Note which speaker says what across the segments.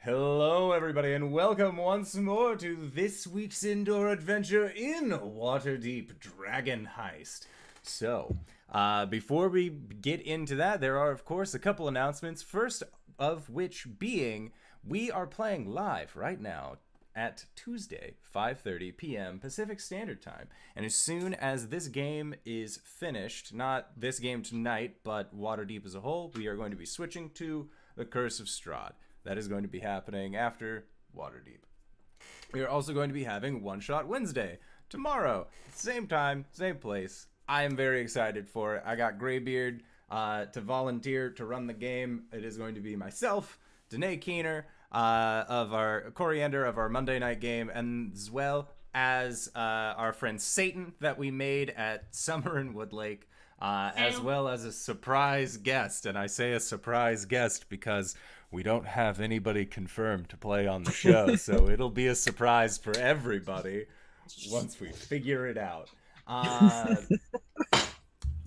Speaker 1: Hello, everybody, and welcome once more to this week's indoor adventure in Waterdeep Dragon Heist. So, before we get into that, there are, of course, a couple announcements. First of which being, we are playing live right now at Tuesday, 5:30 p.m. Pacific Standard Time. And as soon as this game is finished, not this game tonight, but Waterdeep as a whole, we are going to be switching to the Curse of Strahd. That is going to be happening after Waterdeep. We are also going to be having One Shot Wednesday tomorrow, same time, same place. I am very excited for it. I got Greybeard to volunteer to run the game. It is going to be myself, Danae Keener, of our Coriander of our Monday night game, and as well as our friend Satan that we made at Summer in Woodlake, as well as a surprise guest. And I say a surprise guest because we don't have anybody confirmed to play on the show, so it'll be a surprise for everybody once we figure it out. Yeah.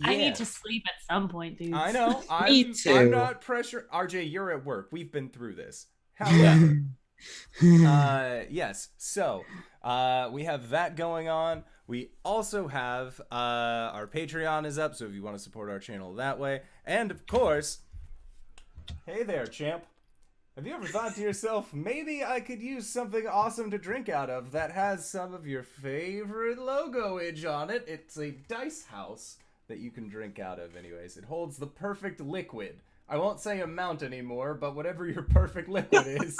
Speaker 2: I need to sleep at some point, dude.
Speaker 1: I know.
Speaker 3: Me too.
Speaker 1: I'm not pressure. RJ, you're at work. We've been through this. However, yes. So we have that going on. We also have our Patreon is up, so if you want to support our channel that way, and of course, hey there, champ. Have you ever thought to yourself, maybe I could use something awesome to drink out of that has some of your favorite logo-age on it? It's a dice house that you can drink out of anyways. It holds the perfect liquid. I won't say amount anymore, but whatever your perfect liquid is,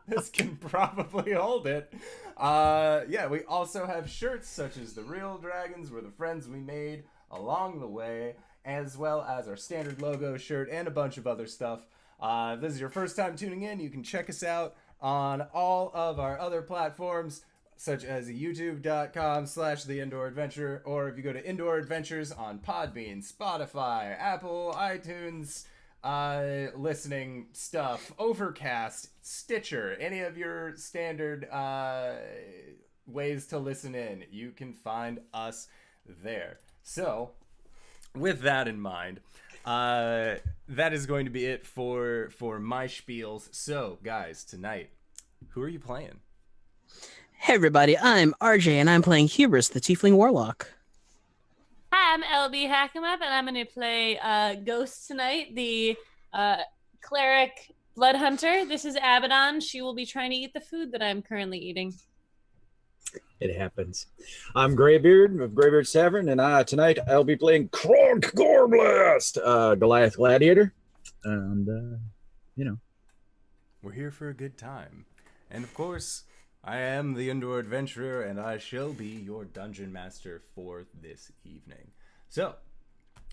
Speaker 1: this can probably hold it. Yeah, we also have shirts such as the Real Dragons were the friends we made along the way, as well as our standard logo shirt and a bunch of other stuff. If this is your first time tuning in, you can check us out on all of our other platforms, such as youtube.com/The Indoor Adventure, or if you go to Indoor Adventures on Podbean, Spotify, Apple, iTunes, listening stuff, Overcast, Stitcher, any of your standard ways to listen in, you can find us there. So, with that in mind, that is going to be it for my spiels. So, guys, tonight, who are you playing?
Speaker 3: Hey everybody, I'm RJ and I'm playing Hubris, the Tiefling Warlock.
Speaker 2: Hi, I'm LBHackEmUp, and I'm going to play Ghost tonight, the cleric blood hunter. This is Abaddon. She will be trying to eat the food that I'm currently eating.
Speaker 4: It happens. I'm Greybeard of Greybeards Tavern, and tonight I'll be playing Kronk Gorblatz, Goliath Gladiator. And,
Speaker 1: We're here for a good time. And of course, I am the Indoor Adventurer, and I shall be your Dungeon Master for this evening. So,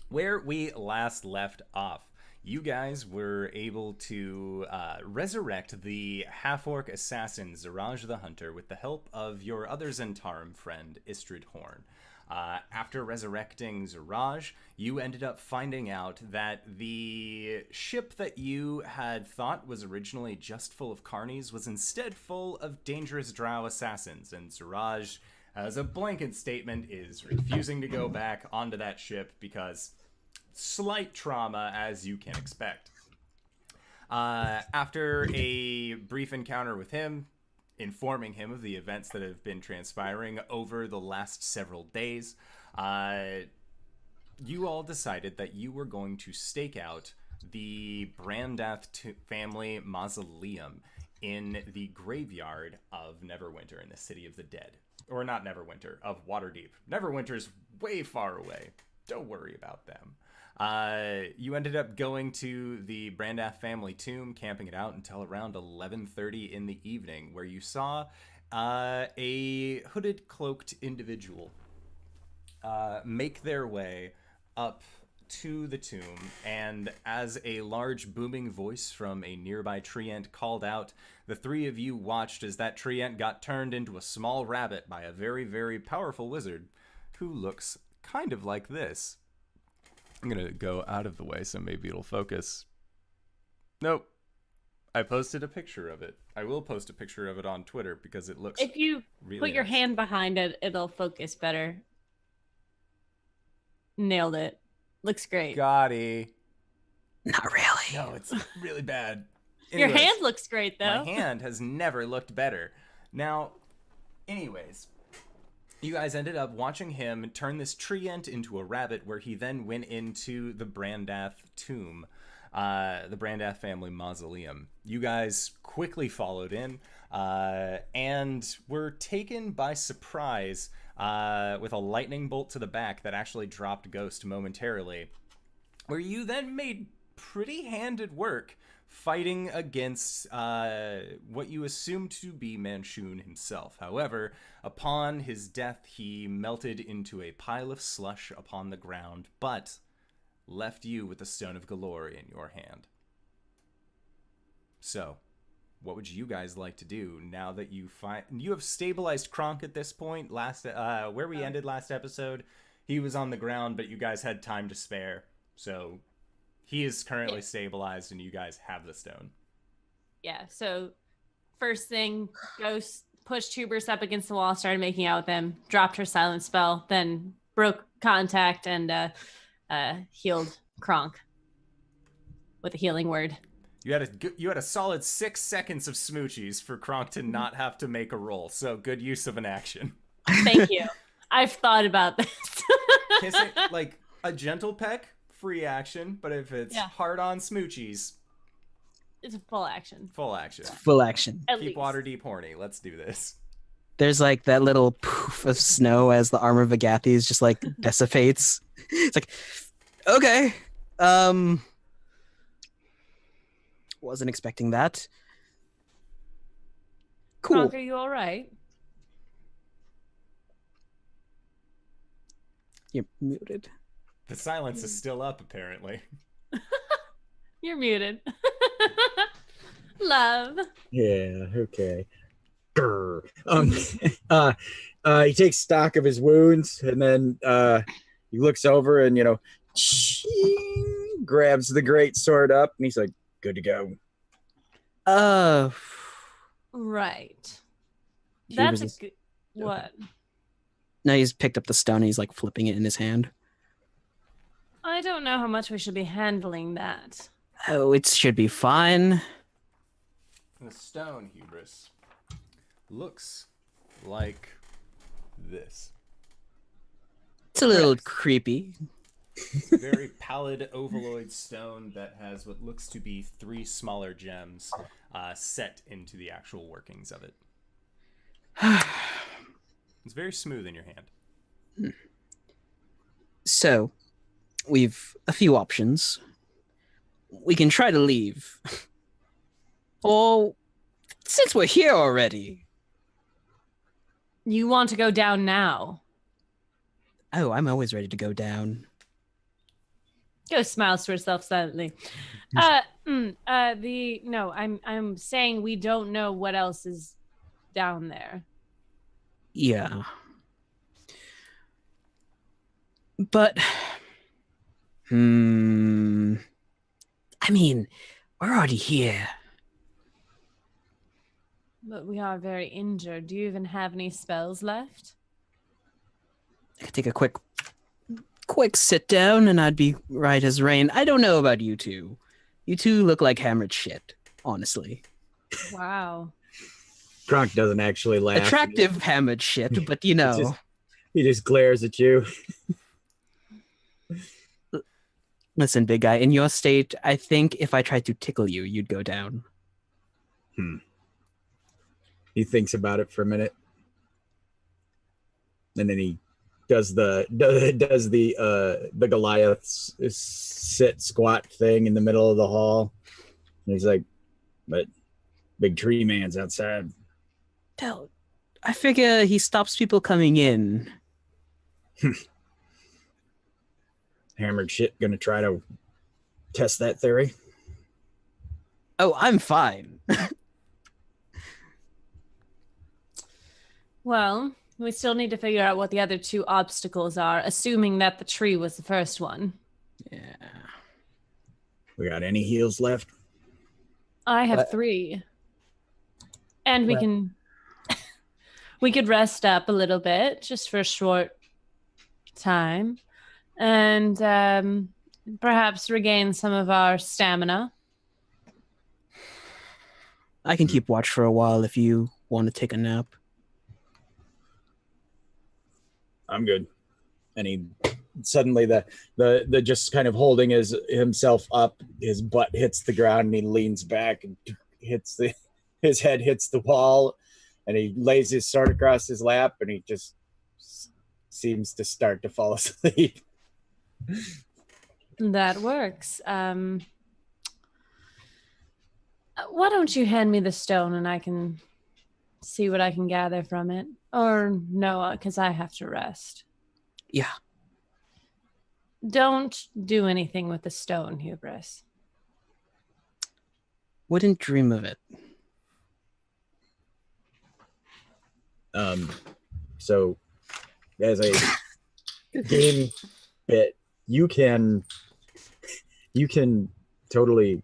Speaker 1: where we last left off, you guys were able to resurrect the half-orc assassin Ziraj the Hunter with the help of your other Zentarum friend, Istrid Horn. After resurrecting Ziraj, you ended up finding out that the ship that you had thought was originally just full of carnies was instead full of dangerous drow assassins, and Ziraj, as a blanket statement, is refusing to go back onto that ship because slight trauma, as you can expect. After a brief encounter with him, informing him of the events that have been transpiring over the last several days, you all decided that you were going to stake out the Brandath family mausoleum in the graveyard of Neverwinter in the City of the Dead. Or not Neverwinter, of Waterdeep. Neverwinter's way far away. Don't worry about them. You ended up going to the Brandath family tomb, camping it out until around 11:30 in the evening, where you saw a hooded, cloaked individual make their way up to the tomb, and as a large booming voice from a nearby treant called out, the three of you watched as that treant got turned into a small rabbit by a very, very powerful wizard who looks kind of like this. I'm going to go out of the way so maybe it'll focus. Nope. I posted a picture of it. I will post a picture of it on Twitter because it looks
Speaker 2: If you
Speaker 1: really
Speaker 2: put your
Speaker 1: nice.
Speaker 2: hand behind it, it'll focus better. Nailed it. Looks great.
Speaker 1: Gotti.
Speaker 3: Not really.
Speaker 1: No, it's really bad.
Speaker 2: Your
Speaker 1: Anyways,
Speaker 2: hand looks great, though.
Speaker 1: my hand has never looked better. Now, anyways, you guys ended up watching him turn this tree ant into a rabbit, where he then went into the Brandath tomb, the Brandath family mausoleum. You guys quickly followed in, and were taken by surprise with a lightning bolt to the back that actually dropped Ghost momentarily, where you then made pretty handed work fighting against what you assumed to be Manchun himself. However, upon his death, he melted into a pile of slush upon the ground, but left you with the Stone of Golorr in your hand. So, what would you guys like to do now that you have stabilized Kronk at this point? Where we ended last episode, he was on the ground, but you guys had time to spare, so he is currently stabilized, and you guys have the stone.
Speaker 2: Yeah, so first thing, Ghost pushed Hubris up against the wall, started making out with him, dropped her silent spell, then broke contact and healed Kronk with a healing word.
Speaker 1: You had a solid 6 seconds of smoochies for Kronk to not have to make a roll, so good use of an action.
Speaker 2: Thank you. I've thought about this.
Speaker 1: Kissing, like a gentle peck, free action, but if it's hard on smoochies,
Speaker 2: it's a full action.
Speaker 1: Full action.
Speaker 3: Full action.
Speaker 2: At
Speaker 1: Keep
Speaker 2: least.
Speaker 1: Waterdeep horny. Let's do this.
Speaker 3: There's like that little poof of snow as the armor of Agathi's just like dissipates. It's like, okay. Wasn't expecting that. Cool.
Speaker 2: Kronk, are you all right?
Speaker 3: You're muted.
Speaker 1: The silence is still up, apparently.
Speaker 2: You're muted. Love.
Speaker 4: Yeah, okay. Grr. He takes stock of his wounds, and then he looks over and, grabs the great sword up, and he's like, good to go.
Speaker 2: Right.
Speaker 3: Hubris
Speaker 2: That's a good... What?
Speaker 3: No, he's picked up the stone and he's like flipping it in his hand.
Speaker 2: I don't know how much we should be handling that.
Speaker 3: Oh, it should be fine.
Speaker 1: The stone, Hubris, looks like this.
Speaker 3: It's a little creepy.
Speaker 1: It's a very pallid ovaloid stone that has what looks to be 3 smaller gems set into the actual workings of it. It's very smooth in your hand.
Speaker 3: So, we've a few options. We can try to leave. Or, since we're here already.
Speaker 2: You want to go down now?
Speaker 3: Oh, I'm always ready to go down.
Speaker 2: Ghost smiles to herself silently. I'm saying we don't know what else is down there.
Speaker 3: Yeah. But, I mean, we're already here.
Speaker 2: But we are very injured. Do you even have any spells left?
Speaker 3: I could take a quick sit down and I'd be right as rain. I don't know about you two. You two look like hammered shit, honestly.
Speaker 2: Wow.
Speaker 4: Kronk doesn't actually laugh.
Speaker 3: Attractive hammered shit, but you know.
Speaker 4: He just glares at you.
Speaker 3: Listen, big guy, in your state, I think if I tried to tickle you, you'd go down.
Speaker 4: He thinks about it for a minute. And then he does the Goliath's sit squat thing in the middle of the hall. And he's like, but big tree man's outside.
Speaker 3: I figure he stops people coming in.
Speaker 4: Hammered shit gonna try to test that theory.
Speaker 3: Oh, I'm fine.
Speaker 2: Well, we still need to figure out what the other 2 obstacles are, assuming that the tree was the first one.
Speaker 3: Yeah.
Speaker 4: We got any heals left?
Speaker 2: I have 3. And we could rest up a little bit, just for a short time. And perhaps regain some of our stamina.
Speaker 3: I can keep watch for a while if you want to take a nap.
Speaker 4: I'm good. And he suddenly the just kind of holding himself up, his butt hits the ground and he leans back and his head hits the wall and he lays his sword across his lap and he just seems to start to fall asleep.
Speaker 2: That works. Why don't you hand me the stone and I can see what I can gather from it? Or no, because I have to rest.
Speaker 3: Yeah.
Speaker 2: Don't do anything with the stone, Hubris.
Speaker 3: Wouldn't dream of it.
Speaker 4: So as a game bit, you can totally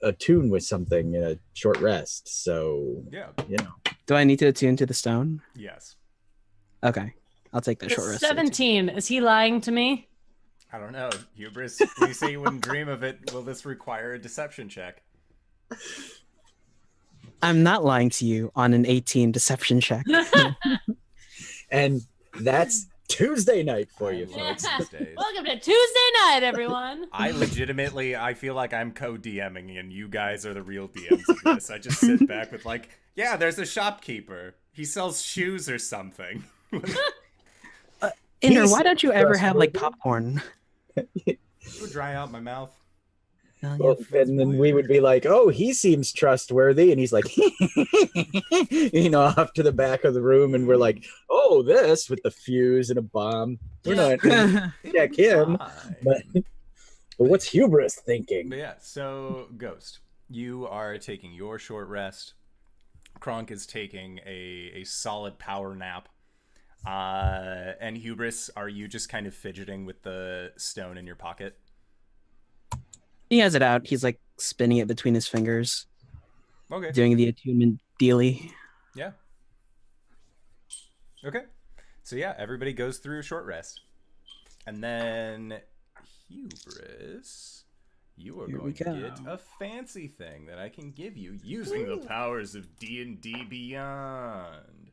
Speaker 4: attune with something in a short rest. So
Speaker 1: Yeah.
Speaker 3: Do I need to attune to the stone?
Speaker 1: Yes.
Speaker 3: Okay. I'll take that short rest.
Speaker 2: 17. Is he lying to me?
Speaker 1: I don't know. Hubris, you say you wouldn't dream of it. Will this require a deception check?
Speaker 3: I'm not lying to you on an 18 deception check.
Speaker 4: And that's Tuesday night for you,
Speaker 1: I love
Speaker 4: folks.
Speaker 1: Tuesdays.
Speaker 2: Welcome to Tuesday night, everyone.
Speaker 1: I feel like I'm co-DMing and you guys are the real DMs of this. I just sit back with like, yeah, there's a shopkeeper. He sells shoes or something.
Speaker 3: Inder, why don't you ever have like popcorn?
Speaker 1: It would dry out my mouth.
Speaker 4: Well, and then we would be like, oh, he seems trustworthy. And he's like, off to the back of the room. And we're like, oh, this with the fuse and a bomb. We're not going to check him. But what's Hubris thinking?
Speaker 1: But yeah, so Ghost, you are taking your short rest. Kronk is taking a solid power nap. And Hubris, are you just kind of fidgeting with the stone in your pocket?
Speaker 3: He has it out. He's like spinning it between his fingers.
Speaker 1: Okay.
Speaker 3: Doing the attunement dealy.
Speaker 1: Yeah. Okay. So yeah, everybody goes through a short rest. And then Hubris, you are going to get a fancy thing that I can give you using the powers of D&D Beyond.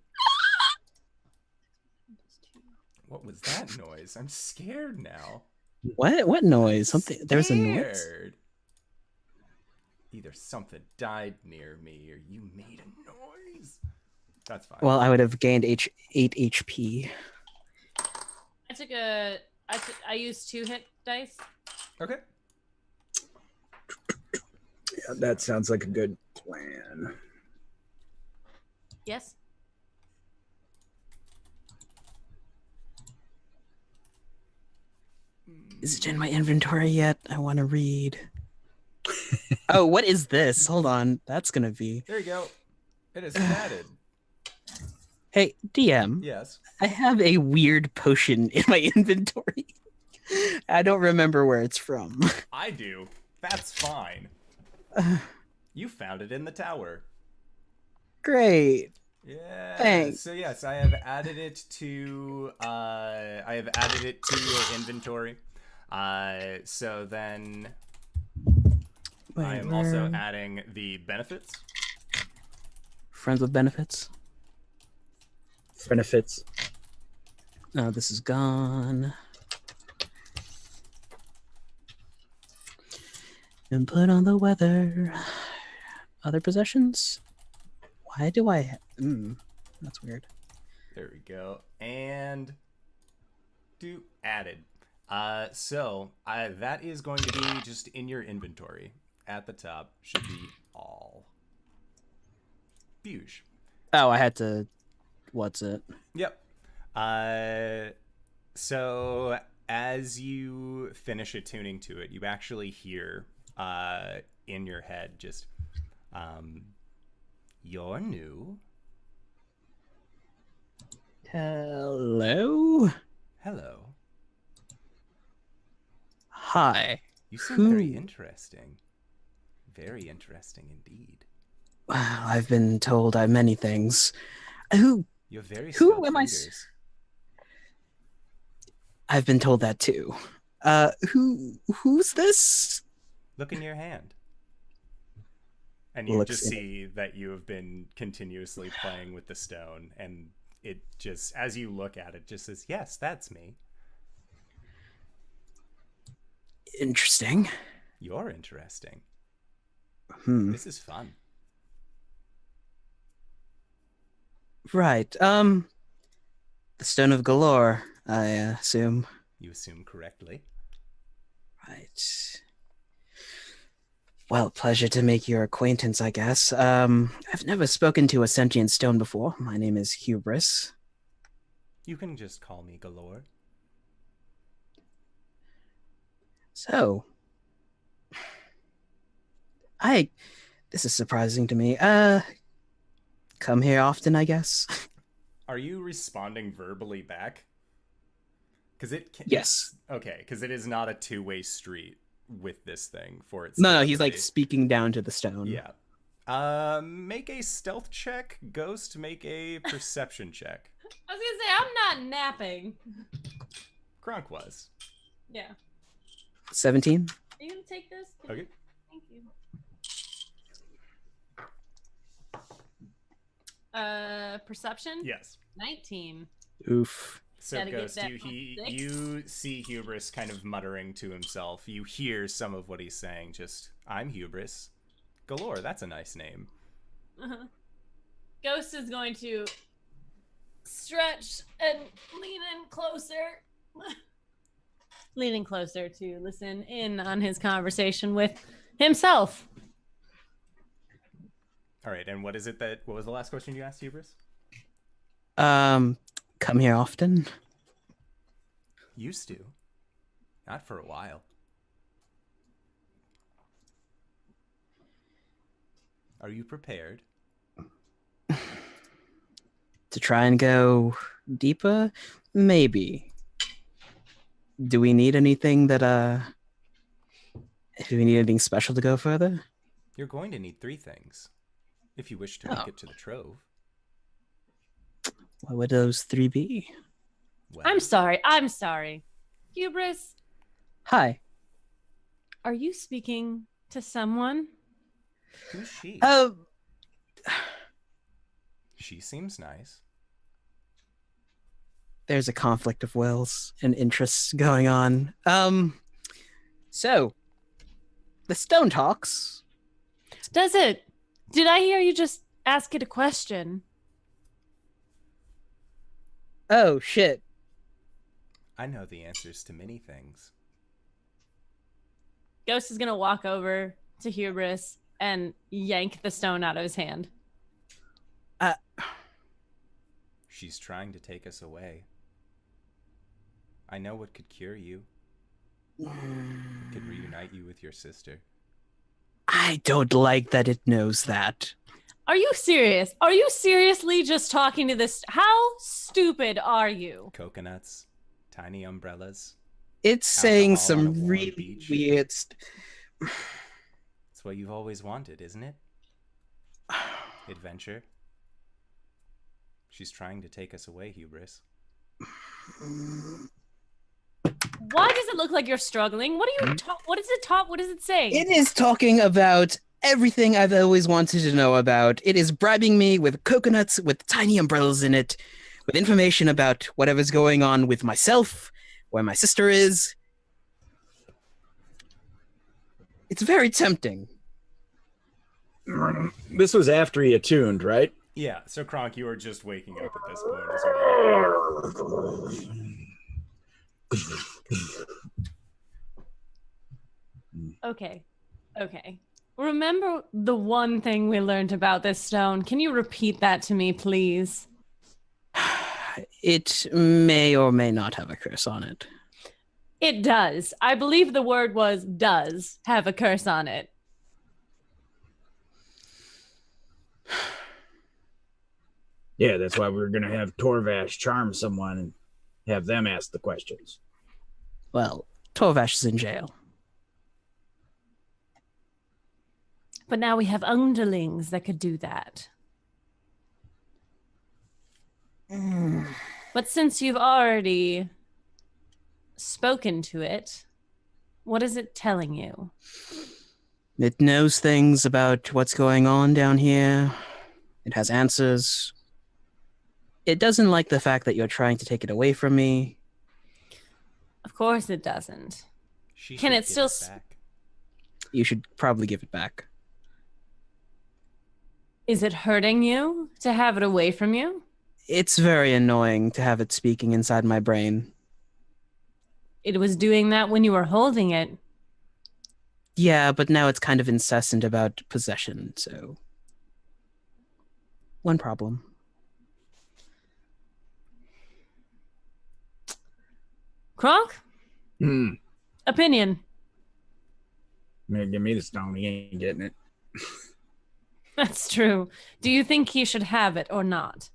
Speaker 1: What was that noise? I'm scared now.
Speaker 3: What noise? Something. There's a noise.
Speaker 1: Either something died near me or you made a noise. That's fine.
Speaker 3: Well, I would have gained 8 HP.
Speaker 2: I used 2 hit dice.
Speaker 1: Okay.
Speaker 4: Yeah, that sounds like a good plan.
Speaker 2: Yes.
Speaker 3: Is it in my inventory yet? I want to read. Oh, what is this? Hold on. That's going to be...
Speaker 1: There you go. It is added.
Speaker 3: Hey, DM.
Speaker 1: Yes.
Speaker 3: I have a weird potion in my inventory. I don't remember where it's from.
Speaker 1: I do. That's fine. You found it in the tower.
Speaker 3: Great.
Speaker 1: Yeah.
Speaker 3: Thanks.
Speaker 1: So yes, I have added it to your inventory. So then I am also adding the benefits.
Speaker 3: Friends with benefits.
Speaker 4: Benefits.
Speaker 3: Oh, this is gone. And put on the weather. Other possessions? Why do I... that's weird.
Speaker 1: There we go. And do added. So that is going to be just in your inventory. At the top should be all. Buge.
Speaker 3: Oh, I had to... What's it?
Speaker 1: Yep. So as you finish attuning to it, you actually hear in your head just, you're new.
Speaker 3: Hello?
Speaker 1: Hello.
Speaker 3: Hi.
Speaker 1: You seem very interesting. Very interesting indeed.
Speaker 3: Well, I've been told I'm many things.
Speaker 1: You're very
Speaker 3: Who am I?
Speaker 1: fingers.
Speaker 3: I've been told that too. Who's this?
Speaker 1: Look in your hand. And you
Speaker 3: looks
Speaker 1: just
Speaker 3: in-
Speaker 1: see that you have been continuously playing with the stone, and it just, as you look at it, just says, yes, that's me.
Speaker 3: Interesting.
Speaker 1: You're interesting.
Speaker 3: Hmm.
Speaker 1: This is fun.
Speaker 3: Right. The Stone of Golorr, I assume.
Speaker 1: You assume correctly.
Speaker 3: Right. Well, pleasure to make your acquaintance, I guess. I've never spoken to a sentient stone before. My name is Hubris.
Speaker 1: You can just call me Golorr.
Speaker 3: So, this is surprising to me. Come here often, I guess.
Speaker 1: Are you responding verbally back? Because it can,
Speaker 3: Yes.
Speaker 1: Okay, because it is not a two-way street with this thing for its.
Speaker 3: No, he's like
Speaker 1: telepathy.
Speaker 3: speaking down to the stone.
Speaker 1: Yeah. Make a stealth check. Ghost, make a perception check.
Speaker 2: I was gonna say I'm not napping.
Speaker 1: Kronk was.
Speaker 2: Yeah.
Speaker 3: 17?
Speaker 2: Are you gonna take this?
Speaker 1: Okay.
Speaker 2: Thank you. Perception?
Speaker 1: Yes.
Speaker 2: 19.
Speaker 3: Oof.
Speaker 1: So
Speaker 2: Gotta get
Speaker 1: Ghost,
Speaker 2: that
Speaker 1: you see Hubris kind of muttering to himself. You hear some of what he's saying. Just, I'm Hubris. Golorr, that's a nice name.
Speaker 2: Uh-huh. Ghost is going to stretch and lean in closer. Leaning closer to listen in on his conversation with himself.
Speaker 1: All right, and what was the last question you asked, Hubris?
Speaker 3: Come here often?
Speaker 1: Used to. Not for a while. Are you prepared?
Speaker 3: To try and go deeper? Maybe. Do we need anything do we need anything special to go further?
Speaker 1: You're going to need 3 things if you wish to make it to the trove.
Speaker 3: What would those 3 be?
Speaker 1: Well,
Speaker 2: I'm sorry. Hubris,
Speaker 3: Hi.
Speaker 2: are you speaking to someone?
Speaker 1: who's she? She seems nice.
Speaker 3: There's a conflict of wills and interests going on. So the stone talks.
Speaker 2: Does it? Did I hear you just ask it a question?
Speaker 3: Oh shit.
Speaker 1: I know the answers to many things.
Speaker 2: Ghost is gonna walk over to Hubris and yank the stone out of his hand.
Speaker 1: She's trying to take us away. I know what could cure you. Could reunite you with your sister.
Speaker 3: I don't like that it knows that.
Speaker 2: Are you serious? Are you seriously just talking to this? How stupid are you?
Speaker 1: Coconuts, tiny umbrellas.
Speaker 3: It's saying
Speaker 1: Alcohol on a
Speaker 3: some
Speaker 1: warm
Speaker 3: really
Speaker 1: beach.
Speaker 3: weird.
Speaker 1: It's what you've always wanted, isn't it? Adventure. She's trying to take us away, Hubris.
Speaker 2: Why does it look like you're struggling? What are you what is it what is it saying?
Speaker 3: It is talking about everything I've always wanted to know about. It is bribing me with coconuts with tiny umbrellas in it, with information about whatever's going on with myself, where my sister is. It's very tempting.
Speaker 4: This was after he attuned, right?
Speaker 1: Yeah, so Kronk, you are just waking up at this point as well.
Speaker 2: Okay. Remember the one thing we learned about this stone? Can you repeat that to me, please?
Speaker 3: It may or may not have a curse on it.
Speaker 2: It does. I believe the word was does have a curse on it.
Speaker 4: Yeah, that's why we were gonna have Torvash charm someone and have them ask the questions.
Speaker 3: Well, Torvash is in jail.
Speaker 2: But now we have underlings that could do that. But since you've already spoken to it, what is it telling you?
Speaker 3: It knows things about what's going on down here. It has answers. It doesn't like the fact that you're trying to take it away from me.
Speaker 2: Of course it doesn't.
Speaker 1: She
Speaker 2: Can
Speaker 1: should
Speaker 2: it
Speaker 1: give
Speaker 2: still
Speaker 1: back.
Speaker 3: You should probably give it back.
Speaker 2: Is it hurting you to have it away from you?
Speaker 3: It's very annoying to have it speaking inside my brain.
Speaker 2: It was doing that when you were holding it.
Speaker 3: Yeah, but now it's kind of incessant about possession, so... One problem.
Speaker 2: Kronk? Opinion.
Speaker 4: Man, give me the stone. He ain't getting it.
Speaker 2: That's true. Do you think he should have it or not?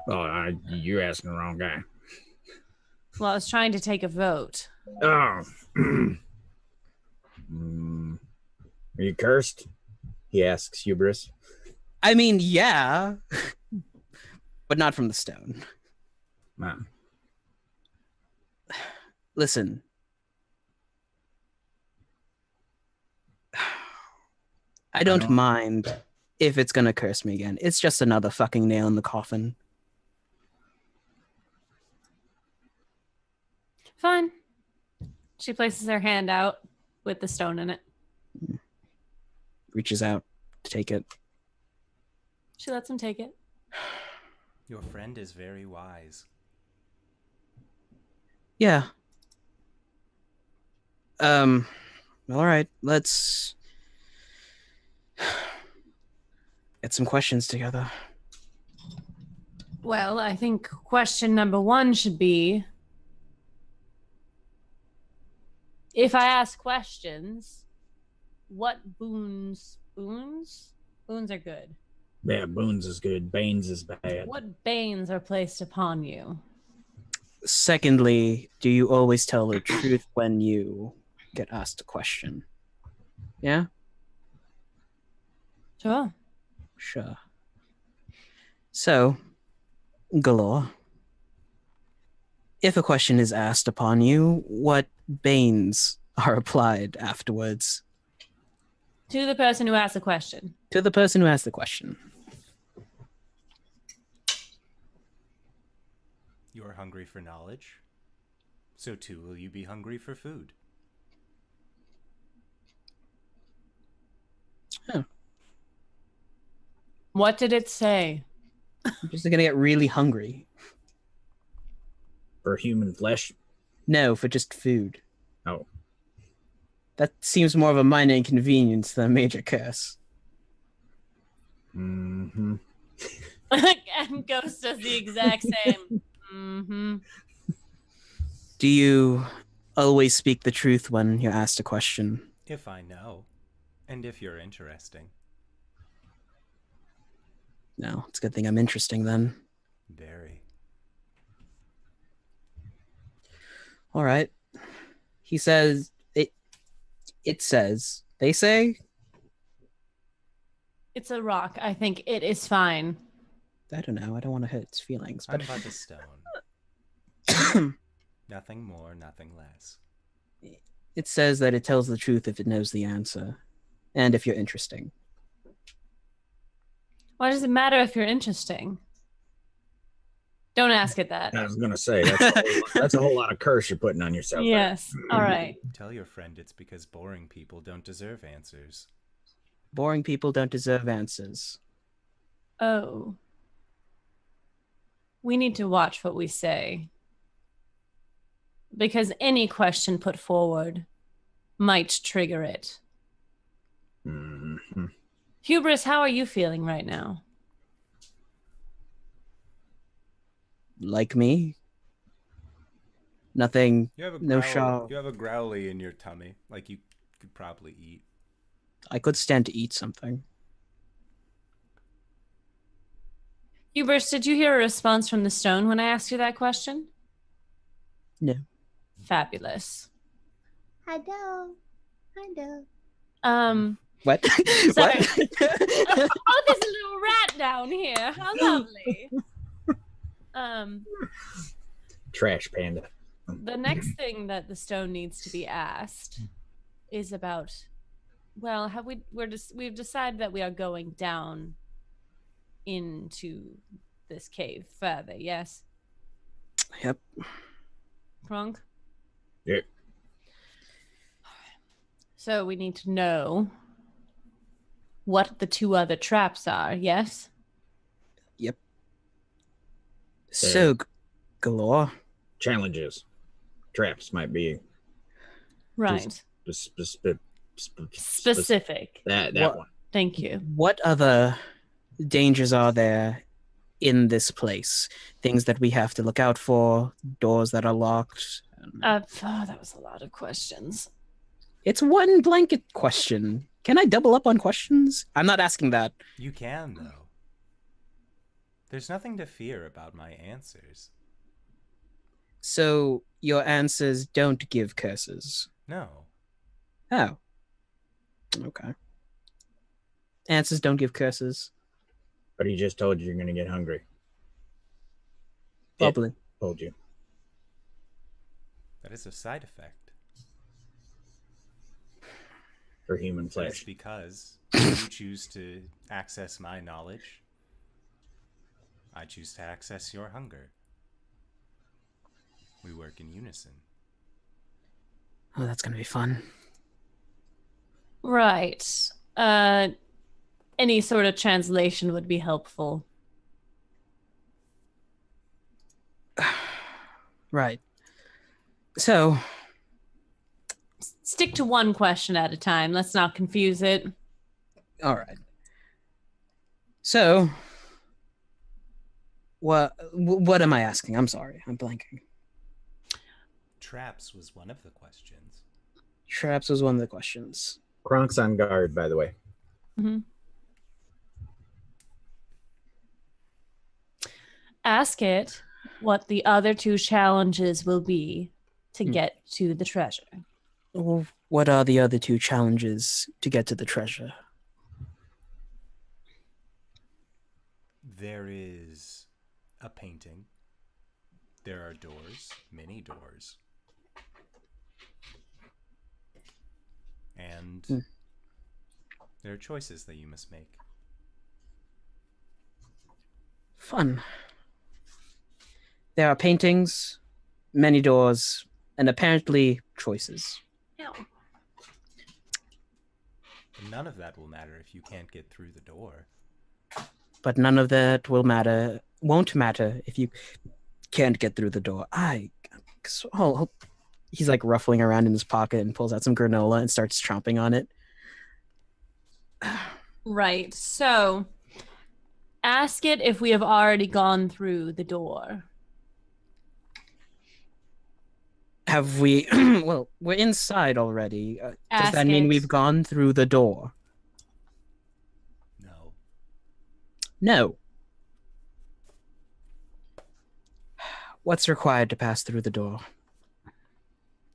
Speaker 4: Oh, you're asking the wrong guy.
Speaker 2: Well, I was trying to take a vote.
Speaker 4: Oh. Are you cursed? He asks Hubris.
Speaker 3: I mean, yeah. But not from the stone.
Speaker 4: Man.
Speaker 3: Listen. I don't mind if it's gonna curse me again. It's just another fucking nail in the coffin.
Speaker 2: Fine. She places her hand out with the stone in it.
Speaker 3: Reaches out to take it.
Speaker 2: She lets him take it.
Speaker 1: Your friend is very wise.
Speaker 3: Yeah. All right. Let's get some questions together.
Speaker 2: Well, I think question number 1 should be, if I ask questions, what boons are good?
Speaker 4: Yeah, boons is good. Banes is bad.
Speaker 2: What banes are placed upon you?
Speaker 3: Secondly, do you always tell the truth when you get asked a question? Yeah?
Speaker 2: Sure.
Speaker 3: Sure. So, Golorr, if a question is asked upon you, what banes are applied afterwards?
Speaker 2: To the person who asked the question.
Speaker 3: To the person who asked the question.
Speaker 1: You are hungry for knowledge, so too will you be hungry for food.
Speaker 3: Huh.
Speaker 2: What did it say?
Speaker 3: I'm just gonna get really hungry.
Speaker 4: For human flesh?
Speaker 3: No, for just food.
Speaker 4: Oh.
Speaker 3: That seems more of a minor inconvenience than a major curse.
Speaker 4: Mm-hmm.
Speaker 2: And Ghost does the exact same. Mm-hmm.
Speaker 3: Do you always speak the truth when you're asked a question?
Speaker 1: If I know, and if you're interesting.
Speaker 3: No, it's a good thing I'm interesting then.
Speaker 1: Very.
Speaker 3: All right. He says, it says, they say?
Speaker 2: It's a rock. I think it is fine.
Speaker 3: I don't know. I don't want to hurt its feelings.
Speaker 1: I'm
Speaker 3: But
Speaker 1: but a stone. Nothing more, nothing less.
Speaker 3: it says that it tells the truth if it knows the answer. And if you're interesting.
Speaker 2: Why does it matter if you're interesting? Don't ask it that.
Speaker 4: I was going to say, that's a whole lot of curse you're putting on yourself.
Speaker 2: Yes. All right.
Speaker 1: Tell your friend it's because boring people don't deserve answers.
Speaker 3: Boring people don't deserve answers.
Speaker 2: Oh. We need to watch what we say. Because any question put forward might trigger it.
Speaker 4: Mm-hmm.
Speaker 2: Hubris, how are you feeling right now?
Speaker 3: Like me? Nothing.
Speaker 1: You have a
Speaker 3: No
Speaker 1: growl-
Speaker 3: show.
Speaker 1: You have a growly in your tummy, like you could probably eat.
Speaker 3: I could stand to eat something.
Speaker 2: Hubris, did you hear a response from the stone when I asked you that question?
Speaker 3: No.
Speaker 2: Fabulous.
Speaker 5: I know.
Speaker 3: What?
Speaker 2: Sorry.
Speaker 3: What?
Speaker 2: Oh, there's a little rat down here. How lovely.
Speaker 4: Trash panda.
Speaker 2: The next thing that the stone needs to be asked is about. Well, we've decided that we are going down into this cave further. Yes.
Speaker 3: Yep.
Speaker 2: Kronk.
Speaker 4: Yeah.
Speaker 2: So we need to know what the 2 other traps are. Yes.
Speaker 3: So, Galore.
Speaker 4: Challenges. Traps might be
Speaker 2: Right.
Speaker 4: specific. That
Speaker 3: What-
Speaker 4: one.
Speaker 2: Thank you.
Speaker 3: What other dangers are there in this place? Things that we have to look out for, doors that are locked.
Speaker 2: That was a lot of questions.
Speaker 3: It's one blanket question. Can I double up on questions? I'm not asking that.
Speaker 1: You can, though. There's nothing to fear about my answers.
Speaker 3: So your answers don't give curses.
Speaker 1: No.
Speaker 3: Oh. Okay. Answers don't give curses.
Speaker 4: But he just told you you're going to get hungry.
Speaker 3: Probably.
Speaker 4: Told you.
Speaker 1: That is a side effect.
Speaker 4: For human
Speaker 1: It's
Speaker 4: flesh.
Speaker 1: because you choose to access my knowledge. I choose to access your hunger. We work in unison.
Speaker 3: Oh, that's gonna be fun.
Speaker 2: Right. Any sort of translation would be helpful.
Speaker 3: Right. So,
Speaker 2: Stick to one question at a time. Let's not confuse it.
Speaker 3: all right. So, what am I asking? I'm sorry. I'm blanking.
Speaker 1: Traps was one of the questions.
Speaker 3: Traps was one of the questions.
Speaker 4: Kronk's on guard, by the way.
Speaker 2: Ask it what the other 2 challenges will be to get to the treasure.
Speaker 3: Well, what are the other 2 challenges to get to the treasure?
Speaker 1: There is a painting. There are doors, many doors. And there are choices that you must make.
Speaker 3: Fun. There are paintings, many doors, and apparently choices.
Speaker 1: And none of that will matter if you can't get through the door.
Speaker 3: But none of that won't matter if you can't get through the door. He's like ruffling around in his pocket and pulls out some granola and starts chomping on it.
Speaker 2: Right. So, ask it if we have already gone through the door.
Speaker 3: Have we? Well, we're inside already. Does
Speaker 2: Ask
Speaker 3: that mean
Speaker 2: it.
Speaker 3: we've gone through the door?
Speaker 1: No.
Speaker 3: No. What's required to pass through the door?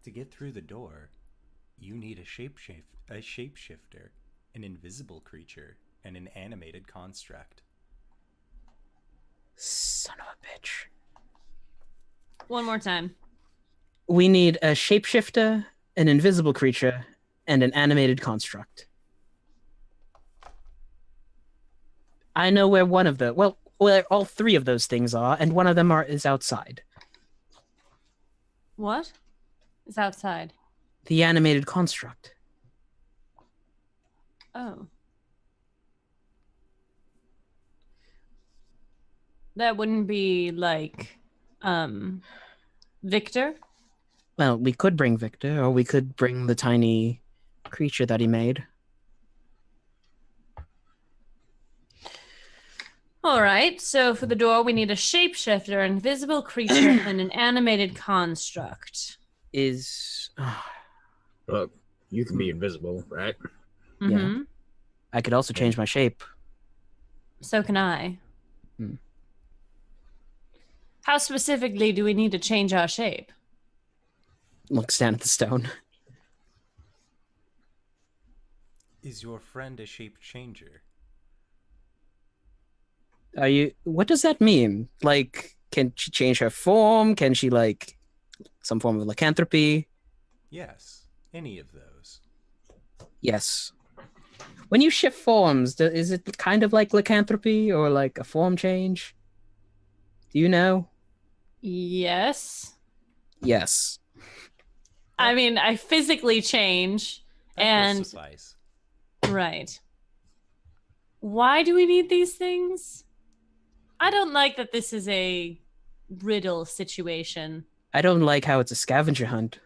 Speaker 1: To get through the door, you need a shapeshifter, an invisible creature, and an animated construct.
Speaker 3: Son of a bitch.
Speaker 2: One more time.
Speaker 3: We need a shapeshifter, an invisible creature, and an animated construct. I know where one of the where all 3 of those things are, and one of them is outside.
Speaker 2: What? It's outside.
Speaker 3: The animated construct.
Speaker 2: Oh. That wouldn't be like Victor?
Speaker 3: Well, we could bring Victor, or we could bring the tiny creature that he made.
Speaker 2: All right. So for the door, we need a shapeshifter, an invisible creature, and an animated construct.
Speaker 4: Look, you can be invisible, right?
Speaker 2: Mm-hmm.
Speaker 3: I could also change my shape.
Speaker 2: So can I.
Speaker 3: Hmm.
Speaker 2: How specifically do we need to change our shape?
Speaker 3: Looks down at the stone.
Speaker 1: Is your friend a shape changer?
Speaker 3: Are you? What does that mean? Like, can she change her form? Can she, like, some form of lycanthropy?
Speaker 1: Yes, any of those.
Speaker 3: Yes. When you shift forms, is it kind of like lycanthropy or like a form change? Do you know?
Speaker 2: Yes.
Speaker 3: Yes.
Speaker 2: I mean, I physically change,
Speaker 1: That will
Speaker 2: and
Speaker 1: suffice.
Speaker 2: right. Why do we need these things? I don't like that this is a riddle situation.
Speaker 3: I don't like how it's a scavenger hunt.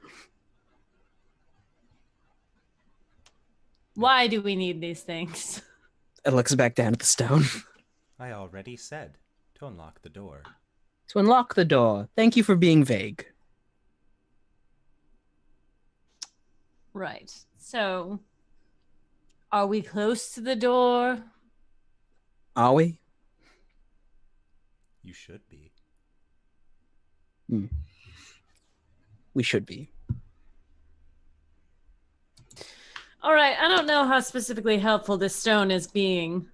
Speaker 2: Why do we need these things?
Speaker 3: It looks back down at the stone.
Speaker 1: I already said to unlock the door.
Speaker 3: To unlock the door. Thank you for being vague.
Speaker 2: Right. So, are we close to the door?
Speaker 3: Are we?
Speaker 1: You should be.
Speaker 3: We should be.
Speaker 2: All right. I don't know how specifically helpful this stone is being.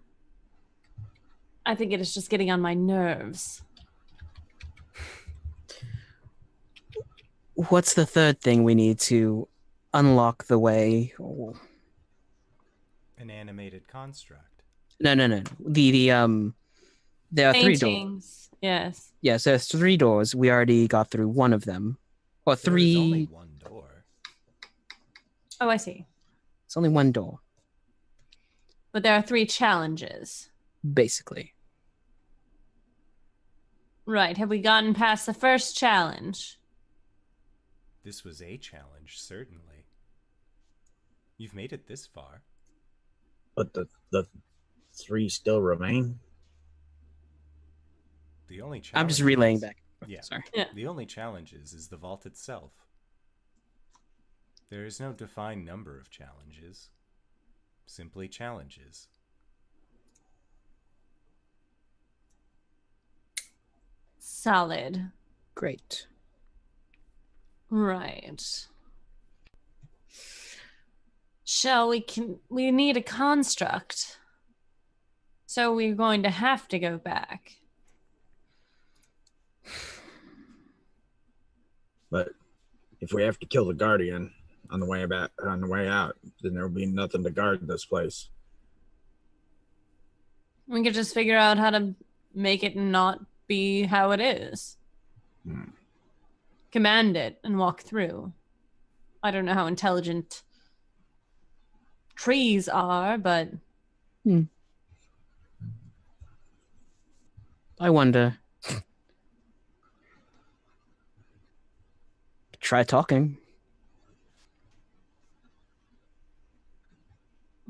Speaker 2: I think it is just getting on my nerves.
Speaker 3: What's the third thing we need to unlock the way?
Speaker 1: An animated construct.
Speaker 3: No. There are three doors.
Speaker 2: Paintings. Yes.
Speaker 3: Yes, there's 3 doors. We already got through one of them. Or
Speaker 1: There is only
Speaker 3: 3.
Speaker 1: one door.
Speaker 2: Oh, I see.
Speaker 3: It's only one door,
Speaker 2: But there are 3 challenges.
Speaker 3: basically.
Speaker 2: Right. Have we gotten past the first challenge?
Speaker 1: This was a challenge, certainly. You've made it this far.
Speaker 4: But the 3 still remain.
Speaker 1: The only challenge
Speaker 3: I'm just relaying back.
Speaker 1: Yeah.
Speaker 3: Sorry.
Speaker 2: Yeah.
Speaker 1: The only challenge is the vault itself. There is no defined number of challenges. Simply challenges.
Speaker 2: Solid.
Speaker 3: Great.
Speaker 2: Right. We need a construct. So we're going to have to go back.
Speaker 4: But if we have to kill the guardian on the way out, then there will be nothing to guard this place.
Speaker 2: We could just figure out how to make it not be how it is. Command it and walk through. I don't know how intelligent trees are, but
Speaker 3: I wonder. Try talking.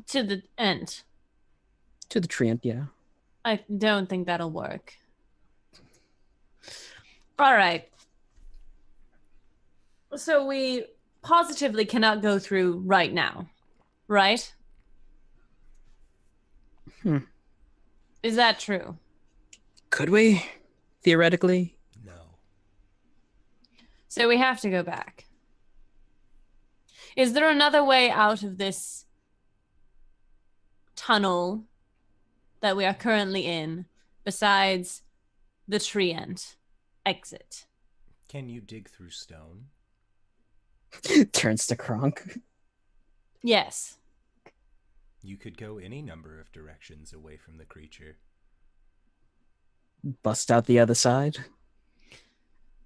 Speaker 2: to the end.
Speaker 3: To the treant, yeah.
Speaker 2: I don't think that'll work. All right. So we positively cannot go through right now, right? Is that true?
Speaker 3: Could we? Theoretically?
Speaker 1: No.
Speaker 2: So we have to go back. Is there another way out of this tunnel that we are currently in besides the treant exit?
Speaker 1: Can you dig through stone?
Speaker 3: Turns to Kronk.
Speaker 2: Yes.
Speaker 1: You could go any number of directions away from the creature.
Speaker 3: Bust out the other side.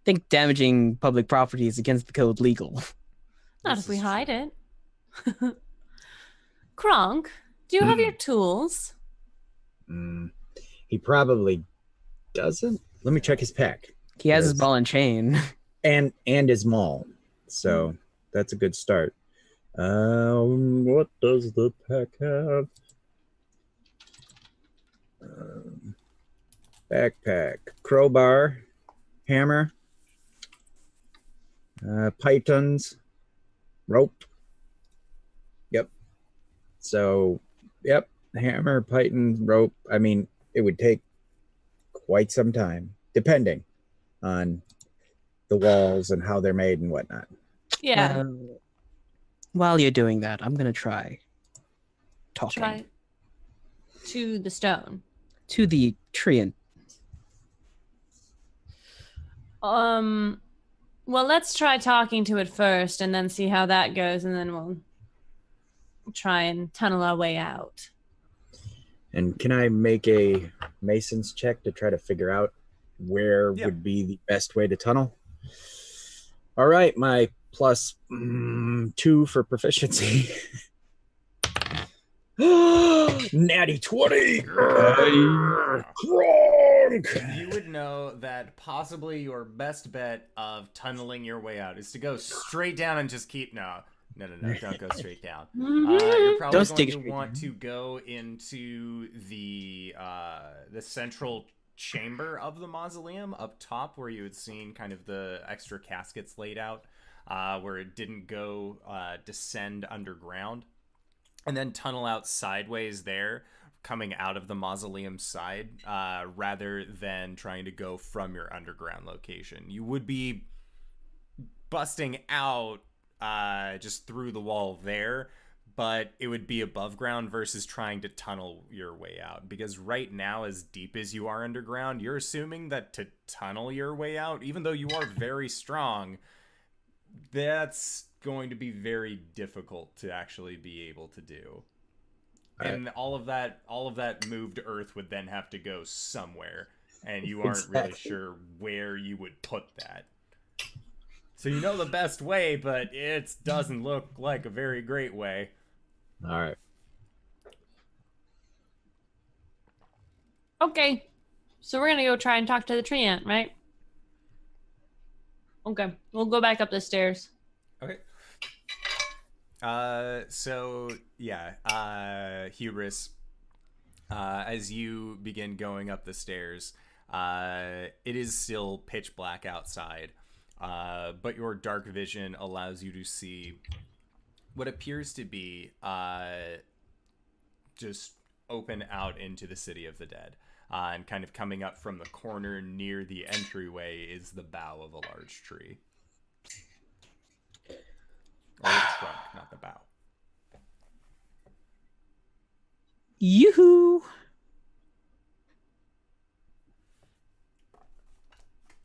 Speaker 3: Think damaging public property is against the code legal.
Speaker 2: Not
Speaker 1: This
Speaker 2: if we
Speaker 1: is
Speaker 2: hide
Speaker 1: true.
Speaker 2: it. Kronk, do you have your tools?
Speaker 4: He probably doesn't. Let me check his pack.
Speaker 3: He has his
Speaker 4: Yes.
Speaker 3: ball and chain.
Speaker 4: And his maul. So that's a good start. What does the pack have? Backpack, crowbar, hammer, pythons, rope. Yep. So, yep, hammer, python, rope. I mean, it would take quite some time, depending on the walls and how they're made and whatnot.
Speaker 2: Yeah.
Speaker 3: While you're doing that, I'm gonna try talking
Speaker 2: Try to the stone.
Speaker 3: to the treant.
Speaker 2: Well, let's try talking to it first and then see how that goes, and then we'll try and tunnel our way out.
Speaker 4: And can I make a Mason's check to try to figure out where would be the best way to tunnel? All right, my plus 2 for proficiency. Natty 20! Kronk!
Speaker 1: You would know that possibly your best bet of tunneling your way out is to go straight down and just keep... No, don't go straight down. You're probably going to want to go into the central chamber of the mausoleum up top, where you had seen kind of the extra caskets laid out, where it didn't go descend underground, and then tunnel out sideways there, coming out of the mausoleum side, rather than trying to go from your underground location. You would be busting out just through the wall there, but it would be above ground versus trying to tunnel your way out. Because right now, as deep as you are underground, you're assuming that to tunnel your way out, even though you are very strong, that's going to be very difficult to actually be able to do. And all of that moved earth would then have to go somewhere, and you aren't really sure where you would put that. So you know the best way, but it doesn't look like a very great way.
Speaker 4: All right.
Speaker 2: Okay, so we're gonna go try and talk to the tree ant, right? Okay, we'll go back up the stairs.
Speaker 1: Okay. So yeah, Hubris, as you begin going up the stairs, it is still pitch black outside, but your dark vision allows you to see what appears to be just open out into the city of the dead, and kind of coming up from the corner near the entryway is the bough of a large tree. Or the trunk, not the bough.
Speaker 3: Yoo-hoo!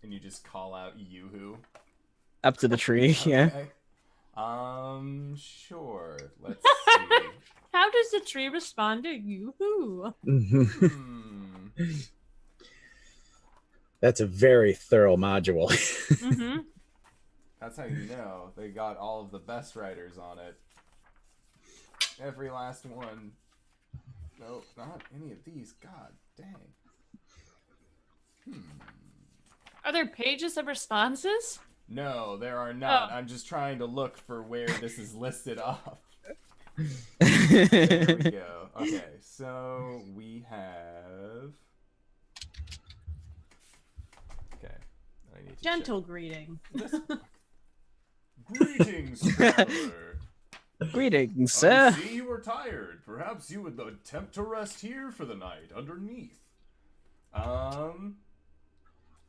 Speaker 1: And you just call out yoo-hoo?
Speaker 3: Up to the tree, yeah.
Speaker 1: Okay. Sure. Let's see.
Speaker 2: How does the tree respond to yoo-hoo?
Speaker 4: That's a very thorough module.
Speaker 2: Mm-hmm.
Speaker 1: That's how you know they got all of the best writers on it. Every last one. No, not any of these. God dang.
Speaker 2: Are there pages of responses?
Speaker 1: No, there are not.
Speaker 2: Oh.
Speaker 1: I'm just trying to look for where this is listed off. There we go. Okay, so we have... Okay. I need to
Speaker 2: Gentle greeting.
Speaker 1: Greetings, traveler.
Speaker 3: Greetings,
Speaker 1: I
Speaker 3: sir.
Speaker 1: see you are tired. Perhaps you would attempt to rest here for the night, underneath.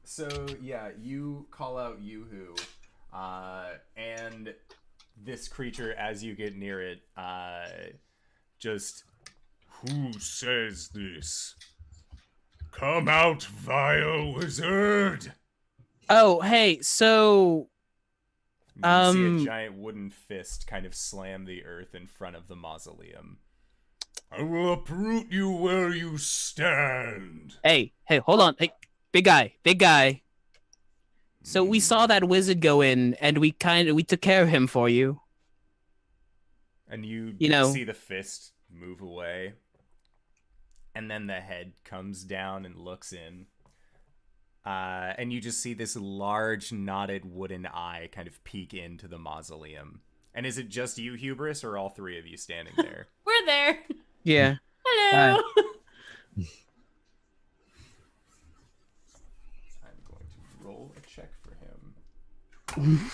Speaker 1: So, yeah, you call out Yoo-hoo, and this creature, as you get near it, just... Who says this? Come out, vile wizard!
Speaker 3: Oh, hey, so...
Speaker 1: You see a giant wooden fist kind of slam the earth in front of the mausoleum. I will uproot you where you stand.
Speaker 3: Hey, hold on. Hey, big guy. So we saw that wizard go in, and we took care of him for you.
Speaker 1: And you
Speaker 3: know,
Speaker 1: see the fist move away. And then the head comes down and looks in. And you just see this large knotted wooden eye kind of peek into the mausoleum. And is it just you, Hubris, or all three of you standing there?
Speaker 2: We're there.
Speaker 3: Yeah.
Speaker 2: Hello.
Speaker 1: I'm going to roll a check for him.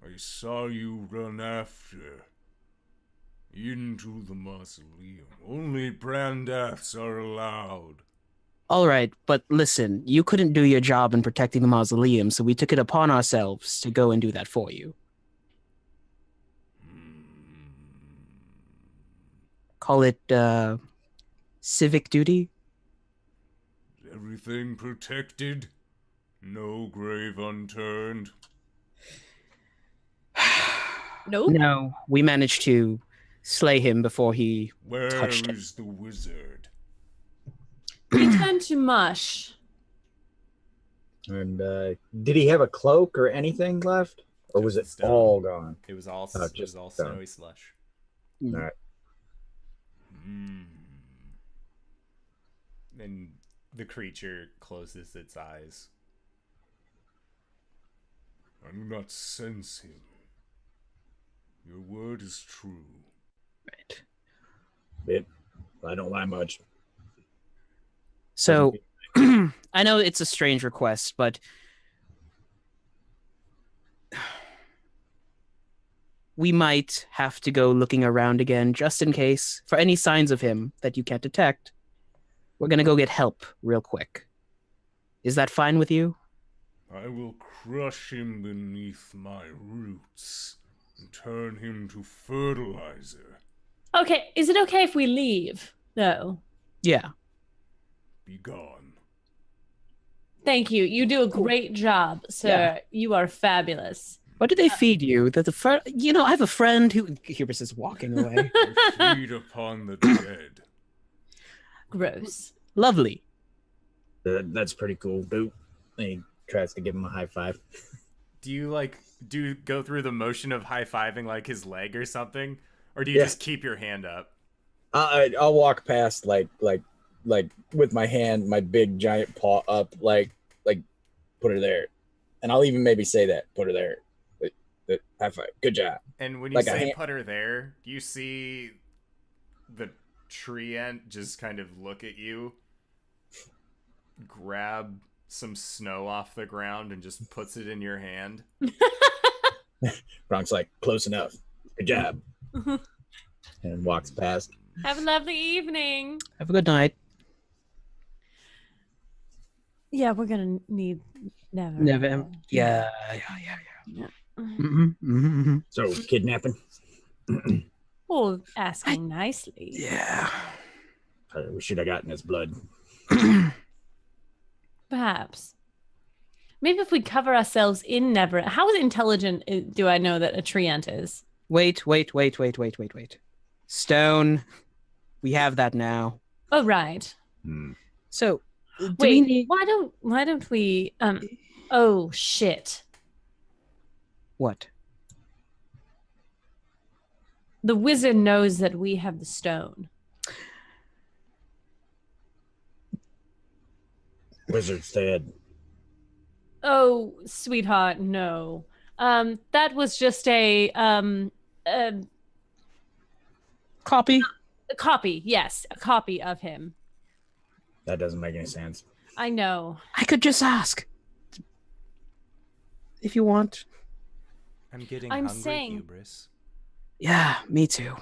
Speaker 1: I saw you run after into the mausoleum. Only Brandaths are allowed.
Speaker 3: All right, but listen, you couldn't do your job in protecting the mausoleum, so we took it upon ourselves to go and do that for you. Call it, civic duty?
Speaker 1: Everything protected? No grave unturned?
Speaker 2: Nope.
Speaker 3: No, we managed to slay him before he
Speaker 1: Where
Speaker 3: touched it.
Speaker 1: is the wizard?
Speaker 2: He turned to mush.
Speaker 4: And did he have a cloak or anything left? Or was it
Speaker 1: Just stone.
Speaker 4: all gone?
Speaker 1: It was all
Speaker 4: Just
Speaker 1: all
Speaker 4: stone.
Speaker 1: snowy slush.
Speaker 3: Mm.
Speaker 4: All right.
Speaker 1: And the creature closes its eyes. I do not sense him. Your word is true.
Speaker 3: Right.
Speaker 4: I don't lie much.
Speaker 3: So, I know it's a strange request, but we might have to go looking around again just in case for any signs of him that you can't detect. We're going to go get help real quick. Is that fine with you?
Speaker 1: I will crush him beneath my roots and turn him to fertilizer.
Speaker 2: Okay, is it okay if we leave, though?
Speaker 3: Yeah.
Speaker 1: Be gone.
Speaker 2: Thank you. You do a great job, sir.
Speaker 3: Yeah.
Speaker 2: You are fabulous.
Speaker 3: What do they feed you? I have a friend who... Hubris is walking away.
Speaker 1: I feed upon the dead.
Speaker 2: Gross.
Speaker 3: Lovely.
Speaker 4: That's pretty cool, dude. And he tries to give him a high five.
Speaker 1: Do you go through the motion of high-fiving like his leg or something? Or do you just keep your hand up?
Speaker 4: I'll walk past like with my hand, my big giant paw up, like put her there, and I'll even maybe say that, put her there. High five, good job.
Speaker 1: And when you
Speaker 4: Like a
Speaker 1: say
Speaker 4: hand-
Speaker 1: put her there, you see the tree ant just kind of look at you, grab some snow off the ground, and just puts it in your hand.
Speaker 4: Kronk's like, close enough, good job, and walks past.
Speaker 2: Have a lovely evening.
Speaker 3: Have a good night.
Speaker 2: Yeah, we're gonna need never.
Speaker 3: Never. Yeah. Mm-hmm.
Speaker 4: So kidnapping.
Speaker 2: Well, asking nicely.
Speaker 3: Yeah.
Speaker 4: We should have gotten his blood.
Speaker 2: Perhaps. Maybe if we cover ourselves in Never. How intelligent do I know that a tree ant is?
Speaker 3: Wait. Stone. We have that now.
Speaker 2: Oh, right.
Speaker 3: So, do
Speaker 2: Wait,
Speaker 3: we need...
Speaker 2: why don't we oh shit.
Speaker 3: What?
Speaker 2: The wizard knows that we have the stone.
Speaker 4: Wizard's dead.
Speaker 2: Oh, sweetheart, no. That was just a
Speaker 3: Copy?
Speaker 2: copy. Yes, a copy of him.
Speaker 4: That doesn't make any sense.
Speaker 2: I know.
Speaker 3: I could just ask. If you want.
Speaker 1: I'm getting
Speaker 2: I'm
Speaker 1: hungry,
Speaker 2: saying-
Speaker 1: Hubris.
Speaker 3: Yeah, me too.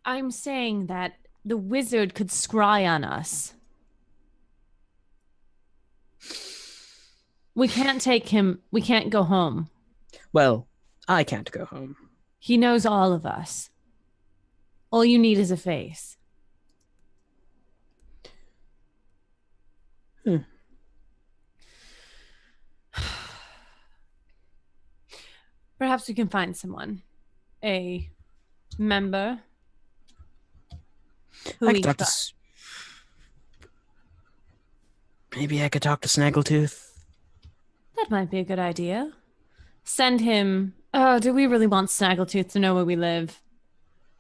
Speaker 2: I'm saying that the wizard could scry on us. We can't take him. We can't go home.
Speaker 3: Well, I can't go home.
Speaker 2: He knows all of us. All you need is a face. Perhaps we can find someone. A member. Who
Speaker 3: I
Speaker 2: we
Speaker 3: could talk to...
Speaker 2: trust.
Speaker 3: Maybe I could talk to Snaggletooth.
Speaker 2: That might be a good idea. Send him. Oh, do we really want Snaggletooth to know where we live?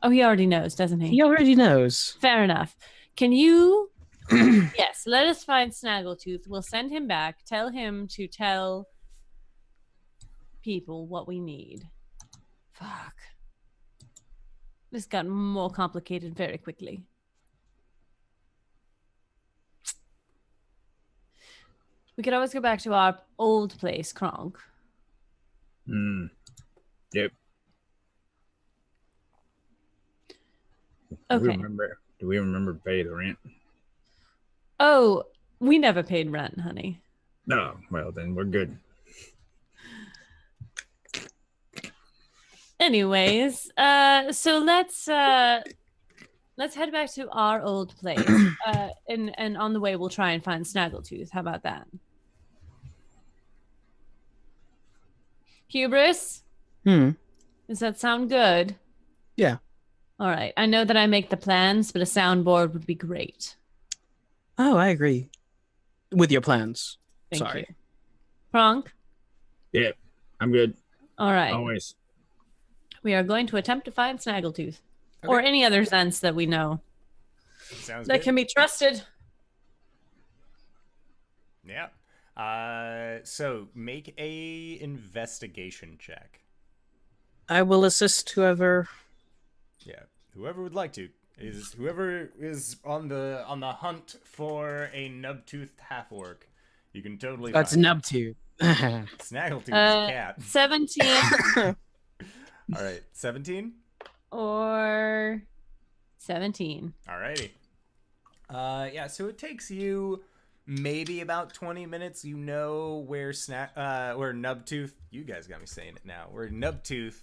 Speaker 2: Oh, he already knows, doesn't he?
Speaker 3: He already knows.
Speaker 2: Fair enough. Can you? Yes, let us find Snaggletooth. We'll send him back. Tell him to tell people what we need. Fuck. This got more complicated very quickly. We could always go back to our old place, Kronk.
Speaker 4: Yep.
Speaker 2: Okay.
Speaker 4: Do we remember pay the rent?
Speaker 2: Oh, we never paid rent, honey.
Speaker 4: No. Well, then we're good.
Speaker 2: Anyways, so let's head back to our old place. And on the way we'll try and find Snaggletooth. How about that? Hubris, Does that sound good?
Speaker 3: Yeah.
Speaker 2: All right. I know that I make the plans, but a soundboard would be great.
Speaker 3: Oh, I agree. With your plans.
Speaker 2: Thank
Speaker 3: Sorry.
Speaker 2: you. Kronk?
Speaker 4: Yeah, I'm good.
Speaker 2: All right.
Speaker 4: Always.
Speaker 2: We are going to attempt to find Snaggletooth. Or
Speaker 1: Okay.
Speaker 2: any other sense that we know
Speaker 1: Sounds
Speaker 2: that
Speaker 1: good.
Speaker 2: can be trusted.
Speaker 1: Yeah. So make a investigation check.
Speaker 3: I will assist whoever.
Speaker 1: Yeah. Whoever would like to is whoever is on the hunt for a nub-toothed half-orc. You can totally
Speaker 3: That's
Speaker 1: find
Speaker 3: nub to.
Speaker 1: Snaggletooth is a cat.
Speaker 2: 17
Speaker 1: All right, 17.
Speaker 2: or 17.
Speaker 1: Alrighty. Yeah. So it takes you maybe about 20 minutes. You know where where Nubtooth. You guys got me saying it now. Where Nubtooth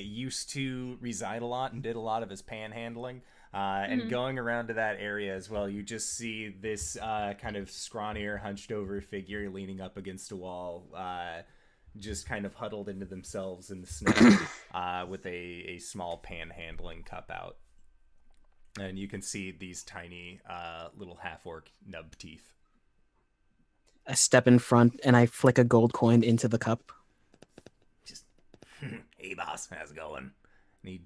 Speaker 1: used to reside a lot and did a lot of his panhandling. And going around to that area as well, you just see this kind of scrawnier, hunched over figure leaning up against a wall, just kind of huddled into themselves in the snow with a small panhandling cup out. And you can see these tiny little half-orc nub teeth.
Speaker 3: I step in front and I flick a gold coin into the cup.
Speaker 1: Just, hey boss, how's it going? And he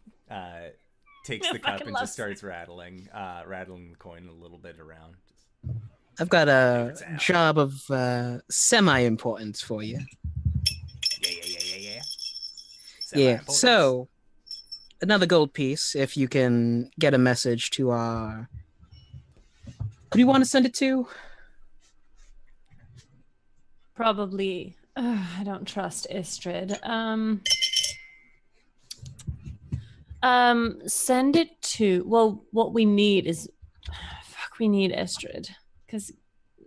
Speaker 1: takes the cup
Speaker 2: Fucking
Speaker 1: and
Speaker 2: loves
Speaker 1: just starts rattling the coin a little bit around.
Speaker 3: I've got a
Speaker 1: Favorite sound.
Speaker 3: job of semi-importance for you.
Speaker 1: Yeah.
Speaker 3: Yeah, so another gold piece if you can get a message to our... Who do you want to send it to?
Speaker 2: Probably. I don't trust Istrid. Send it to. Well, what we need is. Fuck, we need Istrid because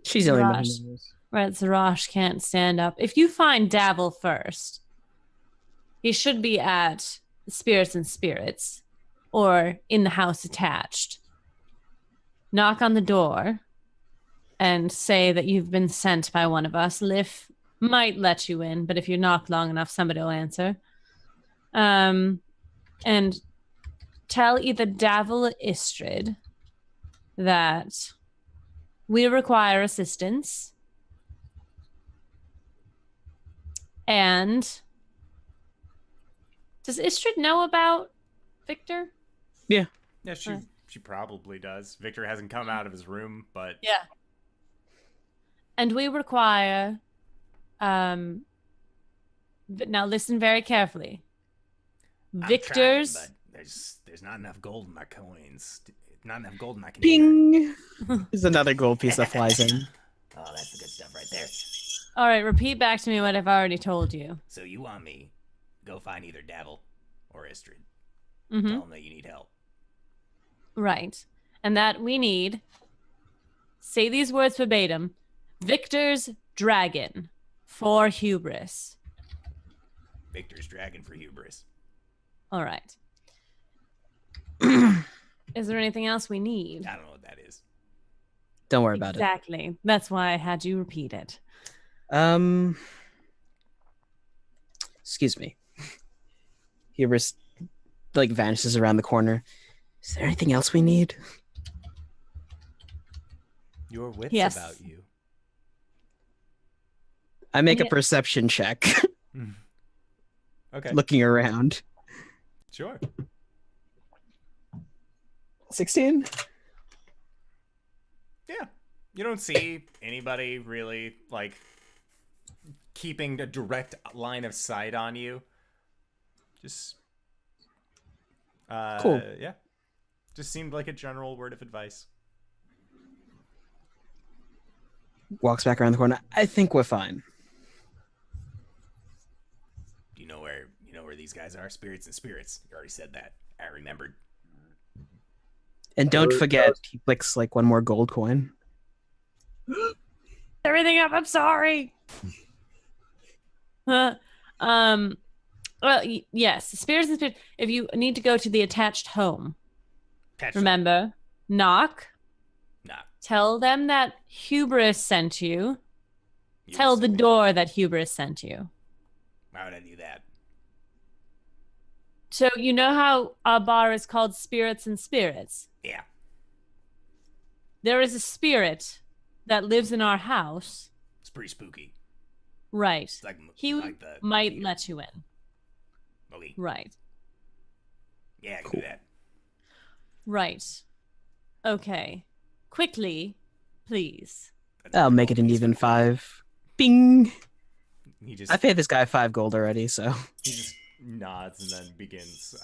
Speaker 3: She's the only one
Speaker 2: Zarash.
Speaker 3: who knows.
Speaker 2: Right, Zarash can't stand up. If you find Davil first, he should be at Spirits and Spirits, or in the house attached. Knock on the door and say that you've been sent by one of us. Lif might let you in, but if you knock long enough, somebody will answer. And tell either Davil or Istrid that we require assistance. And does Istrid know about Victor?
Speaker 1: Yeah, she probably does. Victor hasn't come out of his room, but
Speaker 2: Yeah. And we require now listen very carefully. Victor's
Speaker 1: I'm trying, but there's not enough gold in my coins. Not enough gold in my container.
Speaker 3: Bing! There's another gold piece that flies in.
Speaker 1: Oh, that's the good stuff right there.
Speaker 2: All right, repeat back to me what I've already told you.
Speaker 1: So you want me go find either Davil or Istrid.
Speaker 2: Mm-hmm.
Speaker 1: Tell them that you need help.
Speaker 2: Right. And that we need, say these words verbatim, Victor's dragon for Hubris.
Speaker 1: Victor's dragon for Hubris.
Speaker 2: All right. Is there anything else we need?
Speaker 1: I don't know what that is.
Speaker 3: Don't worry about
Speaker 2: Exactly. That's why I had you repeat it.
Speaker 3: it. Excuse me. Hubris vanishes around the corner. Is there anything else we need?
Speaker 1: Your wits
Speaker 2: Yes.
Speaker 1: about you.
Speaker 3: I make a
Speaker 2: Yeah.
Speaker 3: perception check,
Speaker 1: Okay.
Speaker 3: looking around.
Speaker 1: Sure.
Speaker 3: 16?
Speaker 1: Yeah. You don't see anybody really keeping a direct line of sight on you. Just
Speaker 3: Cool.
Speaker 1: Yeah. Just seemed like a general word of advice.
Speaker 3: Walks back around the corner. I think we're fine.
Speaker 1: Do you know where these guys are? Spirits and Spirits. You already said that. I remembered.
Speaker 3: And don't forget, he flicks one more gold coin.
Speaker 2: Everything up. I'm sorry. Well, yes, spirits and spirits. If you need to go to the attached home, remember, knock.
Speaker 1: Nah.
Speaker 2: Tell them that Hubris sent you. Tell the door that Hubris sent you.
Speaker 1: Why would I do that?
Speaker 2: So you know how our bar is called Spirits and Spirits?
Speaker 1: Yeah.
Speaker 2: There is a spirit that lives in our house.
Speaker 1: It's pretty spooky.
Speaker 2: Right.
Speaker 1: It's like
Speaker 2: He
Speaker 1: like the
Speaker 2: might
Speaker 1: fear.
Speaker 2: let you in.
Speaker 1: Okay.
Speaker 2: Right.
Speaker 1: Yeah, I can do that.
Speaker 2: Right. Okay. Quickly, please.
Speaker 3: I'll make it an even 5. Bing!
Speaker 1: He just
Speaker 3: I paid this guy 5 gold already, so.
Speaker 1: he just nods and then begins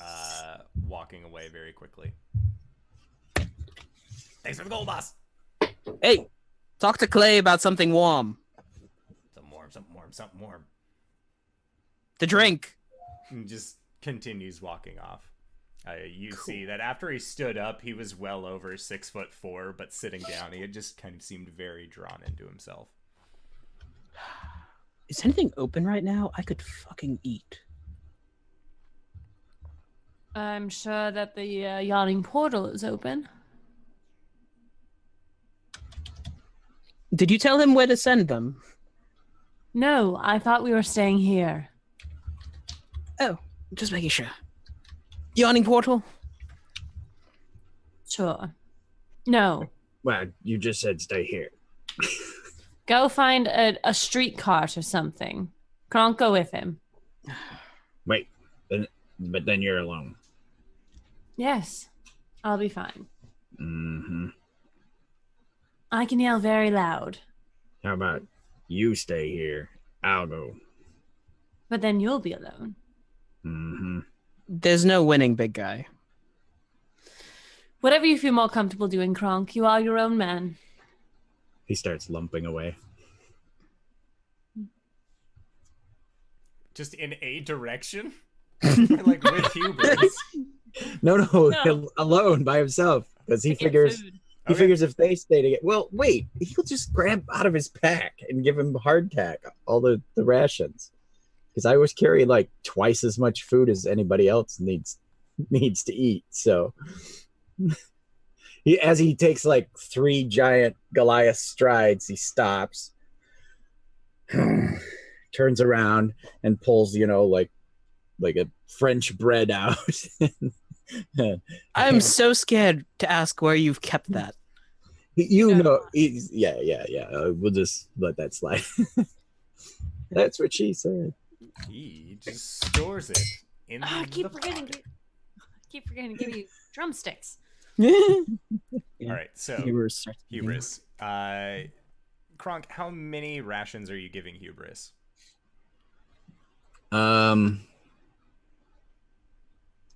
Speaker 1: walking away very quickly. Thanks for the gold, boss.
Speaker 3: Hey, talk to Klee about something warm.
Speaker 1: Something warm.
Speaker 3: To drink.
Speaker 1: And just continues walking off. You see that after he stood up, he was well over 6'4", but sitting down, he had just kind of seemed very drawn into himself.
Speaker 3: Is anything open right now? I could fucking eat.
Speaker 2: I'm sure that the yawning portal is open.
Speaker 3: Did you tell him where to send them?
Speaker 2: No, I thought we were staying here.
Speaker 3: Oh, just making sure. Yawning portal?
Speaker 2: Sure. No.
Speaker 4: Well, you just said stay here.
Speaker 2: Go find a street cart or something. Kronk, go with him.
Speaker 4: Wait, but then you're alone.
Speaker 2: Yes, I'll be fine.
Speaker 4: Mm-hmm.
Speaker 2: I can yell very loud.
Speaker 4: How about you stay here? I'll go.
Speaker 2: But then you'll be alone.
Speaker 4: Mm-hmm.
Speaker 3: There's no winning, big guy.
Speaker 2: Whatever you feel more comfortable doing, Kronk, you are your own man.
Speaker 4: He starts lumping away.
Speaker 1: Just in a direction? Like with Hubris.
Speaker 4: No, alone by himself. Because he
Speaker 2: To get
Speaker 4: figures
Speaker 2: food.
Speaker 1: Okay.
Speaker 4: figures if they stay together. Well, wait, he'll just grab out of his pack and give him hardtack all the rations. Because I always carry like twice as much food as anybody else needs to eat. So as he takes like 3 giant Goliath strides, he stops, turns around, and pulls, like a French bread out.
Speaker 3: I'm so scared to ask where you've kept that.
Speaker 4: He's we'll just let that slide. That's what she said.
Speaker 1: He just stores it in the
Speaker 2: I keep forgetting to give you drumsticks.
Speaker 1: All right, so
Speaker 3: Hubris.
Speaker 1: Hubris. Kronk, how many rations are you giving Hubris?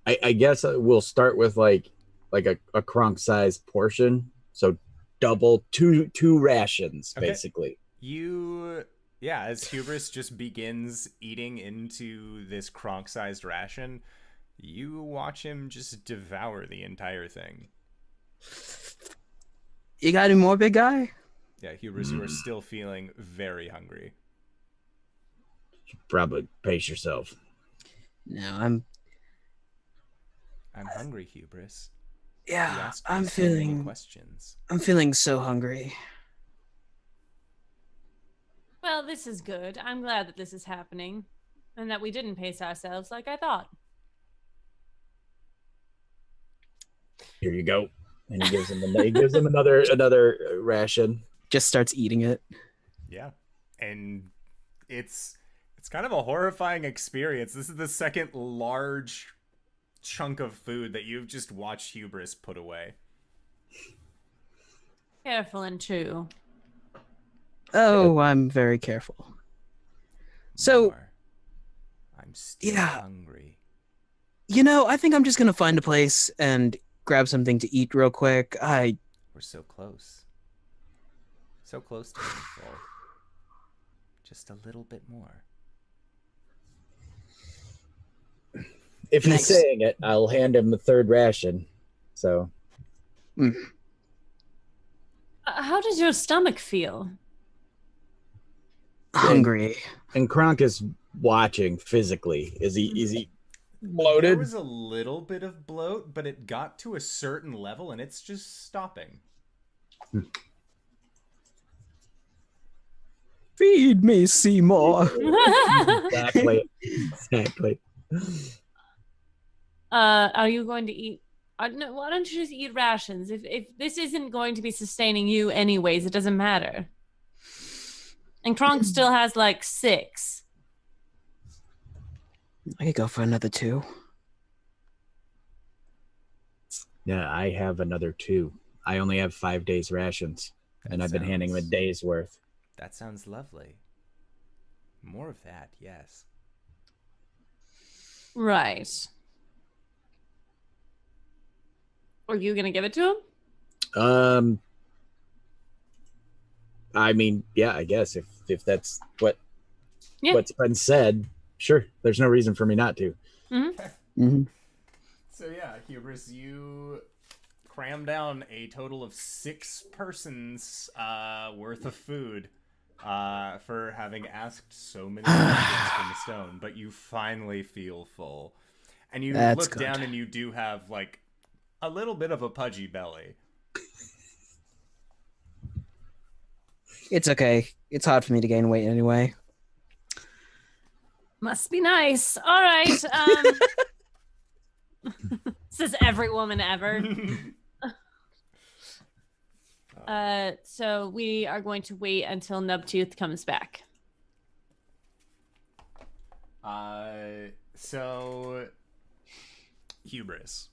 Speaker 4: I guess we'll start with like a Kronk sized portion. So double two rations,
Speaker 1: Okay.
Speaker 4: basically.
Speaker 1: As Hubris just begins eating into this Kronk-sized ration, you watch him just devour the entire thing.
Speaker 3: You got any more, big guy?
Speaker 1: Yeah, Hubris, you are still feeling very hungry.
Speaker 4: Probably pace yourself.
Speaker 3: No,
Speaker 1: I'm hungry, Hubris. You asked me
Speaker 3: I'm
Speaker 1: so many
Speaker 3: feeling
Speaker 1: questions.
Speaker 3: so hungry.
Speaker 2: Well, this is good. I'm glad that this is happening. And that we didn't pace ourselves like I thought.
Speaker 4: Here you go. And he gives him another ration.
Speaker 3: Just starts eating it.
Speaker 1: Yeah, and it's kind of a horrifying experience. This is the second large chunk of food that you've just watched Hubris put away.
Speaker 2: Careful and true.
Speaker 3: Oh, I'm very careful. So,
Speaker 1: More. I'm still
Speaker 3: yeah.
Speaker 1: hungry.
Speaker 3: I think I'm just gonna find a place and grab something to eat real quick.
Speaker 1: We're so close. So close to being full. Just a little bit more.
Speaker 4: If he's
Speaker 3: Thanks.
Speaker 4: saying it, I'll hand him the 3rd ration. So
Speaker 2: How does your stomach feel?
Speaker 3: Hungry.
Speaker 4: and Kronk is watching physically. Is he
Speaker 1: There
Speaker 4: bloated?
Speaker 1: was a little bit of bloat, but it got to a certain level and it's just stopping.
Speaker 3: Feed me, Seymour.
Speaker 4: Exactly.
Speaker 2: Are you going to eat? No, why don't you just eat rations? If this isn't going to be sustaining you anyways, it doesn't matter. And Kronk still has like 6.
Speaker 3: I could go for another 2.
Speaker 4: Yeah, I have another 2. I only have 5 days rations, and I've been handing him a day's worth.
Speaker 1: That sounds lovely. More of that, yes.
Speaker 2: Right. Are you gonna give it to him?
Speaker 4: I mean, yeah, I guess if that's
Speaker 2: Yeah.
Speaker 4: what's been said, sure. There's no reason for me not to.
Speaker 3: Mm-hmm.
Speaker 1: So yeah, Hubris, you cram down a total of 6 persons worth of food for having asked so many questions from the stone, but you finally feel full. And you look down and you do have like a little bit of a pudgy belly.
Speaker 3: It's okay. It's hard for me to gain weight anyway.
Speaker 2: Must be nice. All right. Says every woman ever. So we are going to wait until Nubtooth comes back.
Speaker 1: So Hubris,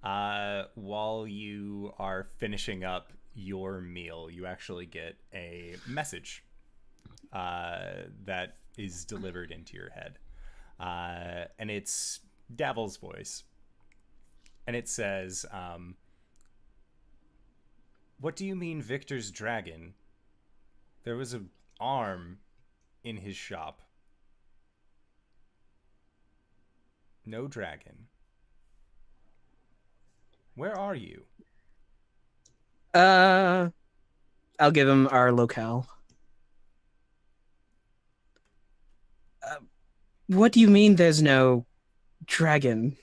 Speaker 1: while you are finishing up your meal, you actually get a message that is delivered into your head, and it's Davil's voice, and it says, "What do you mean, Victor's dragon? There was an arm in his shop. No dragon. Where are you?"
Speaker 3: I'll give him our locale. What do you mean there's no dragon?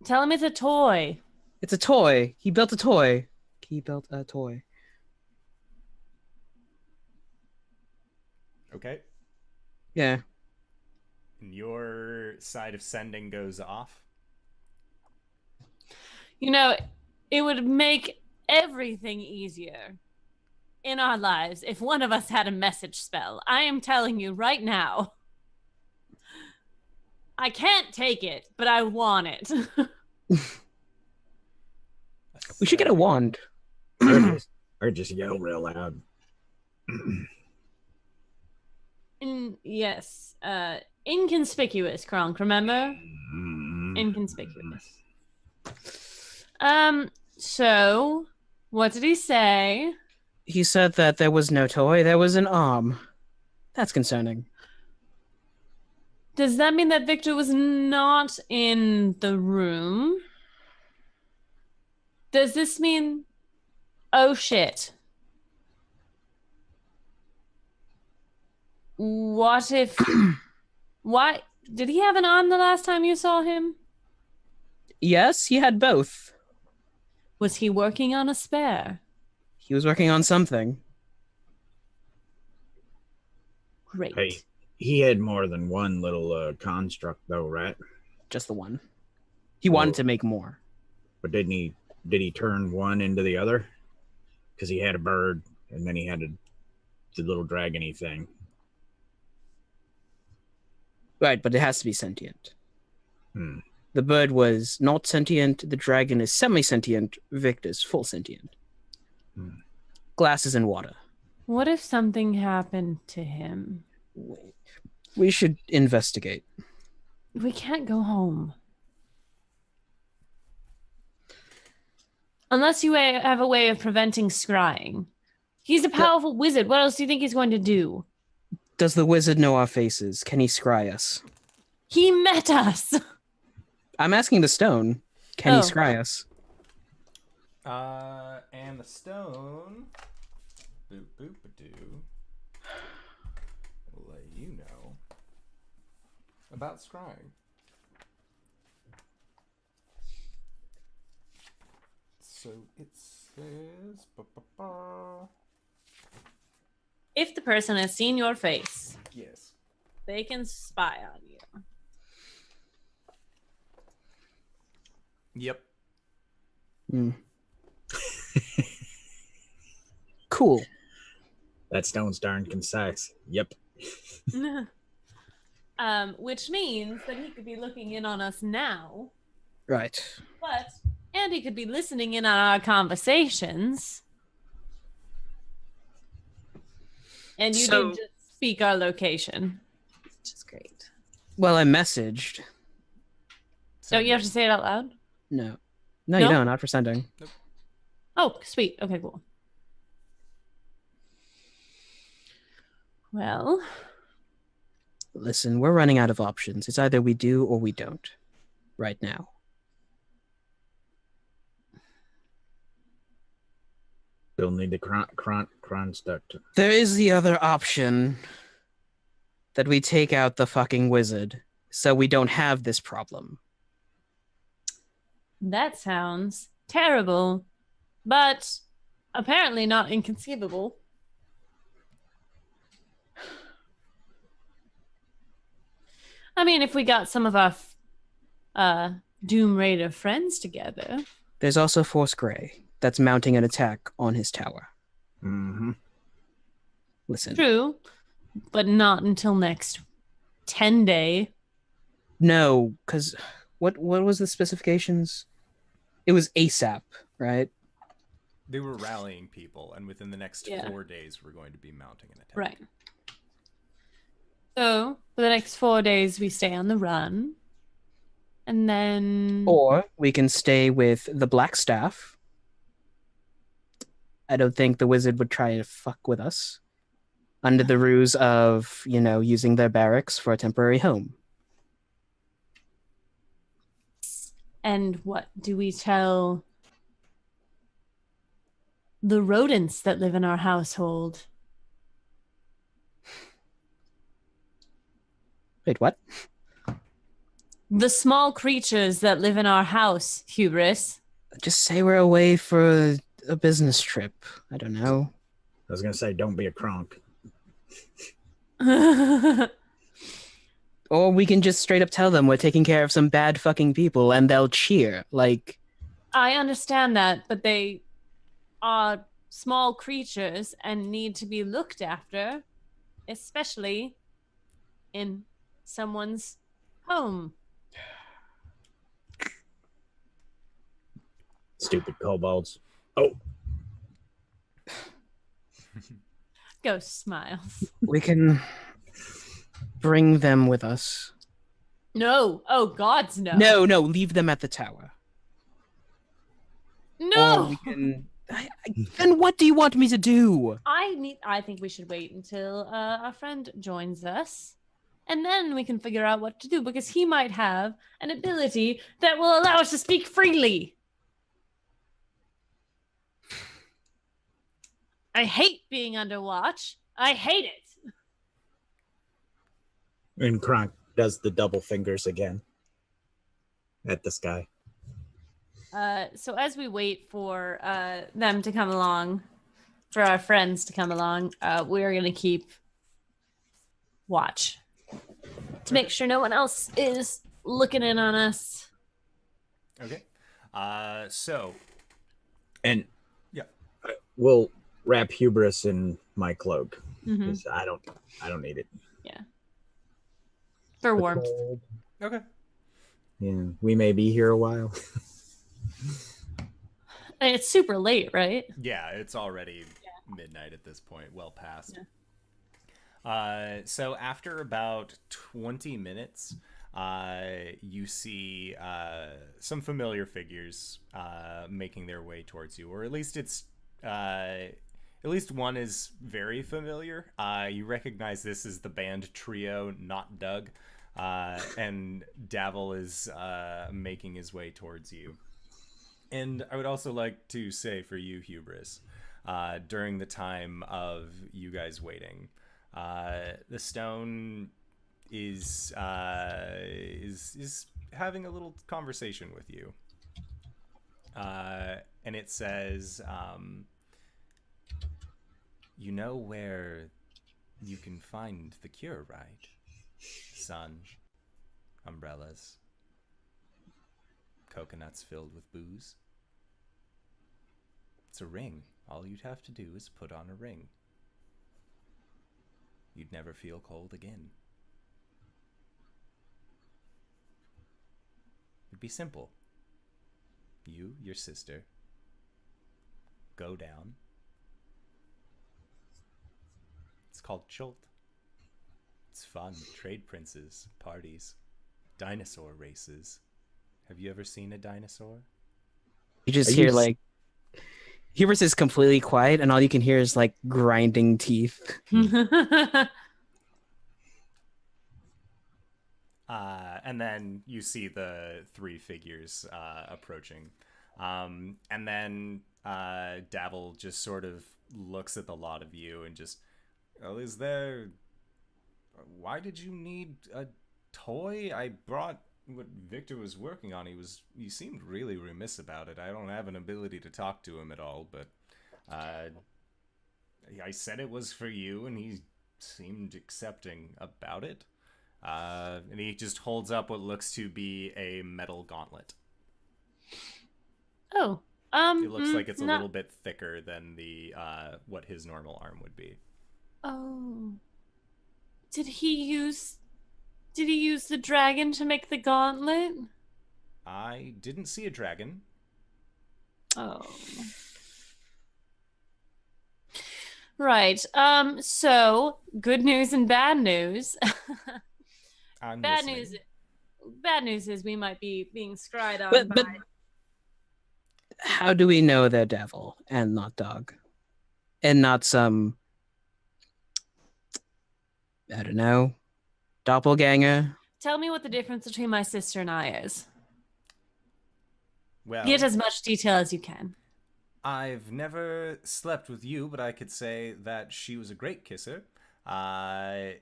Speaker 2: Tell him it's a toy.
Speaker 3: It's a toy. He built a toy. He built a toy.
Speaker 1: Okay.
Speaker 3: Yeah.
Speaker 1: And your side of sending goes off.
Speaker 2: You know, it would make everything easier in our lives if one of us had a message spell. I am telling you right now. I can't take it, but I want it.
Speaker 3: We should get a wand.
Speaker 4: Or just yell real loud.
Speaker 2: Yes. Inconspicuous, Kronk, remember? Inconspicuous. So, what did he say?
Speaker 3: He said that there was no toy, there was an arm. That's concerning.
Speaker 2: Does that mean that Victor was not in the room? Does this mean... Oh, shit. What if... Why... Did he have an arm the last time you saw him?
Speaker 3: Yes, he had both.
Speaker 2: Was he working on a spare?
Speaker 3: He was working on something.
Speaker 2: Great.
Speaker 4: Hey, he had more than one little construct, though, right?
Speaker 3: Just the one. He wanted to make more.
Speaker 4: But did he turn one into the other? Because he had a bird, and then he had the little dragony thing.
Speaker 3: Right, but it has to be sentient. The bird was not sentient. The dragon is semi-sentient. Victor's full sentient. Glass is in water.
Speaker 2: What if something happened to him?
Speaker 3: We should investigate.
Speaker 2: We can't go home. Unless you have a way of preventing scrying. He's a powerful wizard. What else do you think he's going to do?
Speaker 3: Does the wizard know our faces? Can he scry us?
Speaker 2: He met us!
Speaker 3: I'm asking the stone. Can he scry us?
Speaker 1: And the stone... Boop, boop, doo. Will let you know about scrying. So it says...
Speaker 2: If the person has seen your face,
Speaker 1: Yes.
Speaker 2: they can spy on you.
Speaker 1: Yep.
Speaker 3: Hmm. Cool.
Speaker 4: That stone's darn concise. Yep.
Speaker 2: Which means that he could be looking in on us now,
Speaker 3: Right.
Speaker 2: and he could be listening in on our conversations. And you
Speaker 3: So-
Speaker 2: did just speak our location, which is great.
Speaker 3: Well, I messaged.
Speaker 2: Don't you have to say it out loud?
Speaker 3: No,
Speaker 2: No?
Speaker 3: you don't. Not for sending.
Speaker 2: Oh, sweet. Okay, cool. Well,
Speaker 3: Listen, we're running out of options. It's either we do or we don't. Right now.
Speaker 4: Still need the construct.
Speaker 3: There is the other option that we take out the fucking wizard, so we don't have this problem.
Speaker 2: that sounds terrible, but apparently not inconceivable. I mean, if we got some of our Doom Raider friends together.
Speaker 3: There's also Force Grey that's mounting an attack on his tower.
Speaker 4: Mm-hmm.
Speaker 3: Listen.
Speaker 2: True, but not until next 10 day.
Speaker 3: No, because what was the specifications? It was ASAP, right?
Speaker 1: They were rallying people, and within the next 4 days, we're going to be mounting an attack.
Speaker 2: Right. So, for the next 4 days, we stay on the run. And then...
Speaker 3: Or we can stay with the Black Staff. I don't think the wizard would try to fuck with us. Under the ruse of, using their barracks for a temporary home.
Speaker 2: And what do we tell the rodents that live in our household?
Speaker 3: Wait, what?
Speaker 2: The small creatures that live in our house, Hubris.
Speaker 3: Just say we're away for a business trip. I don't know.
Speaker 4: I was gonna say, don't be a Kronk.
Speaker 3: Or we can just straight up tell them we're taking care of some bad fucking people and they'll cheer. Like,
Speaker 2: I understand that, but they are small creatures and need to be looked after, especially in someone's home.
Speaker 4: Stupid kobolds. Oh,
Speaker 2: Ghost smiles.
Speaker 3: we can bring them with us.
Speaker 2: No. Oh, gods, no.
Speaker 3: No, leave them at the tower.
Speaker 2: No.
Speaker 3: Or we can... Then what do you want me to do?
Speaker 2: I think we should wait until our friend joins us, and then we can figure out what to do, because he might have an ability that will allow us to speak freely. I hate being under watch. I hate it.
Speaker 4: and Kronk does the double fingers again at the sky.
Speaker 2: So as we wait for them to come along, for our friends to come along, we're going to keep watch to make sure no one else is looking in on us.
Speaker 1: Okay. So.
Speaker 4: And
Speaker 1: yeah,
Speaker 4: we'll wrap Hubris in my cloak
Speaker 2: Mm-hmm.
Speaker 4: because I don't need it.
Speaker 2: Yeah. For warmth.
Speaker 1: okay.
Speaker 4: Yeah, we may be here a while.
Speaker 2: It's super late, right?
Speaker 1: Yeah, it's already midnight at this point, well past.
Speaker 2: Yeah.
Speaker 1: So after about 20 minutes, you see some familiar figures making their way towards you, or at least it's at least one is very familiar. You recognize this as the band trio, Not Doug, and Davil is making his way towards you. And I would also like to say for you, Hubris, during the time of you guys waiting, the stone is having a little conversation with you, and it says, "You know where you can find the cure, right? Sun, umbrellas, coconuts filled with booze. It's a ring. All you'd have to do is put on a ring. You'd never feel cold again. It'd be simple. You, your sister, go down. It's called Chult. It's fun. Trade princes, parties, dinosaur races. Have you ever seen a dinosaur?
Speaker 3: You just hear like Hubris is completely quiet, and all you can hear is like grinding teeth.
Speaker 1: And then you see the three figures approaching. And then Davil just sort of looks at the lot of you and just, well, is there... Why did you need a toy? I brought what Victor was working on. He seemed really remiss about it. I don't have an ability to talk to him at all, but I said it was for you, and he seemed accepting about it. And he just holds up what looks to be a metal gauntlet.
Speaker 2: Oh,
Speaker 1: it looks like it's a little bit thicker than the what his normal arm would be.
Speaker 2: Oh, did he use the dragon to make the gauntlet?
Speaker 1: I didn't see a dragon.
Speaker 2: Oh. Right. So good news and bad news. Bad news is we might be being scryed on
Speaker 3: But how do we know they're devil and not dog? And not some, I don't know, doppelganger?
Speaker 2: Tell me what the difference between my sister and I is.
Speaker 1: Well,
Speaker 2: get as much detail as you can.
Speaker 1: I've never slept with you, but I could say that she was a great kisser. Her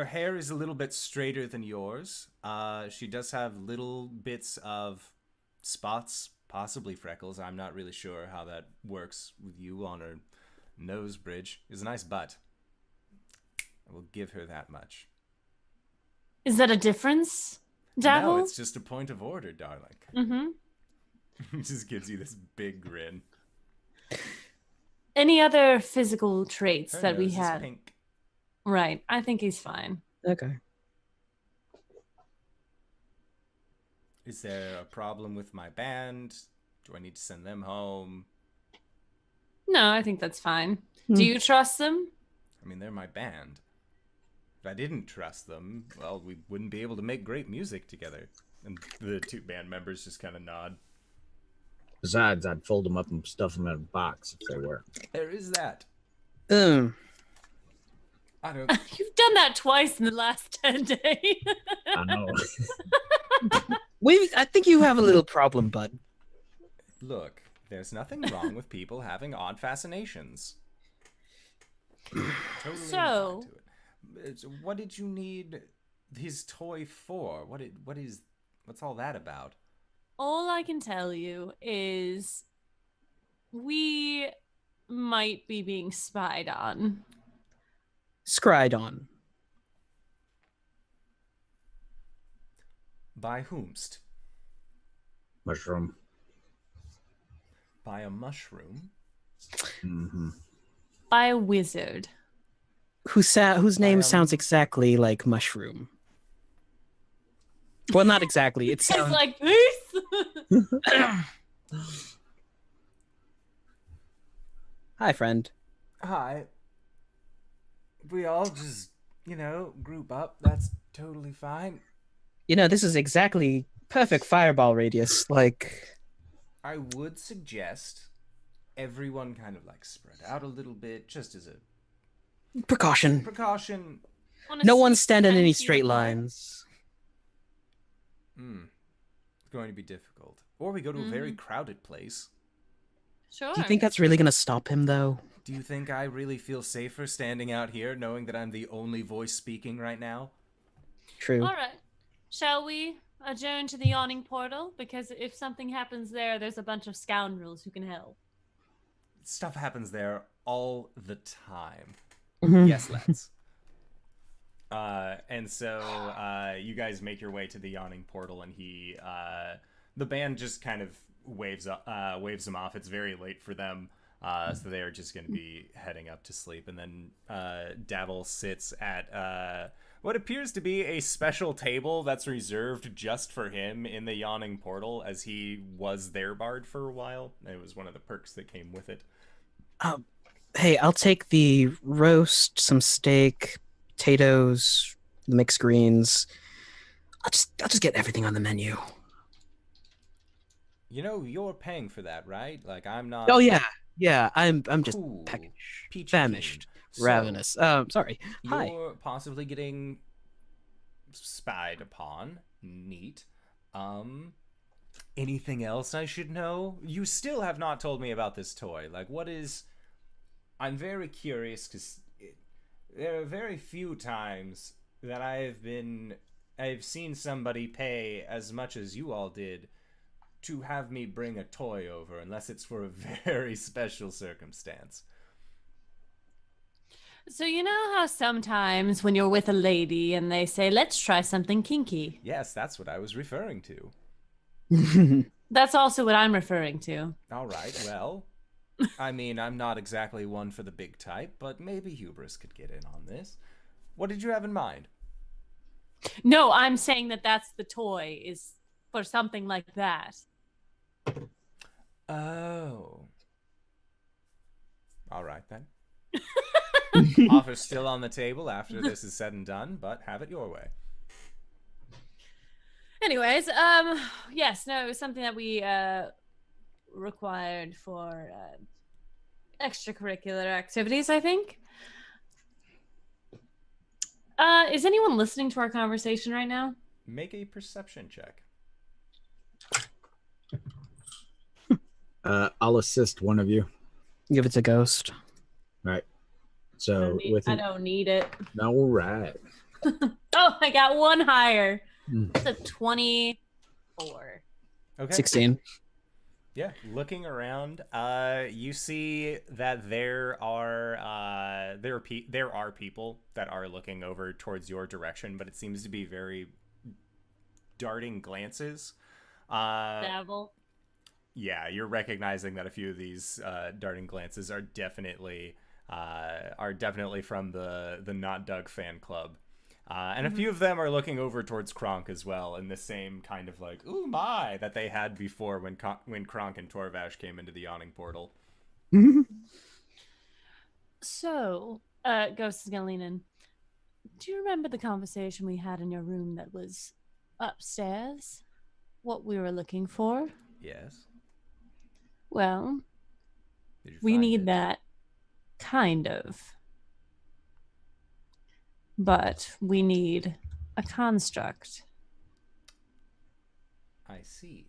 Speaker 1: hair is a little bit straighter than yours. She does have little bits of spots, possibly freckles. I'm not really sure how that works with you on her nose bridge. It's a nice butt. I will give her that much.
Speaker 2: Is that a difference, Davil?
Speaker 1: No, it's just a point of order, darling.
Speaker 2: Mm-hmm.
Speaker 1: He just gives you this big grin.
Speaker 2: Any other physical traits
Speaker 1: Her
Speaker 2: that we
Speaker 1: nose is
Speaker 2: had?
Speaker 1: pink.
Speaker 2: Right. I think he's fine.
Speaker 3: Okay.
Speaker 1: Is there a problem with my band? Do I need to send them home?
Speaker 2: No, I think that's fine. Do you trust them?
Speaker 1: I mean, they're my band. If I didn't trust them, well, we wouldn't be able to make great music together. And the two band members just kind of nod.
Speaker 4: Besides, I'd fold them up and stuff them in a box if they were.
Speaker 1: There is that.
Speaker 3: Um,
Speaker 1: I don't...
Speaker 2: You've done that twice in the last 10 days.
Speaker 4: I know.
Speaker 3: I think you have a little problem, bud.
Speaker 1: Look, there's nothing wrong with people having odd fascinations. Totally
Speaker 2: So-
Speaker 1: inclined to it. What did you need his toy for? What's all that about?
Speaker 2: All I can tell you is we might be being spied on.
Speaker 3: Scryed on.
Speaker 1: By whomst?
Speaker 4: Mushroom.
Speaker 1: By a mushroom?
Speaker 4: Mm-hmm.
Speaker 2: By a wizard.
Speaker 3: Whose name sounds exactly like mushroom. Well, not exactly. It
Speaker 2: It's
Speaker 3: sounds
Speaker 2: like this.
Speaker 3: Hi, friend.
Speaker 1: Hi. We all just, group up. That's totally fine.
Speaker 3: This is exactly perfect fireball radius. Like,
Speaker 1: I would suggest everyone kind of spread out a little bit, just as a
Speaker 3: precaution.
Speaker 1: precaution.
Speaker 3: No one stand in any straight lines.
Speaker 1: It's going to be difficult. Or we go to a very crowded place.
Speaker 2: Sure.
Speaker 3: Do you think that's really going to stop him, though?
Speaker 1: Do you think I really feel safer standing out here knowing that I'm the only voice speaking right now?
Speaker 3: True.
Speaker 2: All right. Shall we adjourn to the yawning portal? Because if something happens there, there's a bunch of scoundrels who can help.
Speaker 1: Stuff happens there all the time.
Speaker 3: Mhm.
Speaker 1: Yes, let's. And so you guys make your way to the yawning portal, and he the band just kind of waves them off. It's very late for them, so they are just going to be heading up to sleep. And then Davil sits at what appears to be a special table that's reserved just for him in the yawning portal, as he was their bard for a while. It was one of the perks that came with it.
Speaker 3: Hey, I'll take the roast, some steak, potatoes, the mixed greens. I'll just get everything on the menu.
Speaker 1: You know, you're paying for that, right? Like, I'm not.
Speaker 3: Oh yeah. I'm just
Speaker 1: Cool.
Speaker 3: peckish,
Speaker 1: Peachy
Speaker 3: famished,
Speaker 1: keen.
Speaker 3: ravenous. Sorry. Hi.
Speaker 1: You're possibly getting spied upon. Neat. Anything else I should know? You still have not told me about this toy. Like, what is... I'm very curious, because there are very few times that I've seen somebody pay as much as you all did to have me bring a toy over, unless it's for a very special circumstance.
Speaker 2: So you know how sometimes when you're with a lady and they say, let's try something kinky?
Speaker 1: Yes, that's what I was referring to.
Speaker 2: That's also what I'm referring to.
Speaker 1: All right, well, I mean, I'm not exactly one for the big type, but maybe Hubris could get in on this. What did you have in mind?
Speaker 2: No, I'm saying that that's the toy, is for something like that.
Speaker 1: Oh. All right, then. Offer's still on the table after this is said and done, but have it your way.
Speaker 2: Anyways, yes, no, it was something that we required for extracurricular activities, I think. Is anyone listening to our conversation right now?
Speaker 1: Make a perception check.
Speaker 4: I'll assist one of you.
Speaker 3: Give it to Ghost.
Speaker 4: Right. So
Speaker 2: I don't need it.
Speaker 4: All right.
Speaker 2: Oh, I got one higher.
Speaker 4: Mm.
Speaker 2: It's a 24.
Speaker 1: Okay.
Speaker 3: 16.
Speaker 1: Yeah, looking around, you see that there are people that are looking over towards your direction, but it seems to be very darting glances.
Speaker 2: Davil.
Speaker 1: Yeah, you're recognizing that a few of these darting glances are definitely from the Not Doug fan club. And a few of them are looking over towards Kronk as well, in the same kind of like, ooh my, that they had before when Kronk and Torvash came into the yawning portal.
Speaker 2: So, Ghost is gonna lean in. Do you remember the conversation we had in your room that was upstairs? What we were looking for?
Speaker 1: Yes.
Speaker 2: Well,
Speaker 1: Did you
Speaker 2: we
Speaker 1: find
Speaker 2: need
Speaker 1: it?
Speaker 2: that. Kind of. But we need a construct.
Speaker 1: I see.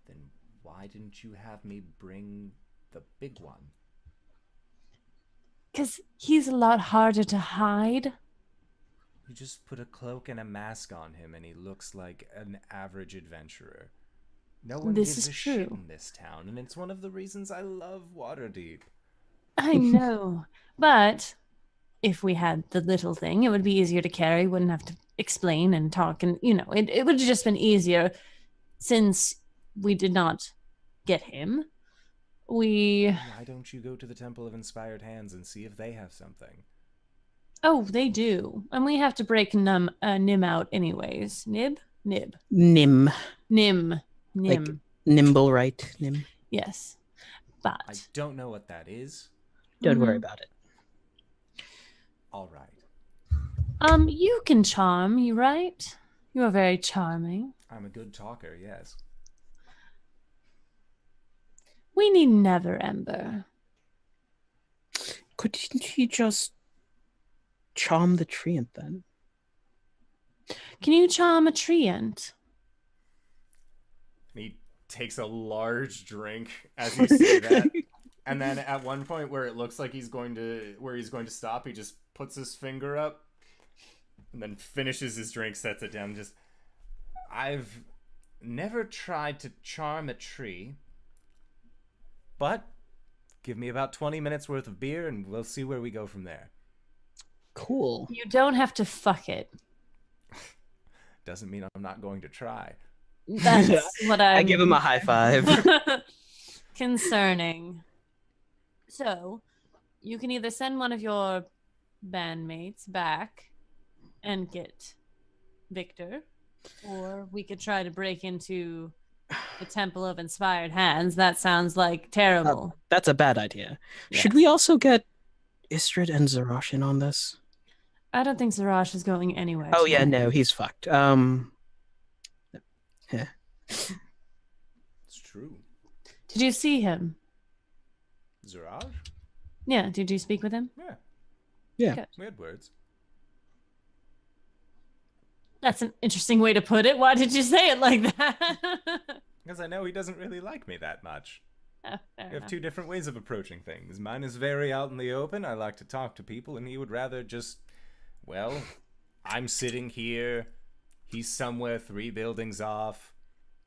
Speaker 1: Then why didn't you have me bring the big one?
Speaker 2: Because he's a lot harder to hide.
Speaker 1: You just put a cloak and a mask on him and he looks like an average adventurer. No one
Speaker 2: This
Speaker 1: gives
Speaker 2: is
Speaker 1: a shit
Speaker 2: true.
Speaker 1: in this town, and it's one of the reasons I love Waterdeep.
Speaker 2: I know. But if we had the little thing, it would be easier to carry. Wouldn't have to explain and talk. And, it would have just been easier since we did not get him.
Speaker 1: Why don't you go to the Temple of Inspired Hands and see if they have something?
Speaker 2: Oh, they do. And we have to break Nim out anyways. Nib? Nib.
Speaker 3: Nim.
Speaker 2: Nim. Nim.
Speaker 3: Like nimble, right? Nim.
Speaker 2: Yes.
Speaker 1: I
Speaker 2: But
Speaker 1: don't know what that is.
Speaker 3: Don't worry about it.
Speaker 1: All right.
Speaker 2: You can charm, you right? You are very charming.
Speaker 1: I'm a good talker, yes.
Speaker 2: We need Never Ember.
Speaker 3: Couldn't he just charm the treant then?
Speaker 2: Can you charm a treant?
Speaker 1: He takes a large drink as you say that. And then at one point where it looks like he's going to stop, he just puts his finger up and then finishes his drink, sets it down. I've never tried to charm a tree, but give me about 20 minutes worth of beer and we'll see where we go from there.
Speaker 3: Cool.
Speaker 2: You don't have to fuck it.
Speaker 1: Doesn't mean I'm not going to try.
Speaker 2: That's what
Speaker 3: I give him a high five.
Speaker 2: concerning. So, you can either send one of your bandmates back and get Victor, or we could try to break into the Temple of Inspired Hands. That sounds like terrible.
Speaker 3: That's a bad idea. Should
Speaker 2: Yes.
Speaker 3: we also get Istrid and Zarash in on this?
Speaker 2: I don't think Zarash is going anywhere.
Speaker 3: Oh yeah,
Speaker 2: tonight.
Speaker 3: no, he's fucked. Yeah.
Speaker 1: It's true.
Speaker 2: Did you see him?
Speaker 1: Ziraj?
Speaker 2: Yeah, did you speak with him?
Speaker 1: Yeah.
Speaker 3: Yeah.
Speaker 2: Good.
Speaker 1: We had words.
Speaker 2: That's an interesting way to put it. Why did you say it like that?
Speaker 1: Because I know he doesn't really like me that much.
Speaker 2: Oh, fair
Speaker 1: We have
Speaker 2: enough.
Speaker 1: two different ways of approaching things. Mine is very out in the open. I like to talk to people, and he would rather just, well, I'm sitting here. He's somewhere 3 buildings off,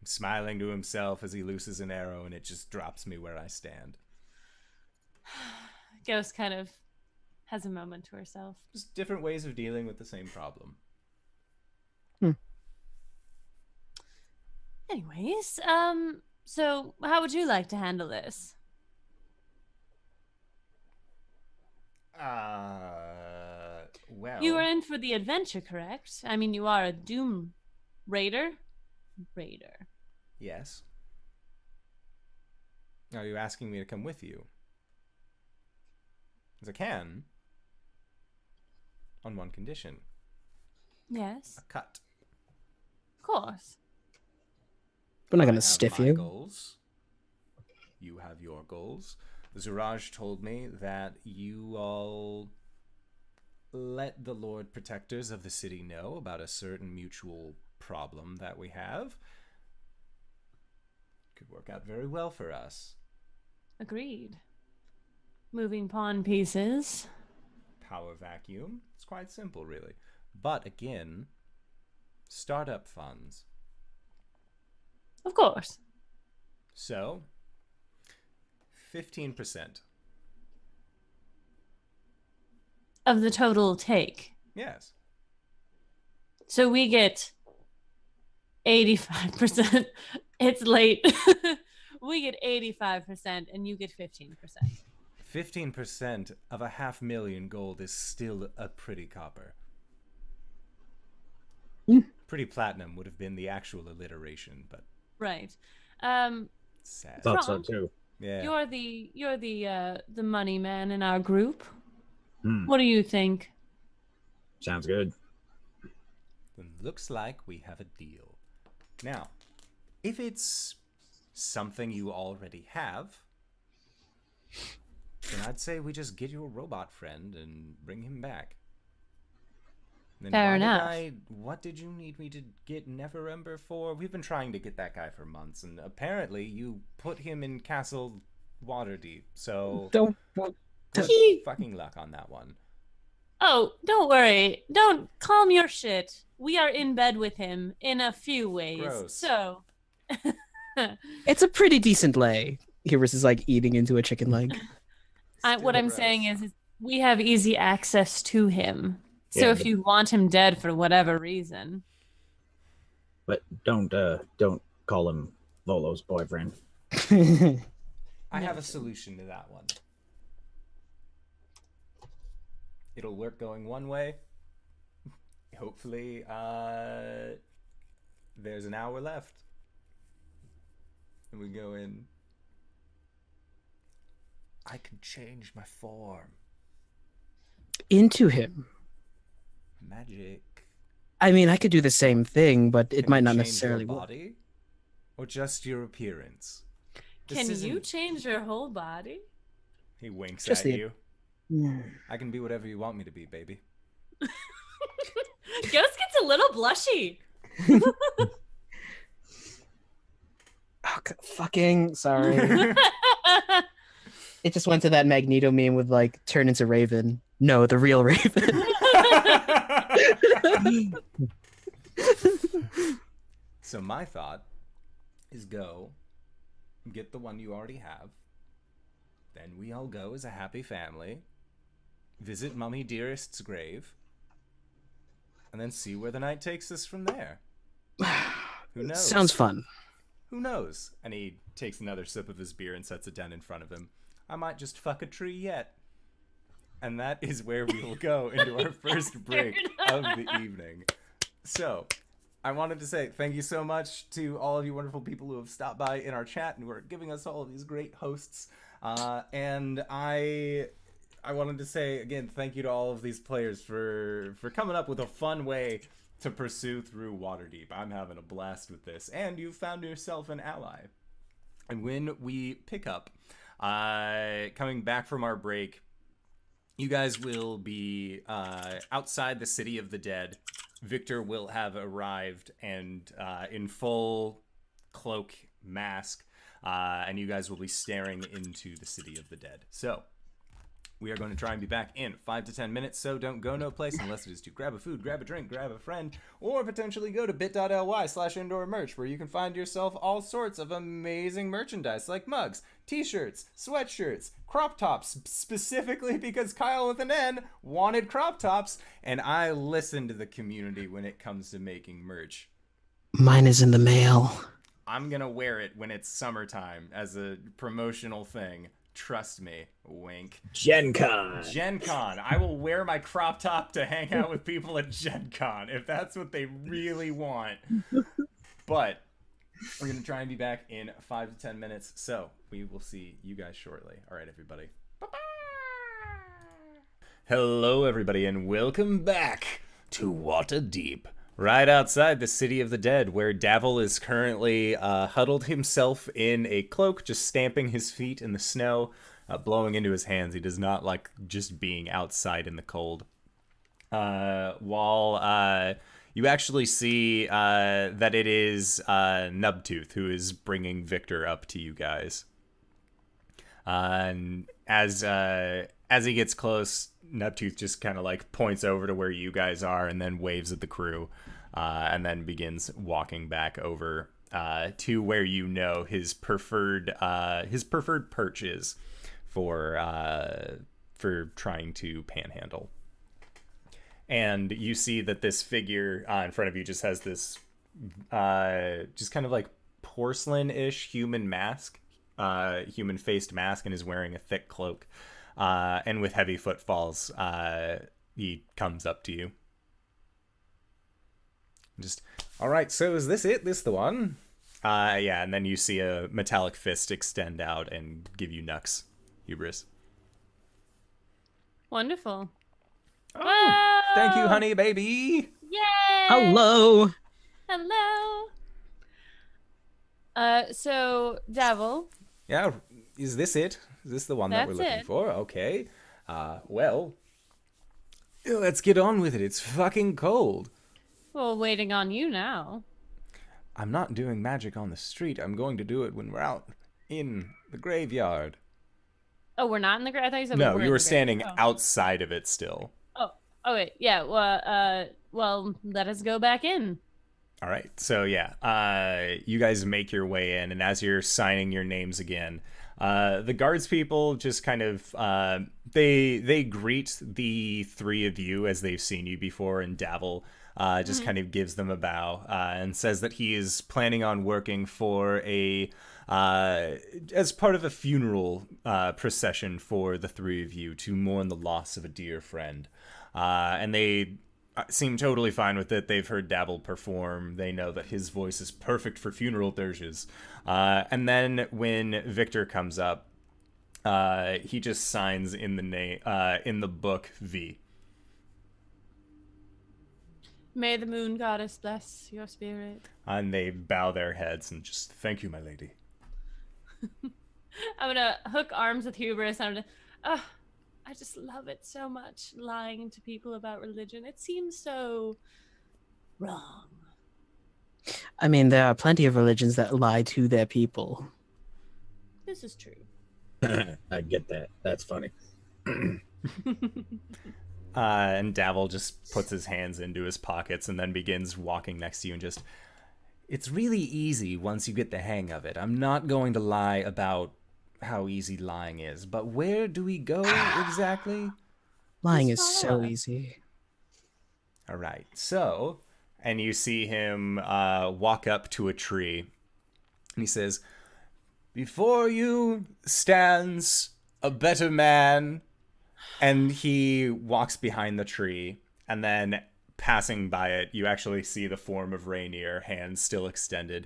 Speaker 1: smiling to himself as he looses an arrow, and it just drops me where I stand.
Speaker 2: Ghost kind of has a moment to herself.
Speaker 1: Just different ways of dealing with the same problem.
Speaker 2: Anyways, so how would you like to handle this?
Speaker 1: Well...
Speaker 2: You are in for the adventure, correct? I mean, you are a Doom Raider? Raider.
Speaker 1: Yes. Are you asking me to come with you? Because I can. On one condition.
Speaker 2: Yes,
Speaker 1: A cut.
Speaker 2: of course.
Speaker 3: We're not
Speaker 1: I
Speaker 3: gonna
Speaker 1: have
Speaker 3: stiff
Speaker 1: my
Speaker 3: you.
Speaker 1: Goals. You have your goals. Ziraj told me that you all let the Lord Protectors of the city know about a certain mutual problem that we have. Could work out very well for us.
Speaker 2: Agreed. Moving pawn pieces.
Speaker 1: Power vacuum. It's quite simple, really. But again, startup funds.
Speaker 2: Of course.
Speaker 1: So, 15%.
Speaker 2: Of the total take.
Speaker 1: Yes.
Speaker 2: So we get 85%. It's late. We get 85% and you get 15%.
Speaker 1: 15% of 500,000 gold is still a pretty copper. Pretty platinum would have been the actual alliteration, but
Speaker 2: Right.
Speaker 1: sad.
Speaker 4: Thought so
Speaker 2: Kronk,
Speaker 4: too.
Speaker 1: Yeah.
Speaker 2: You're the money man in our group.
Speaker 4: Hmm.
Speaker 2: What do you think?
Speaker 4: Sounds good.
Speaker 1: Then looks like we have a deal. Now, if it's something you already have, then I'd say we just get you a robot friend and bring him back. Then
Speaker 2: Fair
Speaker 1: why did
Speaker 2: enough.
Speaker 1: what did you need me to get Neverember for? We've been trying to get that guy for months, and apparently you put him in Castle Waterdeep, so
Speaker 3: Don't.
Speaker 1: fucking luck on that one.
Speaker 2: Oh, don't worry. Don't calm your shit. We are in bed with him in a few ways.
Speaker 1: Gross.
Speaker 2: So
Speaker 3: It's a pretty decent lay. Hubris is like eating into a chicken leg.
Speaker 2: what
Speaker 1: Still
Speaker 2: I'm
Speaker 1: gross.
Speaker 2: saying is we have easy access to him. So
Speaker 4: Yeah,
Speaker 2: if
Speaker 4: but-
Speaker 2: you want him dead for whatever reason,
Speaker 4: But don't call him Lolo's boyfriend.
Speaker 1: I have a solution to that one. It'll work going one way. Hopefully, there's an hour left. And we go in. I can change my form.
Speaker 3: Into him.
Speaker 1: Magic.
Speaker 3: I mean, I could do the same thing, but it
Speaker 1: Can
Speaker 3: might
Speaker 1: you
Speaker 3: not
Speaker 1: change
Speaker 3: necessarily
Speaker 1: your
Speaker 3: work.
Speaker 1: body? Or just your appearance? This
Speaker 2: can you
Speaker 1: isn't-
Speaker 2: change your whole body?
Speaker 1: He winks
Speaker 3: Just
Speaker 1: at
Speaker 3: the-
Speaker 1: you.
Speaker 3: Hmm.
Speaker 1: I can be whatever you want me to be, baby.
Speaker 2: Ghost gets a little blushy.
Speaker 3: Oh, fucking sorry. It just went to that Magneto meme with like turn into Raven. No, the real Raven.
Speaker 1: So my thought is go get the one you already have. Then we all go as a happy family, visit Mummy Dearest's grave, and then see where the night takes us from there. Who knows?
Speaker 3: Sounds fun.
Speaker 1: Who knows? And he takes another sip of his beer and sets it down in front of him. I might just fuck a tree yet. And that is where we will go into our first break of the evening. So, I wanted to say thank you so much to all of you wonderful people who have stopped by in our chat and who are giving us all of these great hosts. And I wanted to say, again, thank you to all of these players for coming up with a fun way to pursue through Waterdeep. I'm having a blast with this. And you've found yourself an ally. And when we pick up, coming back from our break, you guys will be outside the City of the Dead. Victor will have arrived and in full cloak mask, and you guys will be staring into the City of the Dead. So, we are going to try and be back in 5 to 10 minutes, so don't go no place unless it is to grab a food, grab a drink, grab a friend, or potentially go to bit.ly/indoor merch, where you can find yourself all sorts of amazing merchandise like mugs, t-shirts, sweatshirts, crop tops, specifically because Kyle with an N wanted crop tops, and I listen to the community when it comes to making merch.
Speaker 3: Mine is in the mail.
Speaker 1: I'm gonna wear it when it's summertime as a promotional thing. Trust me. Wink.
Speaker 4: Gen Con.
Speaker 1: Gen Con. I will wear my crop top to hang out with people at Gen Con if that's what they really want. But we're going to try and be back in 5 to 10 minutes. So we will see you guys shortly. All right, everybody. Bye-bye. Hello, everybody, and welcome back to Waterdeep. Right outside the City of the Dead, where Davil is currently huddled himself in a cloak, just stamping his feet in the snow, blowing into his hands. He does not like just being outside in the cold. While you actually see that it is Nubtooth who is bringing Victor up to you guys. And as he gets close, Nubtooth just kind of like points over to where you guys are and then waves at the crew, and then begins walking back over to where you know his preferred perch is for trying to panhandle. And you see that this figure in front of you just has this just kind of like porcelain-ish human mask, human-faced mask, and is wearing a thick cloak. And with heavy footfalls, he comes up to you. Just, all right, so is this it? This the one? Yeah, and then you see a metallic fist extend out and give you Nux, Hubris.
Speaker 2: Wonderful.
Speaker 1: Oh,
Speaker 2: Whoa!
Speaker 1: thank you, honey baby.
Speaker 2: Yay!
Speaker 3: Hello.
Speaker 2: Hello. So, Davil.
Speaker 1: Yeah, is this it? Is this the one that we're
Speaker 2: That's
Speaker 1: looking
Speaker 2: it.
Speaker 1: for? Okay. Well, let's get on with it. It's fucking cold.
Speaker 2: Well, waiting on you now.
Speaker 1: I'm not doing magic on the street. I'm going to do it when we're out in the graveyard.
Speaker 2: Oh, we're not in the I thought you said
Speaker 1: No,
Speaker 2: we were
Speaker 1: you
Speaker 2: in
Speaker 1: were
Speaker 2: the
Speaker 1: standing
Speaker 2: grave.
Speaker 1: outside of it still.
Speaker 2: Oh, wait. Yeah. Well, let us go back in.
Speaker 1: All right. So yeah, you guys make your way in, and as you're signing your names again, the guards people just kind of they greet the three of you as they've seen you before, and Davil just kind of gives them a bow and says that he is planning on working for a as part of a funeral procession for the three of you to mourn the loss of a dear friend. And they seem totally fine with it. They've heard Davil perform. They know that his voice is perfect for funeral dirges. And then when Victor comes up, he just signs in the name in the book V.
Speaker 2: May the moon goddess bless your spirit.
Speaker 1: And they bow their heads and just, thank you, my lady.
Speaker 2: I'm gonna hook arms with Hubris. I'm gonna, I just love it so much, lying to people about religion. It seems so wrong.
Speaker 3: I mean, there are plenty of religions that lie to their people.
Speaker 2: This is true.
Speaker 4: I get that. That's funny.
Speaker 1: And Davil just puts his hands into his pockets and then begins walking next to you and just, it's really easy once you get the hang of it. I'm not going to lie about how easy lying is, but where do we go exactly?
Speaker 3: Lying
Speaker 2: Just
Speaker 3: is
Speaker 2: follow
Speaker 3: so
Speaker 2: us.
Speaker 3: easy.
Speaker 1: All right, so and you see him walk up to a tree, and he says, "Before you stands a better man," and he walks behind the tree, and then passing by it, you actually see the form of Rainier, hands still extended.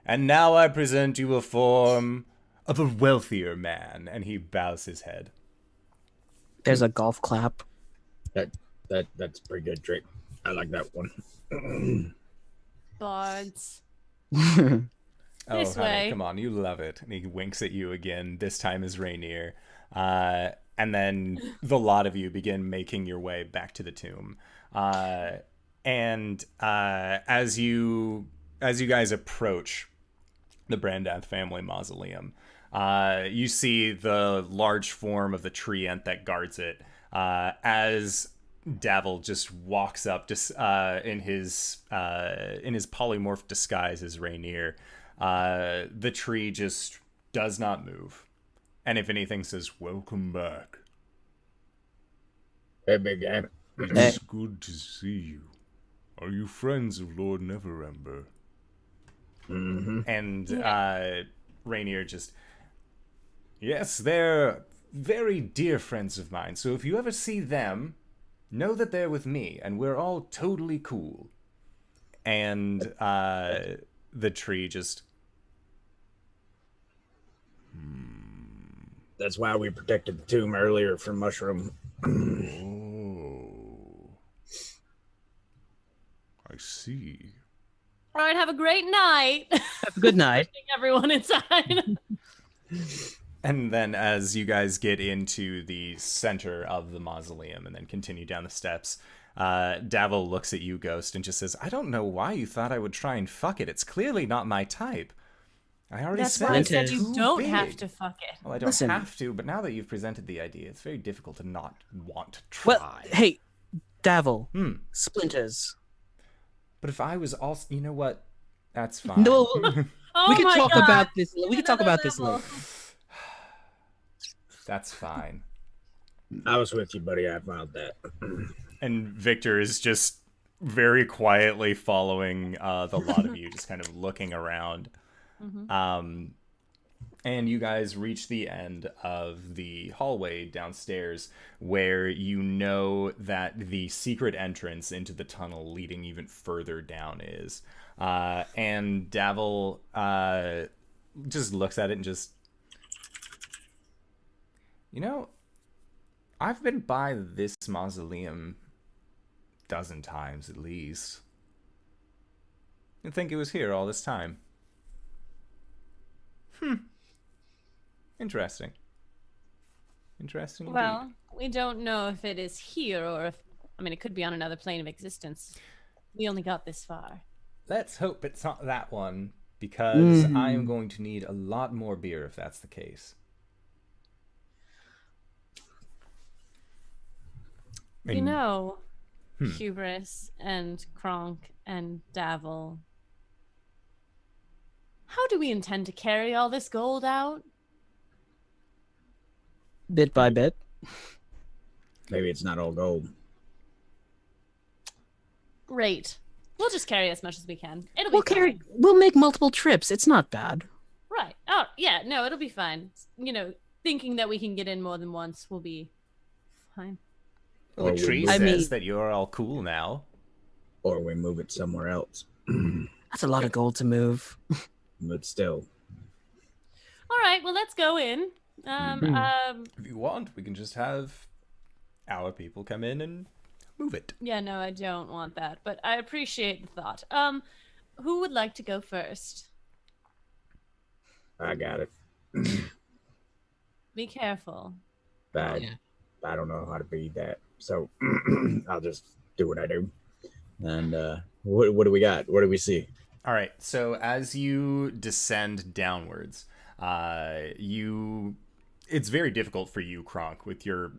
Speaker 1: "And now I present you a form of a wealthier man," and he bows his head.
Speaker 3: There's a golf clap.
Speaker 4: That's a pretty good trick. I like that one.
Speaker 2: Bards.
Speaker 1: Oh,
Speaker 2: This
Speaker 1: honey,
Speaker 2: way.
Speaker 1: come on, you love it. And he winks at you again, this time as Rainier. And then the lot of you begin making your way back to the tomb. And as you guys approach the Brandath family mausoleum, you see the large form of the treant that guards it, as Davil just walks up just in his polymorph disguise as Rainier. The tree just does not move, and if anything says, "Welcome back."
Speaker 4: Hey, big guy.
Speaker 1: It's good to see you. Are you friends of Lord Neverember?
Speaker 4: Mm-hmm.
Speaker 1: And Rainier just, "Yes, they're very dear friends of mine, so if you ever see them, know that they're with me, and we're all totally cool." And the tree just...
Speaker 4: That's why we protected the tomb earlier from mushroom.
Speaker 1: Oh, I see.
Speaker 2: All right, have a great night.
Speaker 3: Have a good night.
Speaker 2: Everyone inside.
Speaker 1: And then as you guys get into the center of the mausoleum and then continue down the steps, Davil looks at you, Ghost, and just says, "I don't know why you thought I would try and fuck it. It's clearly not my type. I already
Speaker 2: That's
Speaker 1: said
Speaker 2: why I
Speaker 1: it's
Speaker 2: said you
Speaker 1: too
Speaker 2: don't
Speaker 1: big."
Speaker 2: have to fuck it.
Speaker 1: Well, I don't
Speaker 3: Listen.
Speaker 1: have to, but now that you've presented the idea, it's very difficult to not want to
Speaker 3: Well,
Speaker 1: try.
Speaker 3: hey, Davil,
Speaker 1: Hmm.
Speaker 3: splinters.
Speaker 1: But if I was also... You know what? That's fine.
Speaker 3: No,
Speaker 2: Oh
Speaker 3: we can
Speaker 2: my
Speaker 3: talk
Speaker 2: God.
Speaker 3: about this. We can talk
Speaker 2: Another
Speaker 3: about this
Speaker 2: level.
Speaker 3: later.
Speaker 1: That's fine.
Speaker 4: I was with you, buddy. I found that.
Speaker 1: And Victor is just very quietly following the lot of you, just kind of looking around.
Speaker 2: Mhm.
Speaker 1: And you guys reach the end of the hallway downstairs, where you know that the secret entrance into the tunnel leading even further down is. And Davil just looks at it and just... You know, I've been by this mausoleum a dozen times at least. You'd think it was here all this time. Interesting. Interesting indeed.
Speaker 2: Well, we don't know if it is here or if... I mean, it could be on another plane of existence. We only got this far.
Speaker 1: Let's hope it's not that one, because I am going to need a lot more beer if that's the case.
Speaker 2: You
Speaker 1: And-
Speaker 2: know, Hubris and Kronk and Davil. How do we intend to carry all this gold out?
Speaker 3: Bit by bit.
Speaker 4: Maybe it's not all gold.
Speaker 2: Great. We'll just carry as much as we can. It'll
Speaker 3: We'll
Speaker 2: be
Speaker 3: carry.
Speaker 2: fine.
Speaker 3: We'll make multiple trips. It's not bad.
Speaker 2: Right. Oh, yeah. No, it'll be fine. You know, thinking that we can get in more than once will be fine.
Speaker 1: Well,
Speaker 4: Or
Speaker 1: the
Speaker 4: we
Speaker 1: tree
Speaker 4: move-
Speaker 3: I
Speaker 1: says
Speaker 3: mean-
Speaker 1: that you're all cool now.
Speaker 4: Or we move it somewhere else.
Speaker 3: That's a lot of gold to move.
Speaker 4: But still.
Speaker 2: All right. Well, let's go in.
Speaker 1: If you want, we can just have our people come in and move it.
Speaker 2: Yeah, no, I don't want that, but I appreciate the thought. Who would like to go first?
Speaker 4: I got it.
Speaker 2: Be careful.
Speaker 4: But
Speaker 3: Yeah.
Speaker 4: I don't know how to be that. So I'll just do what I do. And what do we got? What do we see?
Speaker 1: All right. So as you descend downwards, it's very difficult for you, Kronk, with your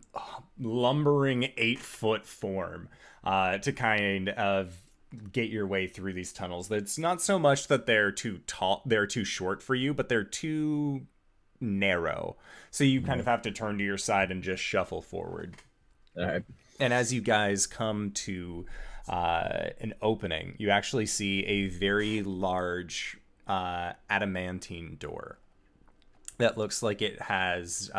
Speaker 1: lumbering 8-foot form, to kind of get your way through these tunnels. It's not so much that they're too tall, they're too short for you, but they're too narrow. So you kind of have to turn to your side and just shuffle forward.
Speaker 4: All right.
Speaker 1: And as you guys come to an opening. You actually see a very large adamantine door that looks like it has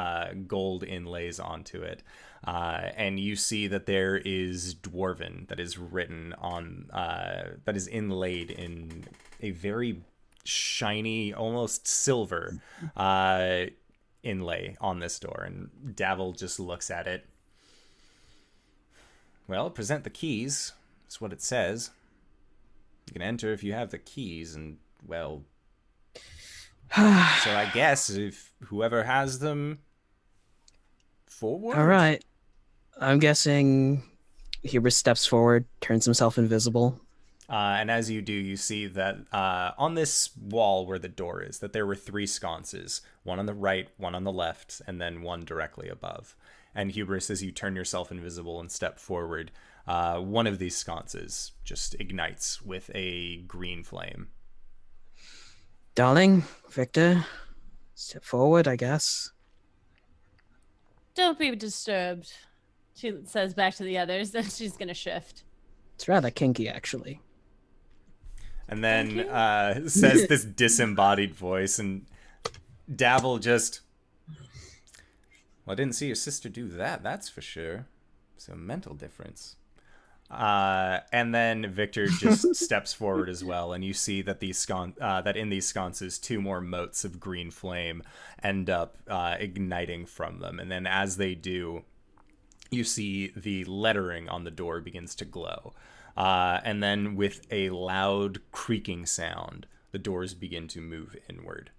Speaker 1: gold inlays onto it. And you see that there is Dwarven that is written on, that is inlaid in a very shiny, almost silver inlay on this door. And Davil just looks at it. Well, present the keys. That's what it says. You can enter if you have the keys, and, well... so I guess if whoever has them... Forward?
Speaker 3: All right. I'm guessing Hubris steps forward, turns himself invisible.
Speaker 1: And as you do, you see that on this wall where the door is, that there were 3 sconces. One on the right, one on the left, and then one directly above. And Hubris, as you turn yourself invisible and step forward, one of these sconces just ignites with a green flame.
Speaker 3: Darling, Victor, step forward, I guess.
Speaker 2: Don't be disturbed, she says back to the others. Then she's going to shift.
Speaker 3: It's rather kinky, actually.
Speaker 1: And then says this disembodied voice, and Davil just... Well, I didn't see your sister do that, that's for sure. It's a mental difference. And then Victor just steps forward as well, and you see that that in these sconces, 2 more motes of green flame end up igniting from them. And then as they do, you see the lettering on the door begins to glow. And then with a loud creaking sound, the doors begin to move inward.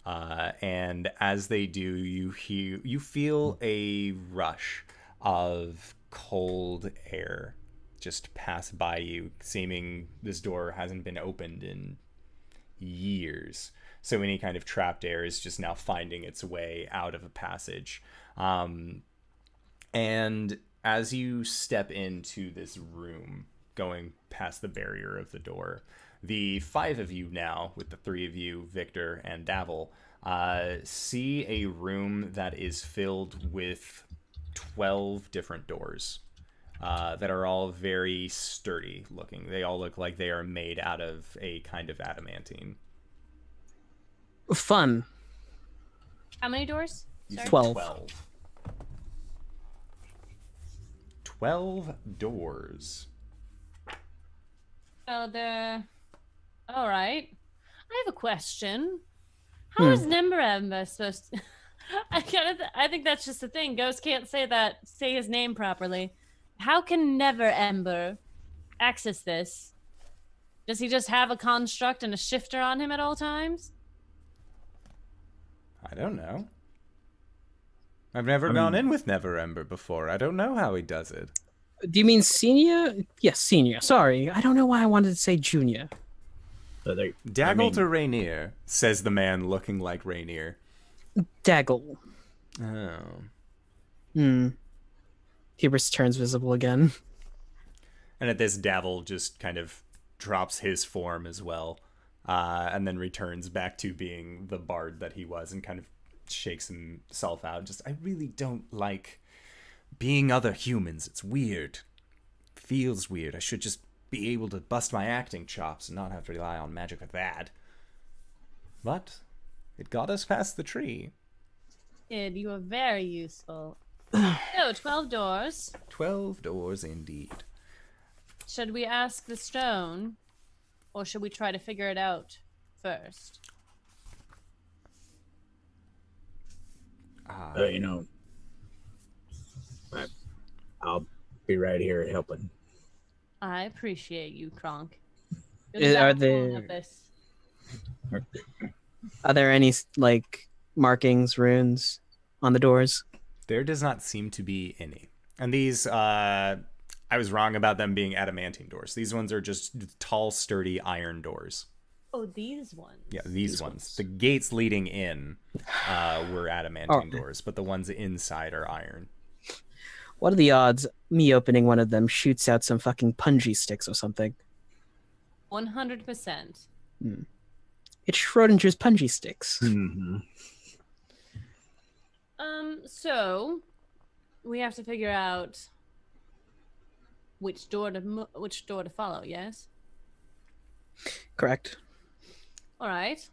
Speaker 1: And as they do, you feel a rush of cold air just pass by you, seeming this door hasn't been opened in years. So any kind of trapped air is just now finding its way out of a passage. And as you step into this room, going past the barrier of the door, the 5 of you now, with the 3 of you, Victor and Davil, see a room that is filled with 12 different doors that are all very sturdy looking. They all look like they are made out of a kind of adamantine.
Speaker 3: Fun.
Speaker 2: How many doors? Sorry.
Speaker 3: 12.
Speaker 1: 12 doors.
Speaker 2: Oh, they're... All right. I have a question. How is Nemberember supposed to... I think that's just the thing. Ghost can't say his name properly. How can Neverember access this? Does he just have a construct and a shifter on him at all times?
Speaker 1: I don't know. I've never gone in with Neverember before. I don't know how he does it.
Speaker 3: Do you mean senior? Yes, senior. Sorry, I don't know why I wanted to say junior.
Speaker 1: Daggle to Rainier, says the man looking like Rainier.
Speaker 3: Daggle.
Speaker 1: Oh.
Speaker 3: Hubris turns visible again.
Speaker 1: And at this, Davil just kind of drops his form as well, and then returns back to being the bard that he was and kind of shakes himself out. Just, I really don't like being other humans. It's weird. Feels weird. I should just be able to bust my acting chops and not have to rely on magic with that. But it got us past the tree.
Speaker 2: You are very useful. So, 12 doors.
Speaker 1: 12 doors indeed.
Speaker 2: Should we ask the stone, or should we try to figure it out first?
Speaker 4: I'll be right here helping.
Speaker 2: I appreciate you, Kronk.
Speaker 3: Are there any markings, runes on the doors?
Speaker 1: There does not seem to be any. And these, I was wrong about them being adamantine doors. These ones are just tall, sturdy iron doors.
Speaker 2: Oh, these ones.
Speaker 1: Yeah, these ones. The gates leading in were adamantine doors, but the ones inside are iron.
Speaker 3: What are the odds me opening one of them shoots out some fucking punji sticks or something?
Speaker 2: 100%.
Speaker 3: It's Schrodinger's punji sticks.
Speaker 4: Mm-hmm.
Speaker 2: So we have to figure out which door to follow. Yes.
Speaker 3: Correct.
Speaker 2: All right.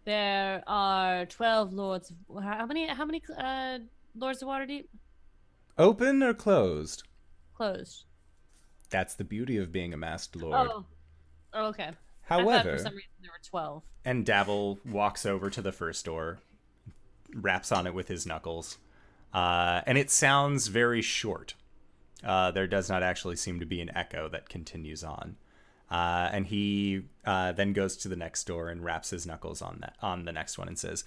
Speaker 2: There are 12 lords. How many lords of Waterdeep?
Speaker 1: Open or closed?
Speaker 2: Closed.
Speaker 1: That's the beauty of being a masked lord.
Speaker 2: Oh, okay. I
Speaker 1: However,
Speaker 2: thought for some reason there were 12.
Speaker 1: and Dabble walks over to the first door, raps on it with his knuckles, and it sounds very short. There does not actually seem to be an echo that continues on. And he then goes to the next door and raps his knuckles on the next one and says,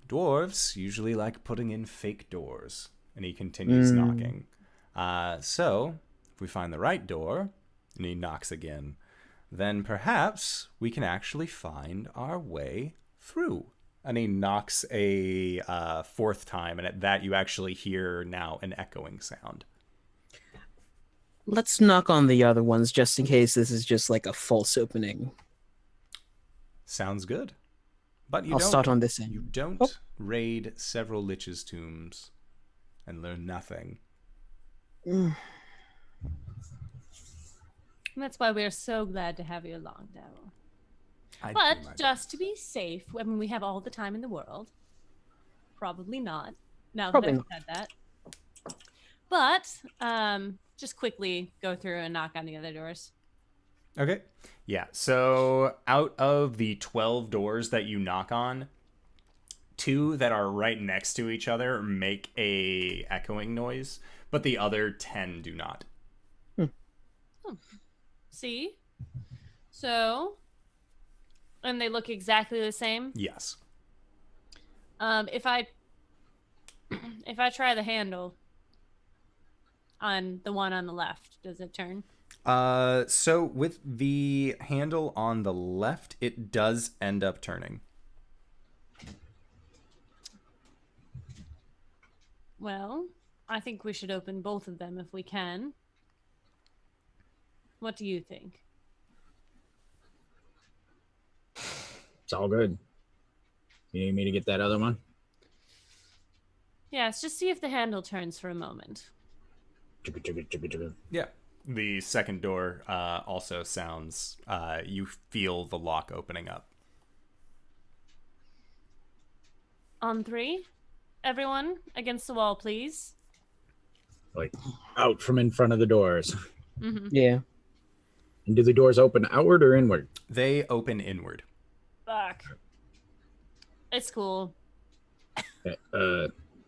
Speaker 1: "Dwarves usually like putting in fake doors." And he continues knocking. So, if we find the right door, and he knocks again, then perhaps we can actually find our way through. And he knocks a fourth time, and at that you actually hear now an echoing sound.
Speaker 3: Let's knock on the other ones just in case this is just like a false opening.
Speaker 1: Sounds good. But
Speaker 3: I'll start on this end.
Speaker 1: You don't raid several liches' tombs and learn nothing.
Speaker 2: And that's why we're so glad to have you along, Daryl. But just to be safe, I mean, we have all the time in the world. Probably not. Now that I've said that. But just quickly go through and knock on the other doors.
Speaker 1: Okay. Yeah. So out of the 12 doors that you knock on, 2 that are right next to each other make a echoing noise, but the other 10 do not.
Speaker 2: See? So, and they look exactly the same?
Speaker 1: Yes.
Speaker 2: If I try the handle on the one on the left, does it turn?
Speaker 1: So with the handle on the left, it does end up turning.
Speaker 2: Well, I think we should open both of them if we can. What do you think?
Speaker 4: It's all good. You need me to get that other one?
Speaker 2: Yes, just see if the handle turns for a moment.
Speaker 1: Yeah. The second door also sounds, you feel the lock opening up.
Speaker 2: On 3, everyone against the wall, please.
Speaker 4: Like out from in front of the doors.
Speaker 2: Mm-hmm.
Speaker 3: Yeah.
Speaker 4: And do the doors open outward or inward?
Speaker 1: They open inward.
Speaker 2: Fuck. It's cool.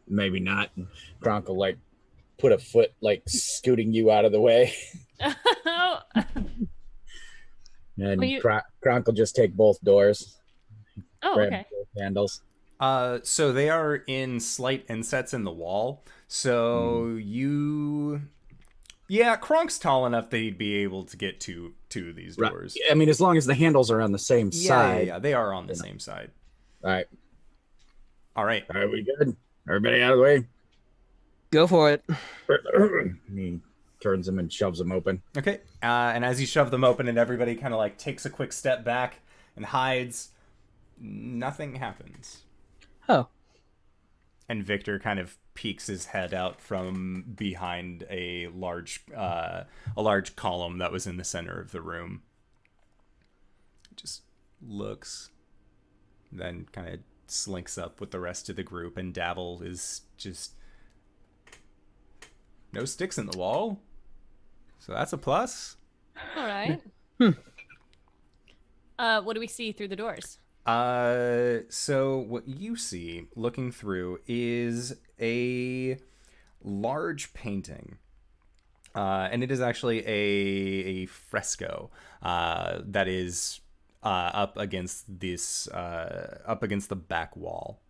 Speaker 4: Maybe not. Kronk will like put a foot like scooting you out of the way. And Kronk will just take both doors.
Speaker 2: Oh,
Speaker 4: grab
Speaker 2: okay.
Speaker 4: both handles.
Speaker 1: So they are in slight insets in the wall. So yeah, Kronk's tall enough that he'd be able to get to these doors.
Speaker 4: Right. I mean, as long as the handles are on the same side.
Speaker 1: Yeah, they are on the same side.
Speaker 4: All right.
Speaker 1: All right.
Speaker 4: Are we good? Everybody out of the way?
Speaker 3: Go for it.
Speaker 4: He turns them and shoves them open.
Speaker 1: Okay. And as you shove them open and everybody kind of like takes a quick step back and hides, nothing happens.
Speaker 3: Oh.
Speaker 1: And Victor kind of peeks his head out from behind a large column that was in the center of the room. Just looks, then kind of slinks up with the rest of the group, and Dabble is just no sticks in the wall. So that's a plus.
Speaker 2: All right. What do we see through the doors?
Speaker 1: So what you see looking through is a large painting. And it is actually a fresco that is up against the back wall.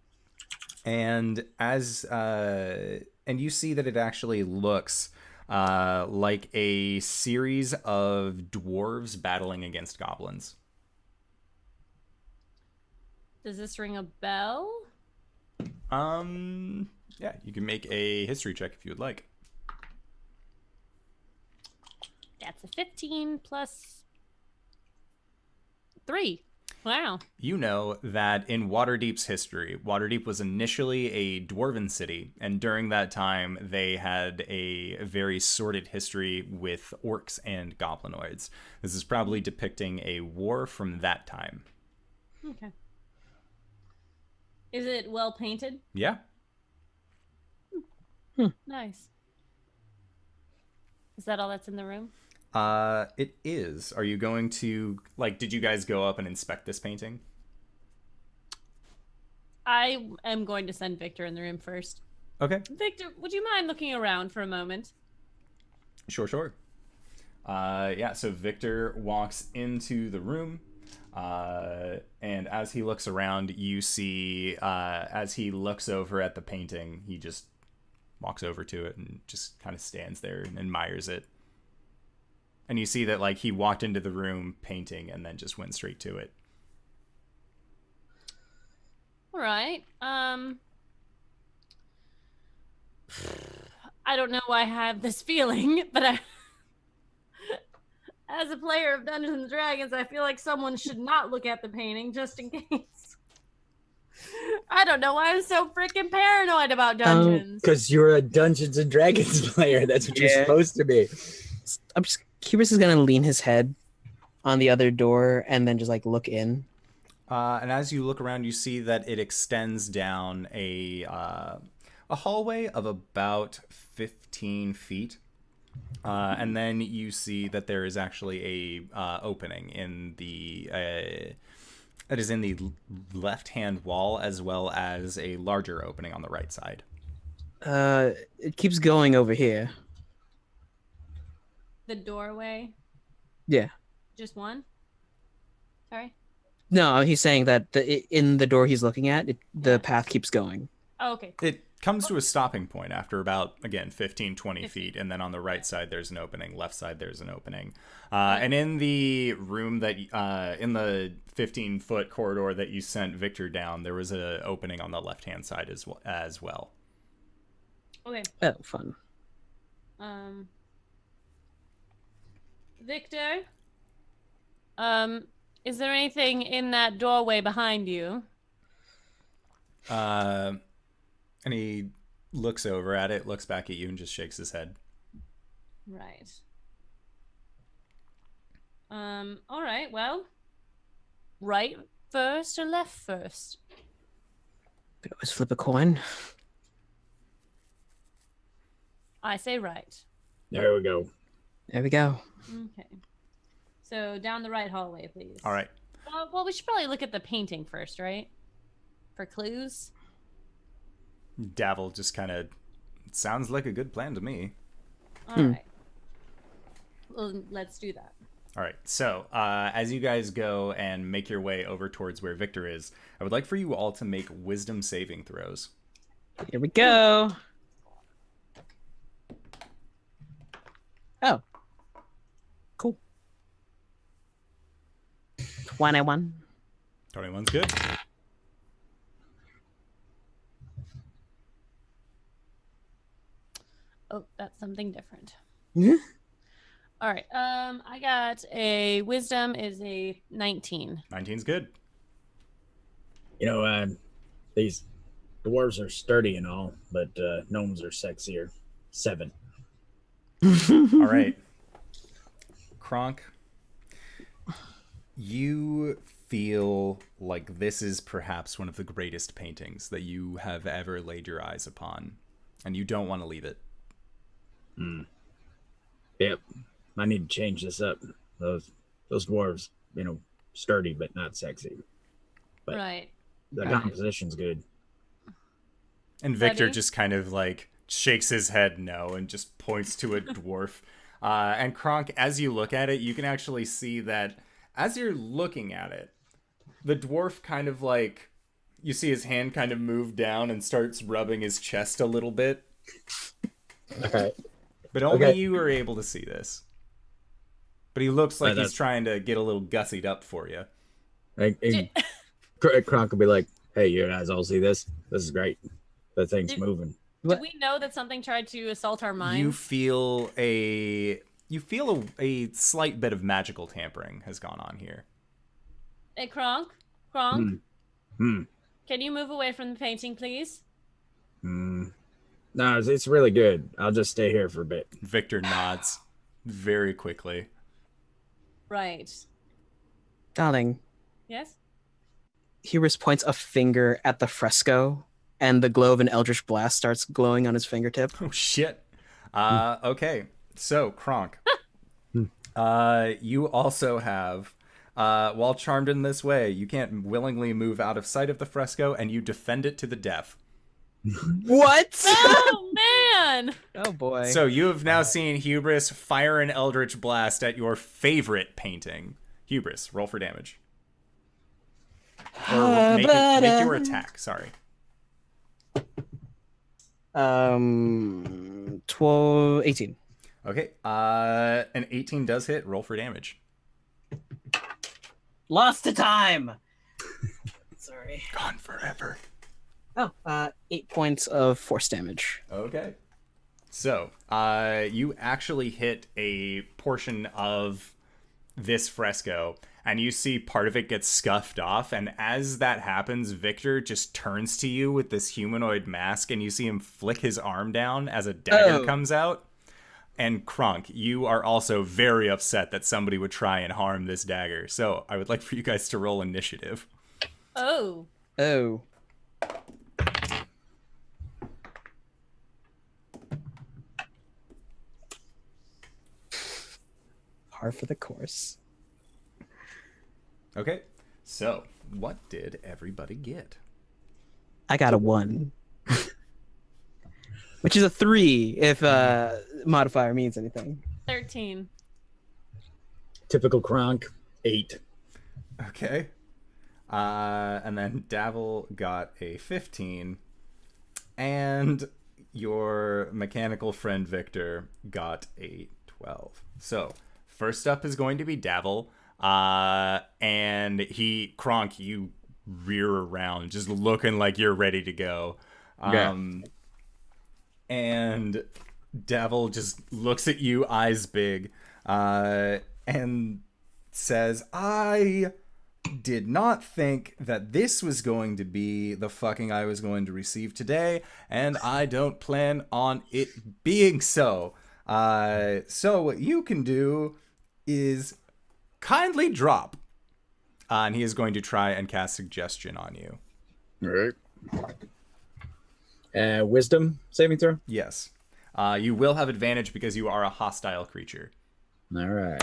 Speaker 1: And and you see that it actually looks like a series of dwarves battling against goblins.
Speaker 2: Does this ring a bell?
Speaker 1: Yeah, you can make a history check if you would like.
Speaker 2: That's a 15 plus 3. Wow.
Speaker 1: You know that in Waterdeep's history, Waterdeep was initially a dwarven city, and during that time, they had a very sordid history with orcs and goblinoids. This is probably depicting a war from that time.
Speaker 2: Okay. Is it well painted?
Speaker 1: Yeah.
Speaker 2: Nice. Is that all that's in the room?
Speaker 1: It is. Are you going to, like, did you guys go up and inspect this painting?
Speaker 2: I am going to send Victor in the room first.
Speaker 1: Okay.
Speaker 2: Victor, would you mind looking around for a moment?
Speaker 1: Sure. Yeah, so Victor walks into the room, and as he looks around, you see, as he looks over at the painting, he just walks over to it and just kind of stands there and admires it. And you see that, like, he walked into the room painting and then just went straight to it.
Speaker 2: All right. I don't know why I have this feeling, but as a player of Dungeons and Dragons, I feel like someone should not look at the painting just in case. I don't know why I'm so freaking paranoid about dungeons.
Speaker 4: Because you're a Dungeons and Dragons player. That's what you're supposed to be.
Speaker 3: Hubris is gonna lean his head on the other door and then just like look in.
Speaker 1: And as you look around, you see that it extends down a hallway of about 15 feet. And then you see that there is actually a opening in the that is in the left-hand wall, as well as a larger opening on the right side.
Speaker 3: It keeps going over here.
Speaker 2: The doorway?
Speaker 3: Yeah.
Speaker 2: Just one? Sorry?
Speaker 3: No, he's saying that in the door he's looking at, the path keeps going.
Speaker 2: Oh, okay.
Speaker 1: It comes to a stopping point after about, again, 15, 20 feet, and then on the right side there's an opening, left side there's an opening. And in the room that, in the 15-foot corridor that you sent Victor down, there was an opening on the left-hand side as well.
Speaker 2: Okay.
Speaker 3: Oh, fun.
Speaker 2: Victor? Is there anything in that doorway behind you?
Speaker 1: And he looks over at it, looks back at you, and just shakes his head.
Speaker 2: Right. All right, well, right first or left first?
Speaker 3: Could always flip a coin.
Speaker 2: I say right.
Speaker 4: There we go.
Speaker 3: There we go.
Speaker 2: Okay. So down the right hallway, please.
Speaker 1: All right.
Speaker 2: Well, we should probably look at the painting first, right? For clues.
Speaker 1: Davil just kind of sounds like a good plan to me.
Speaker 2: All right. Well, let's do that.
Speaker 1: All right. So as you guys go and make your way over towards where Victor is, I would like for you all to make wisdom saving throws.
Speaker 3: Here we go. Oh. Cool. 21.
Speaker 1: 21's good.
Speaker 2: Oh, that's something different.
Speaker 3: Yeah.
Speaker 2: All right. I got a wisdom is a 19.
Speaker 1: 19's good.
Speaker 4: You know, these dwarves are sturdy and all, but gnomes are sexier. 7.
Speaker 1: All right. Kronk, you feel like this is perhaps one of the greatest paintings that you have ever laid your eyes upon, and you don't want to leave it.
Speaker 4: Yep. I need to change this up. Those dwarves, you know, sturdy but not sexy. But
Speaker 2: Right.
Speaker 4: the composition's good.
Speaker 1: And Victor
Speaker 2: Ready?
Speaker 1: just kind of like shakes his head no and just points to a dwarf. And Kronk, as you look at it, you can actually see that as you're looking at it, the dwarf kind of like, you see his hand kind of move down and starts rubbing his chest a little bit.
Speaker 4: All right.
Speaker 1: But only
Speaker 4: Okay.
Speaker 1: you were able to see this. But he looks like he's
Speaker 4: that's-
Speaker 1: trying to get a little gussied up for you.
Speaker 4: Kronk will be like, "Hey, you guys all see this? This is great. The thing's
Speaker 2: Did-
Speaker 4: moving."
Speaker 2: Do we know that something tried to assault our minds?
Speaker 1: You feel a slight bit of magical tampering has gone on here.
Speaker 2: Hey, Kronk. Kronk,
Speaker 4: Hmm.
Speaker 2: can you move away from the painting, please?
Speaker 4: No, it's really good. I'll just stay here for a bit.
Speaker 1: Victor nods very quickly.
Speaker 2: Right.
Speaker 3: Darling,
Speaker 2: Yes?
Speaker 3: Hubris points a finger at the fresco, and the glow of an eldritch blast starts glowing on his fingertip.
Speaker 1: Oh shit. Okay. So Kronk, you also have, while charmed in this way, you can't willingly move out of sight of the fresco, and you defend it to the death.
Speaker 3: What?
Speaker 2: Oh, man!
Speaker 3: Oh boy.
Speaker 1: So you have now seen Hubris fire an eldritch blast at your favorite painting. Hubris, roll for damage. Or make your attack. Sorry.
Speaker 3: 18.
Speaker 1: Okay. An 18 does hit. Roll for damage.
Speaker 3: Lost to time. Sorry.
Speaker 1: Gone forever.
Speaker 3: Oh, 8 points of force damage.
Speaker 1: Okay. So, you actually hit a portion of this fresco, and you see part of it gets scuffed off, and as that happens, Victor just turns to you with this humanoid mask, and you see him flick his arm down as a dagger comes out. And Kronk, you are also very upset that somebody would try and harm this dagger. So, I would like for you guys to roll initiative.
Speaker 2: Oh.
Speaker 3: Oh. Par for the course.
Speaker 1: Okay. So, what did everybody get?
Speaker 3: I got a 1. Which is a 3 if modifier means anything.
Speaker 2: 13.
Speaker 4: Typical Kronk, 8.
Speaker 1: Okay. And then Davil got a 15. And your mechanical friend Victor got a 12. So, first up is going to be Davil. And Kronk, you rear around, just looking like you're ready to go. And Davil just looks at you, eyes big, and says, I did not think that this was going to be the fucking I was going to receive today, and I don't plan on it being so. So what you can do is kindly drop. And he is going to try and cast Suggestion on you.
Speaker 4: All right. Wisdom saving throw?
Speaker 1: Yes. You will have advantage because you are a hostile creature.
Speaker 4: All right.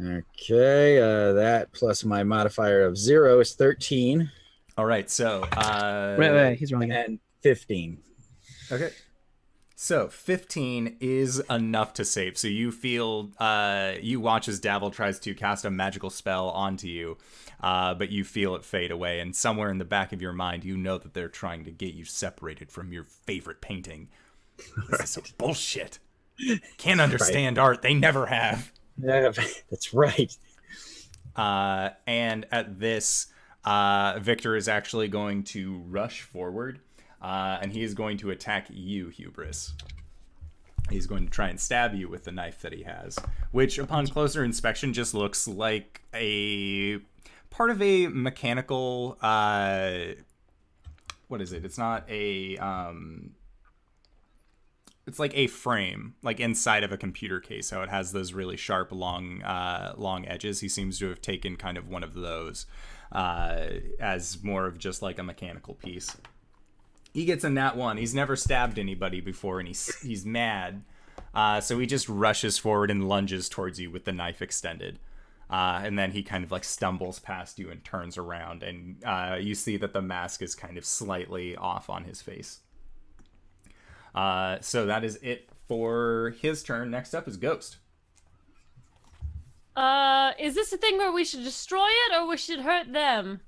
Speaker 4: Okay, that plus my modifier of 0 is 13.
Speaker 1: All right, so...
Speaker 3: Wait, he's rolling again.
Speaker 4: And 15.
Speaker 1: Okay. So, 15 is enough to save. So you feel... you watch as Davil tries to cast a magical spell onto you, but you feel it fade away. And somewhere in the back of your mind, you know that they're trying to get you separated from your favorite painting. This is some bullshit. Can't understand art. They never have.
Speaker 4: Yeah, that's right.
Speaker 1: And at this, Victor is actually going to rush forward, and he is going to attack you, Hubris. He's going to try and stab you with the knife that he has, which upon closer inspection just looks like a part of a mechanical, what is it? It's not a, it's like a frame, like inside of a computer case. How it has those really sharp, long edges. He seems to have taken kind of one of those as more of just like a mechanical piece. He gets a nat 1. He's never stabbed anybody before, and he's mad. So he just rushes forward and lunges towards you with the knife extended. And then he kind of like stumbles past you and turns around, and you see that the mask is kind of slightly off on his face. So that is it for his turn. Next up is Ghost.
Speaker 2: Is this a thing where we should destroy it or we should hurt them?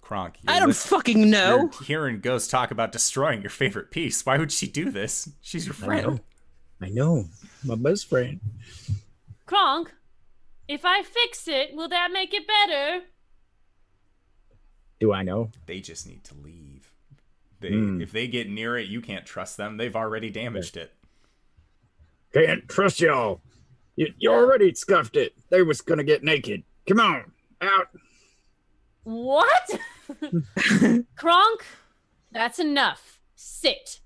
Speaker 1: Kronk,
Speaker 3: I don't fucking know.
Speaker 1: You're hearing Ghost talk about destroying your favorite piece. Why would she do this? She's your friend.
Speaker 4: I know. My best friend.
Speaker 2: Kronk, if I fix it, will that make it better?
Speaker 4: Do I know?
Speaker 1: They just need to leave. If they get near it, you can't trust them. They've already damaged it.
Speaker 4: Can't trust y'all. You already scuffed it. They was gonna get naked. Come on, out.
Speaker 2: What? Kronk, that's enough. Sit.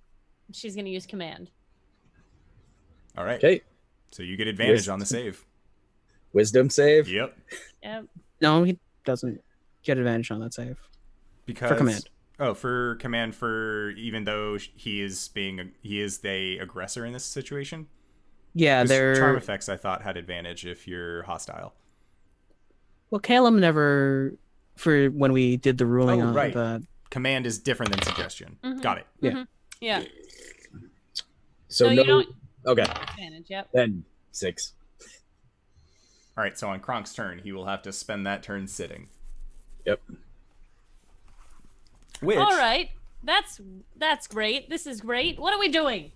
Speaker 2: She's going to use command.
Speaker 1: All right.
Speaker 4: Okay.
Speaker 1: So you get advantage on the save.
Speaker 4: Wisdom save.
Speaker 1: Yep.
Speaker 2: Yep.
Speaker 3: No, he doesn't get advantage on that save.
Speaker 1: Because
Speaker 3: For command.
Speaker 1: Oh, for command, for even though he is the aggressor in this situation.
Speaker 3: Yeah,
Speaker 1: 'Cause
Speaker 3: they're...
Speaker 1: charm effects I thought had advantage if you're hostile.
Speaker 3: Well, Calum never... For when we did the ruling on
Speaker 1: right.
Speaker 3: the...
Speaker 1: Command is different than suggestion.
Speaker 2: Mhm.
Speaker 1: Got it.
Speaker 3: Yeah.
Speaker 2: Mhm. Yeah.
Speaker 4: So
Speaker 2: No,
Speaker 4: no.
Speaker 2: you don't-
Speaker 4: Okay.
Speaker 2: Advantage, yep.
Speaker 4: Then 6.
Speaker 1: All right. So on Kronk's turn, he will have to spend that turn sitting.
Speaker 4: Yep.
Speaker 1: Which?
Speaker 2: All right. That's great. This is great. What are we doing?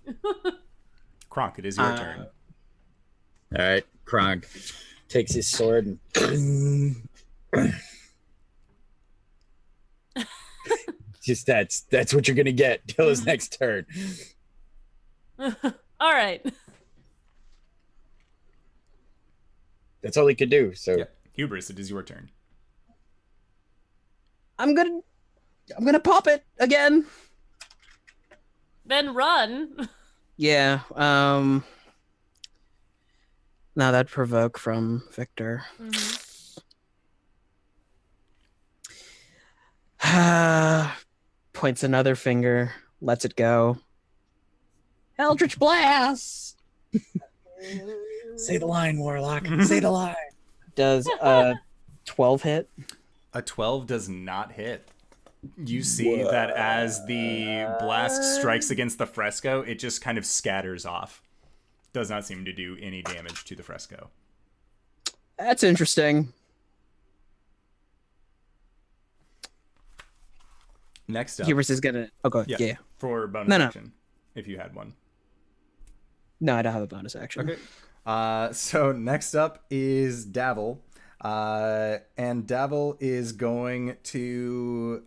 Speaker 1: Kronk, it is your turn.
Speaker 4: All right. Kronk takes his sword and just that's what you're gonna get till his next turn.
Speaker 2: All right.
Speaker 4: That's all he could do. So
Speaker 1: Yeah. Hubris, it is your turn.
Speaker 3: I'm gonna pop it again.
Speaker 2: Then run.
Speaker 3: Yeah. Now that provoke from Victor. Points another finger, lets it go. Eldritch Blast!
Speaker 4: say the line, Warlock. Say the line.
Speaker 3: Does 12 hit?
Speaker 1: A 12 does not hit. You see that as the blast strikes against the fresco, it just kind of scatters off. Does not seem to do any damage to the fresco.
Speaker 3: That's interesting.
Speaker 1: Next up.
Speaker 3: Hubris is gonna... Oh, go ahead. Yeah.
Speaker 1: For bonus
Speaker 3: No.
Speaker 1: action, if you had one.
Speaker 3: No, I don't have a bonus action.
Speaker 1: Okay. So next up is Davil. And Davil is going to...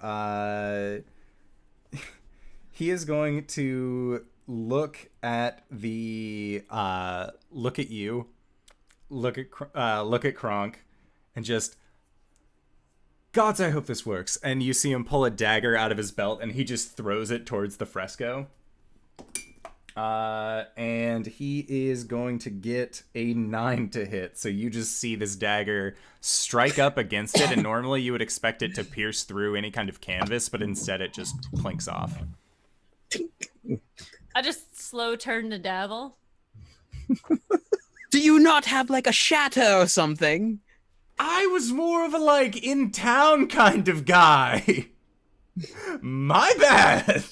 Speaker 1: he is going to look at the... look at you. Look at Kronk. And just... Gods, I hope this works. And you see him pull a dagger out of his belt, and he just throws it towards the fresco. And he is going to get a 9 to hit. So you just see this dagger strike up against it, and normally you would expect it to pierce through any kind of canvas, but instead it just plinks off.
Speaker 2: I just slow turn to Davil.
Speaker 3: Do you not have like a shatter or something?
Speaker 1: I was more of a, like, in-town kind of guy. My bad.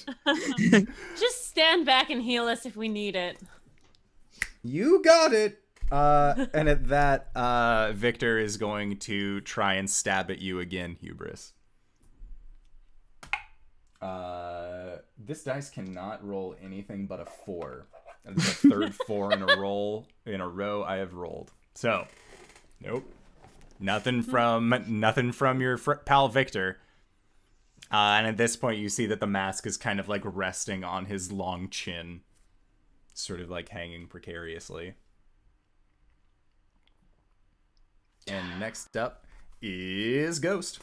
Speaker 2: Just stand back and heal us if we need it.
Speaker 1: You got it. And at that, Victor is going to try and stab at you again, Hubris. This dice cannot roll anything but a 4. That is the third 4 in a row I have rolled. So, nope. Nothing from your pal Victor. And at this point, you see that the mask is kind of like resting on his long chin, sort of like hanging precariously. And next up is Ghost.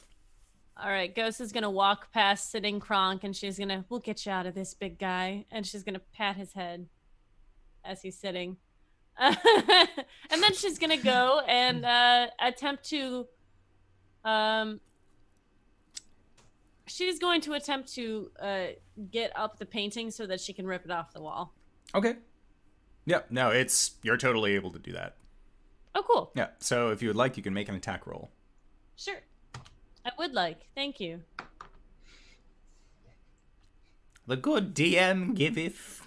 Speaker 2: All right, Ghost is gonna walk past sitting Kronk, and she's gonna, we'll get you out of this, big guy. And she's gonna pat his head as he's sitting. And then she's gonna go and attempt to get up the painting so that she can rip it off the wall.
Speaker 1: Okay. Yep. No, you're totally able to do that.
Speaker 2: Oh, cool.
Speaker 1: Yeah. So if you would like, you can make an attack roll.
Speaker 2: Sure. I would like. Thank you.
Speaker 1: The good DM giveth.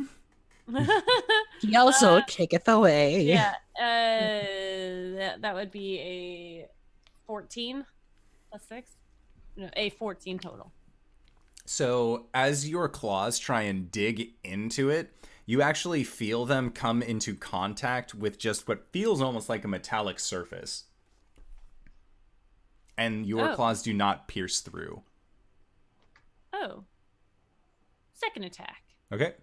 Speaker 3: He also taketh away.
Speaker 2: Yeah. That would be a 14 plus 6. No, a 14 total.
Speaker 1: So as your claws try and dig into it, you actually feel them come into contact with just what feels almost like a metallic surface. And your claws do not pierce through.
Speaker 2: Oh. Second attack.
Speaker 1: Okay.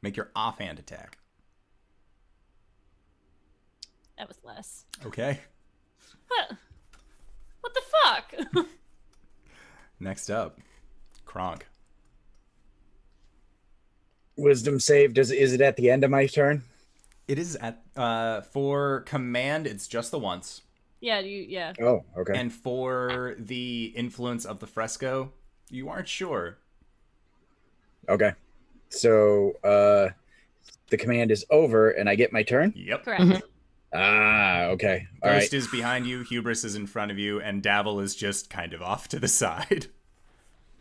Speaker 1: Make your offhand attack.
Speaker 2: That was less.
Speaker 1: Okay.
Speaker 2: What the fuck?
Speaker 1: Next up, Kronk.
Speaker 4: Wisdom save. Is it at the end of my turn?
Speaker 1: It is at for command. It's just the once,
Speaker 2: Yeah.
Speaker 4: Oh, okay.
Speaker 1: and for the influence of the fresco, you aren't sure.
Speaker 4: Okay. So the command is over, and I get my turn.
Speaker 1: Yep.
Speaker 2: Correct.
Speaker 3: Mhm.
Speaker 4: Ah, okay. All right.
Speaker 1: Ghost is behind you. Hubris is in front of you, and Davil is just kind of off to the side.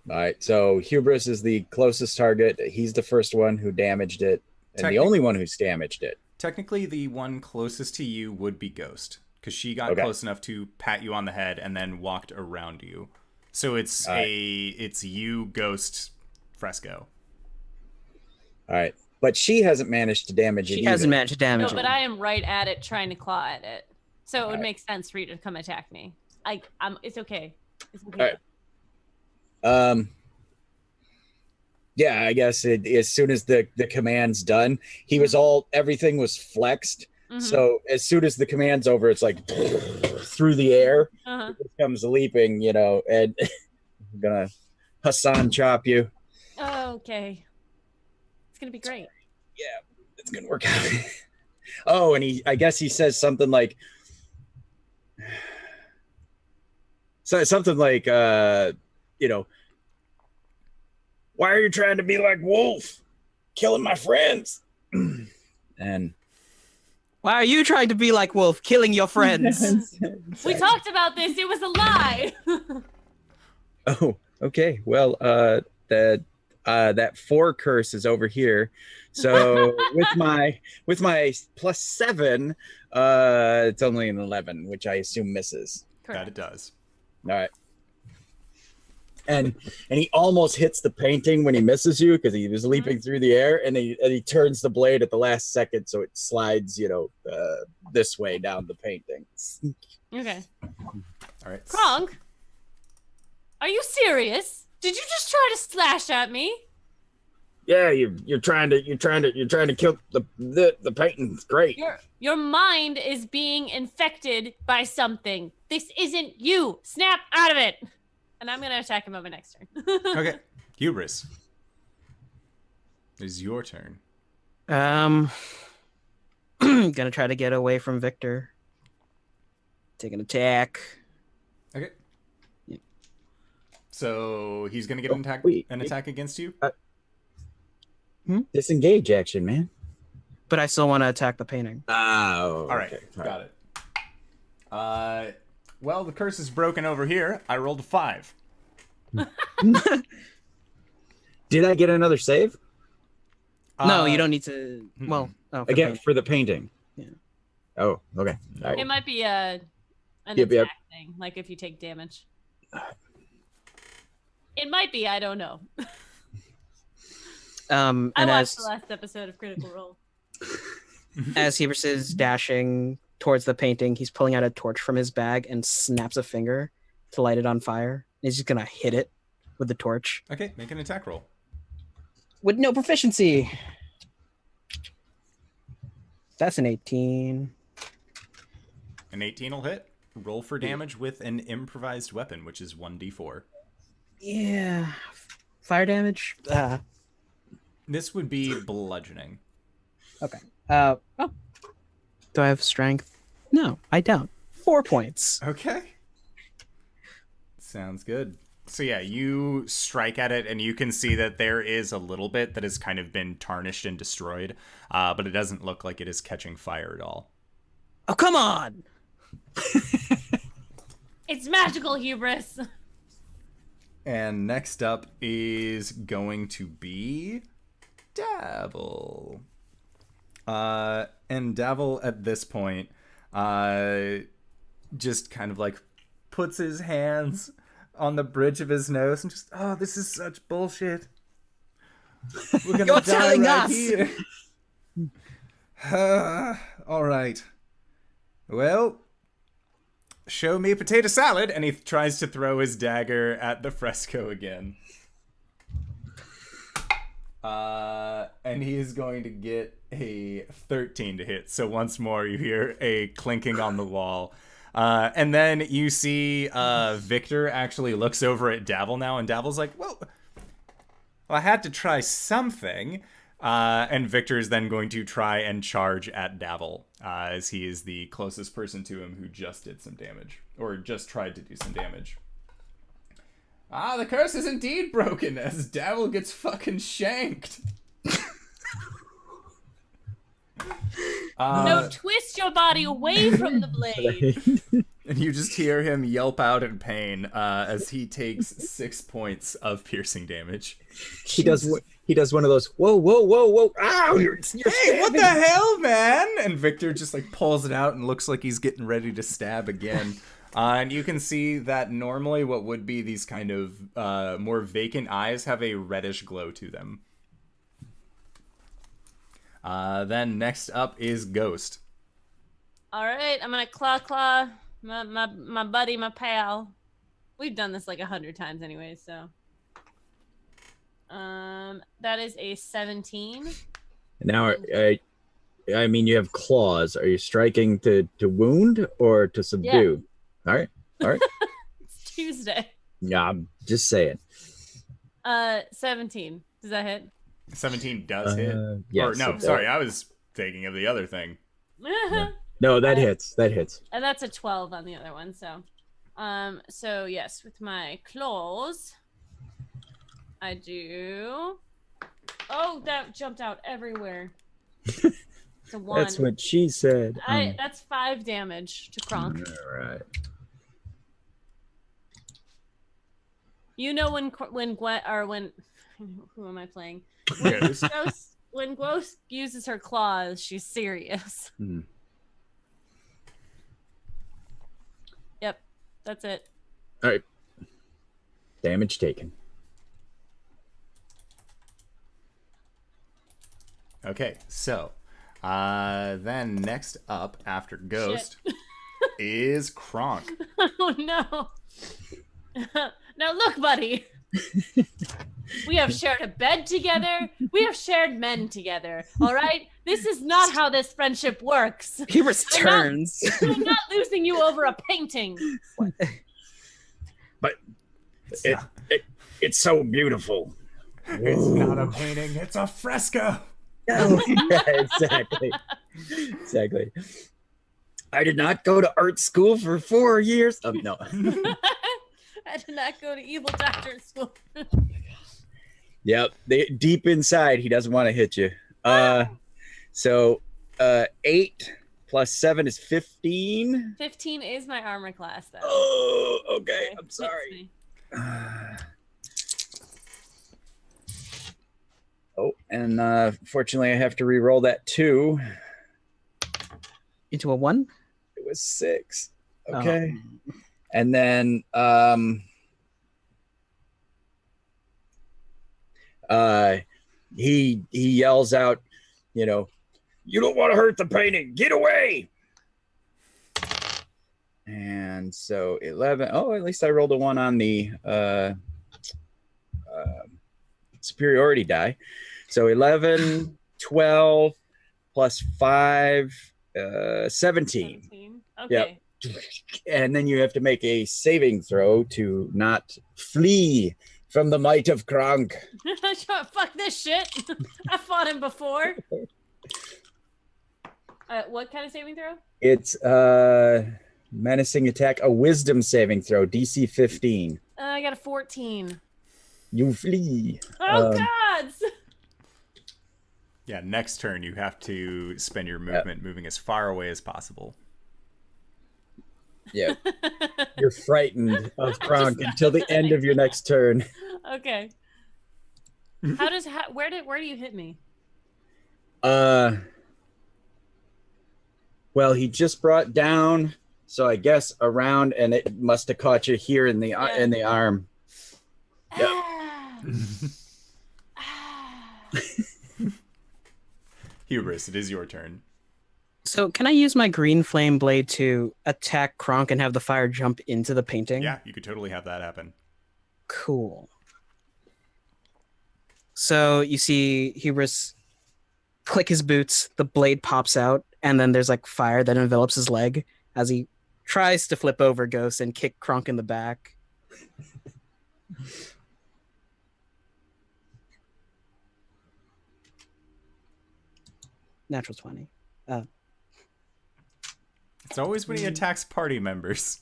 Speaker 4: All right. So Hubris is the closest target. He's the first one who damaged it, and the only one who's damaged it.
Speaker 1: Technically, the one closest to you would be Ghost, because she got close enough to pat you on the head and then walked around you. So it's it's you, Ghost, Fresco.
Speaker 4: All right. But she hasn't managed to damage it.
Speaker 3: She hasn't managed to damage
Speaker 2: No,
Speaker 3: it.
Speaker 2: but I am right at it, trying to claw at it. So it would
Speaker 4: Alright.
Speaker 2: make sense for you to come attack me. It's okay. It's okay.
Speaker 4: Alright. Yeah, I guess as soon as the command's done, he was everything was flexed.
Speaker 2: Mhm.
Speaker 4: So as soon as the command's over, it's like through the air.
Speaker 2: Uh-huh.
Speaker 4: It comes leaping, and I'm gonna Hassan chop you.
Speaker 2: Oh, okay. It's gonna be great.
Speaker 4: Yeah, it's gonna work out. Oh, and I guess he says something like, why are you trying to be like Wolf, killing my friends? And
Speaker 3: Why are you trying to be like Wolf, killing your friends?
Speaker 2: We talked about this. It was a lie.
Speaker 4: oh, okay, well, that 4 curse is over here. So with my +7, it's only an 11, which I assume misses.
Speaker 1: That it does.
Speaker 4: All right. And he almost hits the painting when he misses you because he was leaping through the air, and he turns the blade at the last second so it slides, this way down the painting.
Speaker 2: Okay.
Speaker 1: All right.
Speaker 2: Kronk, are you serious? Did you just try to slash at me?
Speaker 4: Yeah, you're trying to kill the painting. Great.
Speaker 2: Your mind is being infected by something. This isn't you. Snap out of it. And I'm gonna attack him on my next turn.
Speaker 1: Okay. Hubris. It is your turn.
Speaker 3: Gonna try to get away from Victor. Take an attack.
Speaker 1: Okay. So he's gonna get an attack against you.
Speaker 4: Disengage action, man.
Speaker 3: But I still want to attack the painting.
Speaker 4: Oh.
Speaker 1: All right.
Speaker 4: Okay.
Speaker 1: Got it. Well, the curse is broken over here. I rolled a 5.
Speaker 4: Did I get another save?
Speaker 3: No, you don't need to. Well, for the
Speaker 4: Again,
Speaker 3: painting.
Speaker 4: for the painting.
Speaker 3: Yeah.
Speaker 4: Oh, okay. All right.
Speaker 2: It might be an
Speaker 4: Yep.
Speaker 2: attack thing, like if you take damage. It might be. I don't know.
Speaker 3: And
Speaker 2: I watched
Speaker 3: as
Speaker 2: the last episode of Critical Role.
Speaker 3: as Hubris is dashing towards the painting, he's pulling out a torch from his bag and snaps a finger to light it on fire. He's just gonna hit it with the torch
Speaker 1: Okay, make an attack roll.
Speaker 3: with no proficiency. That's an 18.
Speaker 1: An 18 will hit. Roll for damage with an improvised weapon, which is 1d4.
Speaker 3: Yeah, fire damage.
Speaker 1: This would be bludgeoning.
Speaker 3: Okay. Oh. Do I have strength? No, I don't. 4 points.
Speaker 1: Okay. Sounds good. So yeah, you strike at it, and you can see that there is a little bit that has kind of been tarnished and destroyed, but it doesn't look like it is catching fire at all.
Speaker 3: Oh, come on!
Speaker 2: It's magical, Hubris.
Speaker 1: And next up is going to be Davil. And Davil at this point just kind of like puts his hands on the bridge of his nose and just, oh, this is such bullshit. We're gonna
Speaker 3: You're
Speaker 1: die
Speaker 3: telling
Speaker 1: right
Speaker 3: us.
Speaker 1: here. All right. Well, show me potato salad, and he tries to throw his dagger at the fresco again. And he is going to get a 13 to hit. So once more, you hear a clinking on the wall. And then you see Victor actually looks over at Davil now, and Davil's like, well, I had to try something. And Victor is then going to try and charge at Davil, as he is the closest person to him who just did some damage, or just tried to do some damage. The curse is indeed broken, as Davil gets fucking shanked.
Speaker 2: No, twist your body away from the blade.
Speaker 1: And you just hear him yelp out in pain as he takes 6 points of piercing damage.
Speaker 4: He does one of those, whoa, whoa, whoa, whoa, ow, you're
Speaker 1: Hey, what the hell, man? And Victor just like pulls it out and looks like he's getting ready to stab again. And you can see that normally what would be these kind of more vacant eyes have a reddish glow to them. Then next up is Ghost.
Speaker 2: All right, I'm gonna claw my buddy, my pal. We've done this like 100 times anyway, so. That is a 17.
Speaker 4: Now, I mean, you have claws. Are you striking to wound or to subdue? Yeah. All right.
Speaker 2: It's Tuesday.
Speaker 4: Yeah, I'm just saying.
Speaker 2: 17. Does that hit?
Speaker 1: 17 does hit.
Speaker 4: Yes,
Speaker 1: or no, sorry, I was thinking of the other thing.
Speaker 4: No, that hits. That hits.
Speaker 2: And that's a 12 on the other one. So yes, with my claws, I do. Oh, that jumped out everywhere. It's a 1.
Speaker 4: That's what she said.
Speaker 2: That's 5 damage to Kronk.
Speaker 4: All right.
Speaker 2: You know when who am I playing? When Ghost uses her claws, she's serious.
Speaker 4: Mm.
Speaker 2: Yep, that's it.
Speaker 4: All right. Damage taken.
Speaker 1: Okay, so then next up after Ghost is Kronk.
Speaker 2: Oh no. Now look, buddy. We have shared a bed together. We have shared men together. All right? This is not how this friendship works.
Speaker 3: Hubris turns.
Speaker 2: I'm not losing you over a painting.
Speaker 4: But it's so beautiful.
Speaker 1: It's not a painting, it's a fresco.
Speaker 4: Yeah, exactly. Exactly. I did not go to art school for 4 years. No.
Speaker 2: I did not go to evil doctor school.
Speaker 4: Yep. Deep inside, he doesn't want to hit you. So 8 plus 7 is 15.
Speaker 2: 15 is my armor class, though.
Speaker 4: Oh, okay. I'm sorry. And fortunately, I have to re-roll that 2.
Speaker 3: Into a 1?
Speaker 4: It was 6. Okay. Oh. And then he yells out, you don't want to hurt the painting. Get away. And so 11. Oh, at least I rolled a 1 on the superiority die. So 11, 12 plus 5, 17.
Speaker 2: Okay.
Speaker 4: Yep. And then you have to make a saving throw to not flee from the might of Kronk.
Speaker 2: Fuck this shit. I fought him before. What kind of saving throw?
Speaker 4: It's menacing attack, a wisdom saving throw, DC 15.
Speaker 2: I got a 14.
Speaker 4: You flee.
Speaker 2: Oh, gods!
Speaker 1: Yeah, next turn you have to spend your movement moving as far away as possible.
Speaker 4: Yeah. You're frightened of Kronk until the end of your next turn.
Speaker 2: Okay. Where do you hit me?
Speaker 4: Well, he just brought down, so I guess around, and it must have caught you here in the arm. Yep.
Speaker 1: Hubris, it is your turn.
Speaker 3: So can I use my green flame blade to attack Kronk and have the fire jump into the painting?
Speaker 1: Yeah, you could totally have that happen.
Speaker 3: Cool. So you see Hubris click his boots, the blade pops out, and then there's like fire that envelops his leg as he tries to flip over Ghost and kick Kronk in the back. Natural 20.
Speaker 1: It's always when he attacks party members.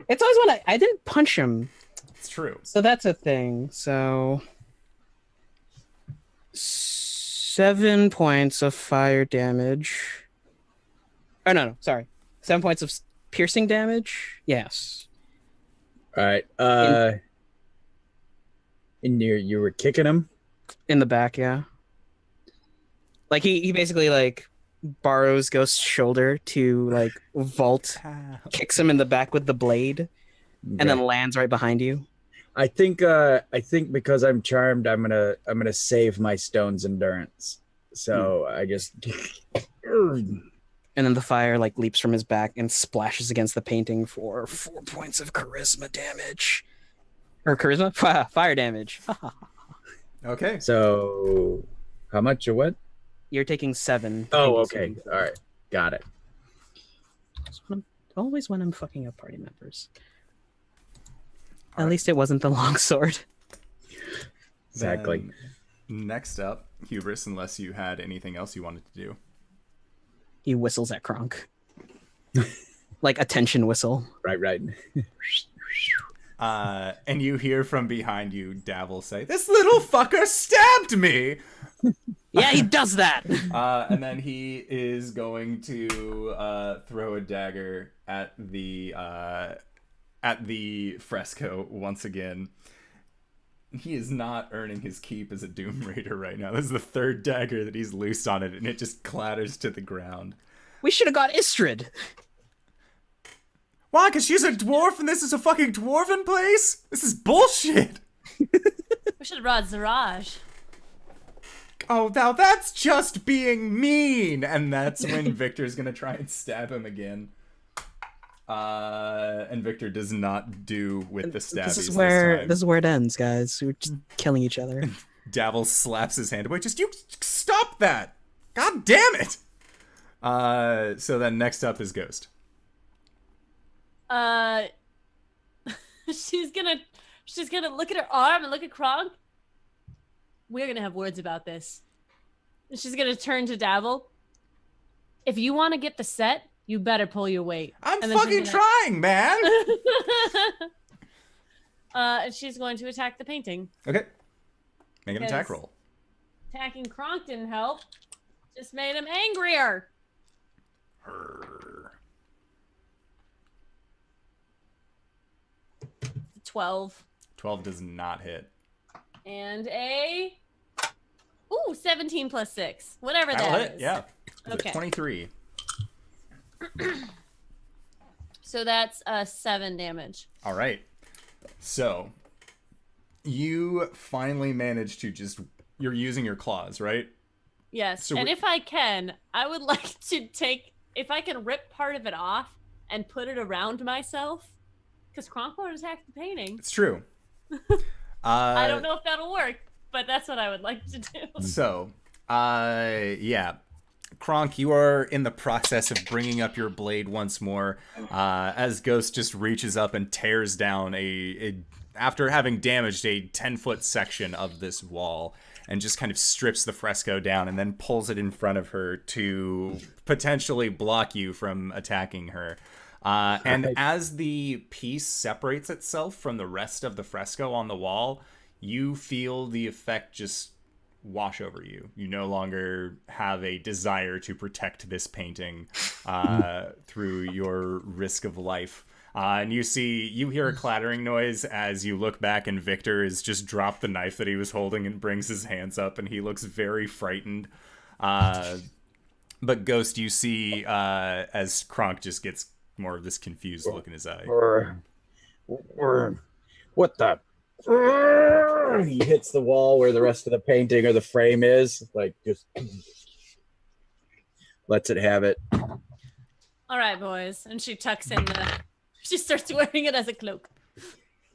Speaker 3: It's always when I didn't punch him.
Speaker 1: It's true.
Speaker 3: So that's a thing. So 7 points of fire damage. Oh, no, sorry. 7 points of piercing damage? Yes.
Speaker 4: All right. And you were kicking him?
Speaker 3: In the back, yeah. Like, he basically, like, borrows Ghost's shoulder to, like, vault, kicks him in the back with the blade, and then lands right behind you.
Speaker 4: I think because I'm charmed, I'm gonna save my stone's endurance. So I just
Speaker 3: And then the fire like leaps from his back and splashes against the painting for 4 points of charisma damage. Or charisma? Fire damage.
Speaker 1: Okay.
Speaker 4: So how much or what?
Speaker 3: You're taking 7.
Speaker 4: Oh, okay. All right. Got it.
Speaker 3: Always when I'm fucking up party members. At least it wasn't the longsword.
Speaker 4: Exactly.
Speaker 1: Then next up, Hubris, unless you had anything else you wanted to do.
Speaker 3: He whistles at Kronk. Like a tension whistle.
Speaker 4: Right.
Speaker 1: And you hear from behind you Davil say, "This little fucker stabbed me!"
Speaker 3: Yeah, he does that!
Speaker 1: And then he is going to throw a dagger at the fresco once again. He is not earning his keep as a Doom Raider right now. This is the third dagger that he's loosed on it, and it just clatters to the ground.
Speaker 3: We should have got Istrid.
Speaker 1: Why? Because she's a dwarf and this is a fucking dwarven place? This is bullshit!
Speaker 2: We should have brought Zaraj.
Speaker 1: Oh, now that's just being mean! And that's when Victor's gonna try and stab him again. And Victor does not do with the stabbies
Speaker 3: This is where it ends, guys. We're just killing each other.
Speaker 1: Davil slaps his hand away. Just, you stop that! God damn it! So then next up is Ghost.
Speaker 2: She's gonna look at her arm and look at Kronk. We're gonna have words about this. And she's gonna turn to Davil. If you want to get the set, you better pull your weight.
Speaker 1: I'm fucking trying, man!
Speaker 2: And she's going to attack the painting.
Speaker 1: Okay. Make an attack roll.
Speaker 2: Attacking Kronk didn't help. Just made him angrier. 12.
Speaker 1: 12 does not hit.
Speaker 2: And 17 plus 6. Whatever
Speaker 1: That'll
Speaker 2: that
Speaker 1: hit,
Speaker 2: is.
Speaker 1: yeah.
Speaker 2: Okay.
Speaker 1: 23.
Speaker 2: So that's 7 damage.
Speaker 1: All right. So you finally managed to you're using your claws, right?
Speaker 2: Yes.
Speaker 1: So
Speaker 2: and if I can, I would like to if I can rip part of it off and put it around myself, because Kronk won't attack the painting.
Speaker 1: It's true.
Speaker 2: I don't know if that'll work, but that's what I would like to do.
Speaker 1: So, yeah. Kronk, you are in the process of bringing up your blade once more, as Ghost just reaches up and tears down after having damaged a 10-foot section of this wall, and just kind of strips the fresco down and then pulls it in front of her to potentially block you from attacking her. And as the piece separates itself from the rest of the fresco on the wall, you feel the effect just wash over you. You no longer have a desire to protect this painting through your risk of life. And you hear a clattering noise as you look back, and Victor has just dropped the knife that he was holding and brings his hands up, and he looks very frightened. But Ghost, you see as Kronk just gets more of this confused look in his eye.
Speaker 4: What the? He hits the wall where the rest of the painting or the frame is, like just lets it have it.
Speaker 2: All right, boys. And she tucks in she starts wearing it as a cloak.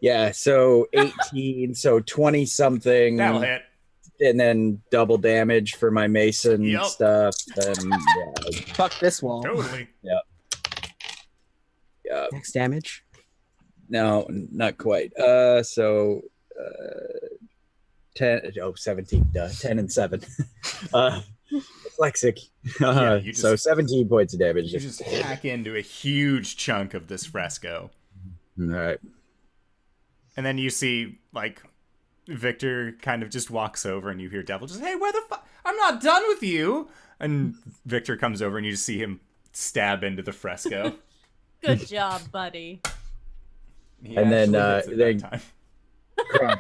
Speaker 4: Yeah, so 18, so 20 something.
Speaker 1: That'll hit.
Speaker 4: And then double damage for my mason stuff. And
Speaker 3: Fuck this wall.
Speaker 1: Totally.
Speaker 4: Yep.
Speaker 3: Max damage.
Speaker 4: No, not quite. 10, 17, 10 and 7. Dyslexic. So 17 points of damage.
Speaker 1: You just hack into a huge chunk of this fresco.
Speaker 4: All right.
Speaker 1: And then you see, like, Victor kind of just walks over and you hear Devil just, hey, where the fuck? I'm not done with you. And Victor comes over and you just see him stab into the fresco.
Speaker 2: Good job, buddy.
Speaker 4: And then Kronk,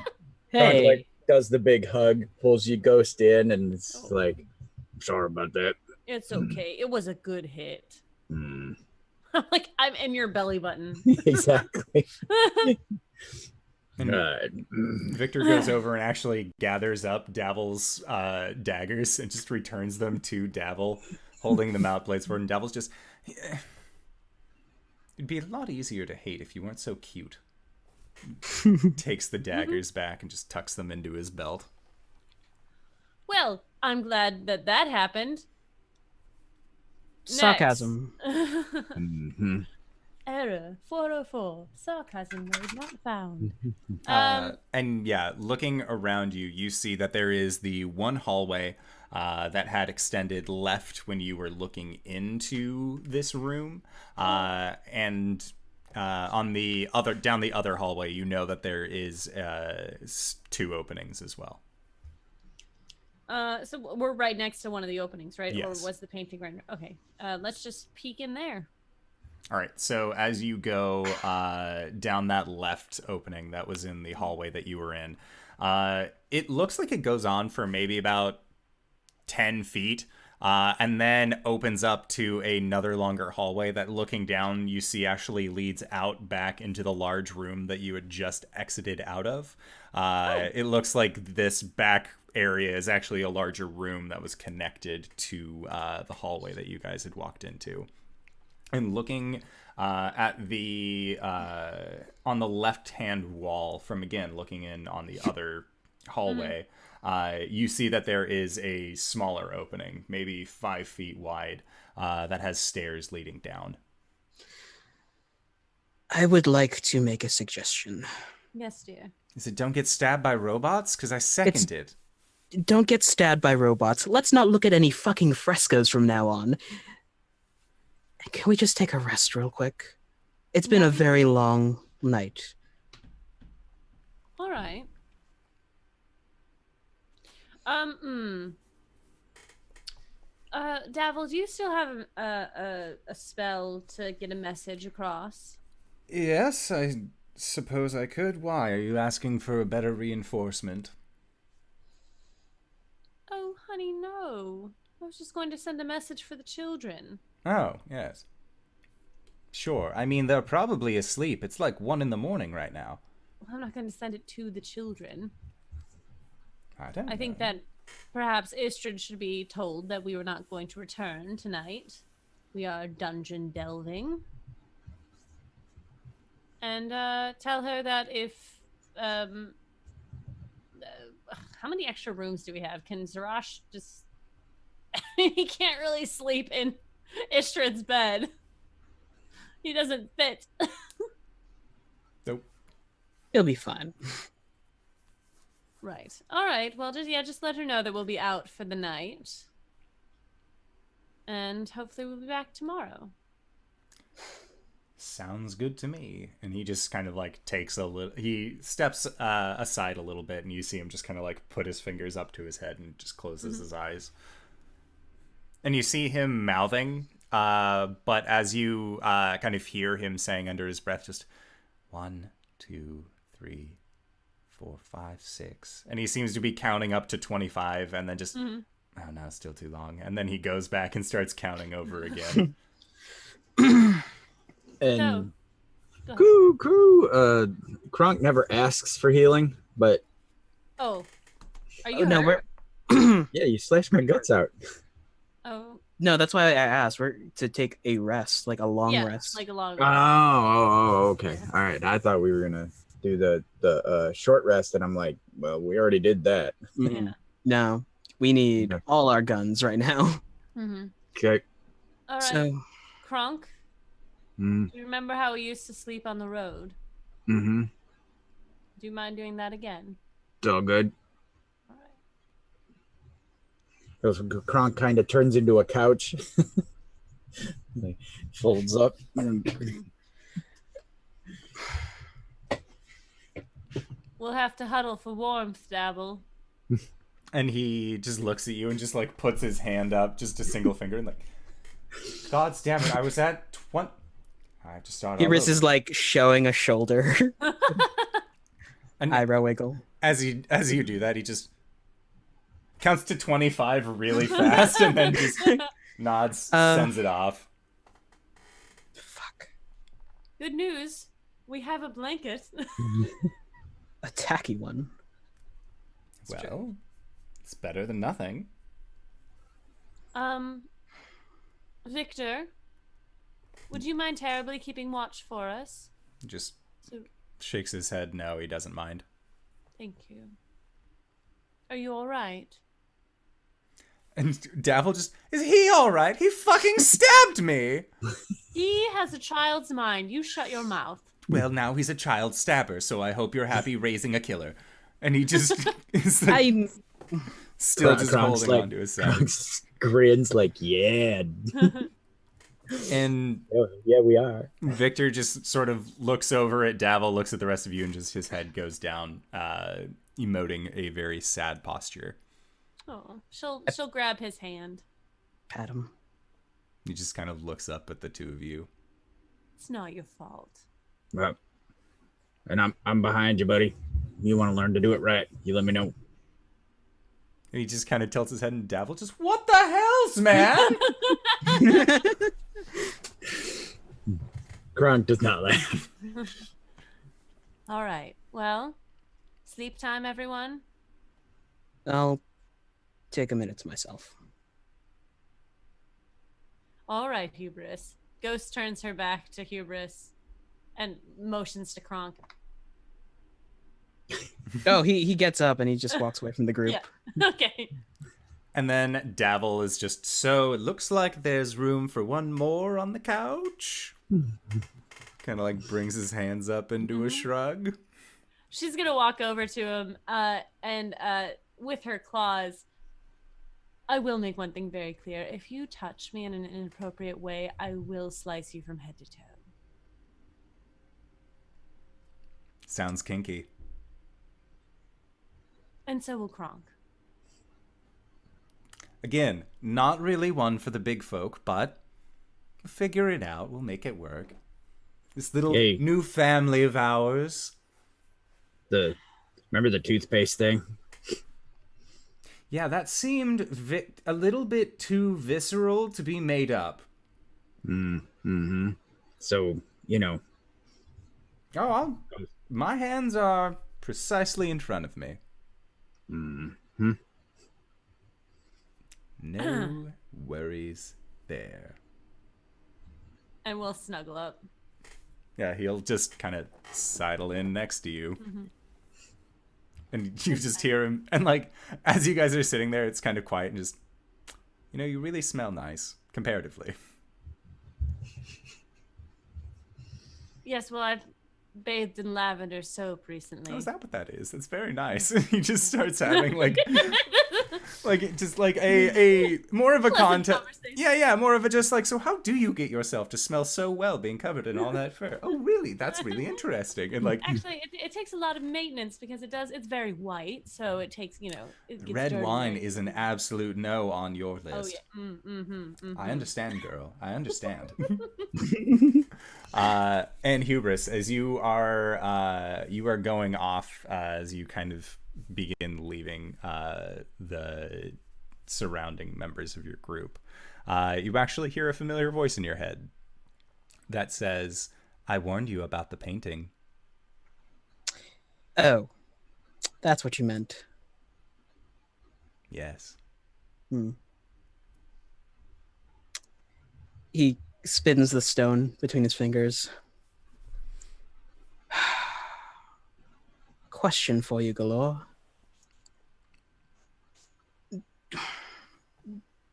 Speaker 3: Hey.
Speaker 4: like, does the big hug, pulls you Ghost in, and it's like, I'm sorry about that.
Speaker 2: It's okay. It was a good hit.
Speaker 4: Mm.
Speaker 2: Like, I'm in your belly button.
Speaker 4: Exactly.
Speaker 1: And Victor goes over and actually gathers up Davil's daggers and just returns them to Davil, holding them out blades forward. And Davil's just, it'd be a lot easier to hate if you weren't so cute. Takes the daggers back and just tucks them into his belt.
Speaker 2: Well, I'm glad that happened.
Speaker 3: Sarcasm.
Speaker 4: Mm-hmm.
Speaker 2: Error 404. Sarcasm mode not found.
Speaker 1: And yeah, looking around you, you see that there is the one hallway that had extended left when you were looking into this room, and on the other down the other hallway, you know that there is 2 openings as well.
Speaker 2: So we're right next to one of the openings, right?
Speaker 1: Yes.
Speaker 2: Or was the painting right? Okay. Let's just peek in there.
Speaker 1: All right, so as you go down that left opening that was in the hallway that you were in, it looks like it goes on for maybe about 10 feet, and then opens up to another longer hallway that, looking down, you see actually leads out back into the large room that you had just exited out of. It looks like this back area is actually a larger room that was connected to the hallway that you guys had walked into. And looking at the on the left-hand wall from, again, looking in on the other hallway, you see that there is a smaller opening, maybe 5 feet wide, that has stairs leading down.
Speaker 3: I would like to make a suggestion.
Speaker 2: Yes, dear.
Speaker 1: Is it don't get stabbed by robots? Because I seconded.
Speaker 3: Don't get stabbed by robots. Let's not look at any fucking frescoes from now on. Can we just take a rest real quick? It's been a very long night.
Speaker 2: All right. Davil, do you still have a spell to get a message across?
Speaker 1: Yes, I suppose I could. Why? Are you asking for a better reinforcement?
Speaker 2: Oh, honey, no. I was just going to send a message for the children.
Speaker 1: Oh, yes. Sure. I mean, they're probably asleep. It's like 1 a.m. right now.
Speaker 2: Well, I'm not going to send it to the children.
Speaker 1: I
Speaker 2: think that perhaps Istrid should be told that we were not going to return tonight. We are dungeon delving. And tell her that if... how many extra rooms do we have? Can Zarash just... he can't really sleep in Istrid's bed. He doesn't fit.
Speaker 1: Nope.
Speaker 3: It'll be fine.
Speaker 2: Right. All right. Well, just let her know that we'll be out for the night. And hopefully we'll be back tomorrow.
Speaker 1: Sounds good to me. And he just kind of like takes a little, he steps aside a little bit, and you see him just kind of like put his fingers up to his head and just closes his eyes. And you see him mouthing, but as you kind of hear him saying under his breath, just 1, 2, 3, 4, 5, 6. And he seems to be counting up to 25, and then just, oh no, it's still too long. And then he goes back and starts counting over again.
Speaker 4: And Kronk never asks for healing, but
Speaker 2: Oh, are you
Speaker 3: no,
Speaker 2: hurt?
Speaker 4: yeah, you slashed my guts out.
Speaker 2: Oh,
Speaker 3: No, that's why I asked. We're to take a rest, like a long
Speaker 2: yeah,
Speaker 3: rest.
Speaker 2: like a long.
Speaker 4: Okay. All right. I thought we were gonna do the short rest, and I'm like, well, we already did that.
Speaker 2: Yeah.
Speaker 3: No, we need
Speaker 4: Okay.
Speaker 3: all our guns right now.
Speaker 2: Mm-hmm.
Speaker 4: Okay.
Speaker 2: All right,
Speaker 3: So,
Speaker 2: Kronk.
Speaker 4: Mm-hmm.
Speaker 2: Do you remember how we used to sleep on the road?
Speaker 4: Mm-hmm.
Speaker 2: Do you mind doing that again?
Speaker 4: It's all good.
Speaker 2: All right.
Speaker 4: Kronk kind of turns into a couch. Like, folds up.
Speaker 2: We'll have to huddle for warmth, Dabble.
Speaker 1: And he just looks at you and just like puts his hand up, just a single finger, and like, God damn it! I was at 20. I have to start.
Speaker 3: Hubris is like showing a shoulder.
Speaker 1: And
Speaker 3: Eyebrow wiggle.
Speaker 1: as you do that, he just counts to 25 really fast, and then just nods, sends it off.
Speaker 3: Fuck.
Speaker 2: Good news. We have a blanket.
Speaker 3: A tacky one.
Speaker 1: Well, it's better than nothing.
Speaker 2: Victor, would you mind terribly keeping watch for us?
Speaker 1: Just
Speaker 2: So,
Speaker 1: shakes his head. No, he doesn't mind.
Speaker 2: thank you. Are you all right?
Speaker 1: And Davil just, is he all right? He fucking stabbed me.
Speaker 2: He has a child's mind. You shut your mouth.
Speaker 1: Well, now he's a child stabber, so I hope you're happy raising a killer. And he just is like, still just
Speaker 4: Kronk's
Speaker 1: holding
Speaker 4: like-
Speaker 1: on to his side.
Speaker 4: Kronk's grins like, yeah.
Speaker 1: And
Speaker 4: Yeah, we are.
Speaker 1: Victor just sort of looks over at Davil, looks at the rest of you, and just his head goes down, emoting a very sad posture.
Speaker 2: Oh, she'll grab his hand.
Speaker 3: Pat him.
Speaker 1: He just kind of looks up at the two of you.
Speaker 2: It's not your fault.
Speaker 4: Well, and I'm behind you, buddy. You want to learn to do it right, you let me know.
Speaker 1: And he just kind of tilts his head, and Davil just, what the hells, man?
Speaker 4: Kronk does not laugh.
Speaker 2: All right. Well, sleep time, everyone.
Speaker 3: I'll take a minute to myself.
Speaker 2: All right, Hubris. Ghost turns her back to Hubris and motions to Kronk.
Speaker 3: Oh, he gets up and he just walks away from the group.
Speaker 2: Yeah. Okay.
Speaker 1: And then Davil is just, so it looks like there's room for one more on the couch. Kind of like brings his hands up into a shrug.
Speaker 2: She's gonna walk over to him, and with her claws, I will make one thing very clear. If you touch me in an inappropriate way, I will slice you from head to toe.
Speaker 1: Sounds kinky.
Speaker 2: And so will Kronk.
Speaker 1: Again, not really one for the big folk, but figure it out. We'll make it work. This little
Speaker 4: Hey.
Speaker 1: new family of ours.
Speaker 4: Remember the toothpaste thing?
Speaker 1: Yeah, that seemed a little bit too visceral to be made up.
Speaker 4: Mm-hmm. So,
Speaker 1: Oh, my hands are precisely in front of me.
Speaker 4: mm-hmm.
Speaker 1: No worries there.
Speaker 2: And we'll snuggle up.
Speaker 1: Yeah, he'll just kind of sidle in next to you.
Speaker 2: Mm-hmm.
Speaker 1: And you just hear him. And, like, as you guys are sitting there, it's kind of quiet and just, you really smell nice, comparatively.
Speaker 2: Yes, well, I've bathed in lavender soap recently.
Speaker 1: Oh, is that what that is? That's very nice. He just starts having, like just like a more of a
Speaker 2: Pleasant
Speaker 1: context.
Speaker 2: conversation.
Speaker 1: Yeah, more of a just like, so how do you get yourself to smell so well being covered in all that fur? Oh, really? That's really interesting. And like,
Speaker 2: Actually, it takes a lot of maintenance because it's very white, so it takes, it gets
Speaker 1: red
Speaker 2: dirty
Speaker 1: wine
Speaker 2: very
Speaker 1: is an
Speaker 2: quickly.
Speaker 1: absolute no on your
Speaker 2: Oh,
Speaker 1: list.
Speaker 2: yeah. Mm-hmm.
Speaker 1: I understand, girl. I understand. And Hubris, as you are going off as you kind of begin leaving the surrounding members of your group, you actually hear a familiar voice in your head that says, "I warned you about the painting."
Speaker 3: Oh, that's what you meant.
Speaker 1: Yes.
Speaker 3: He spins the stone between his fingers. Question for you, Golorr.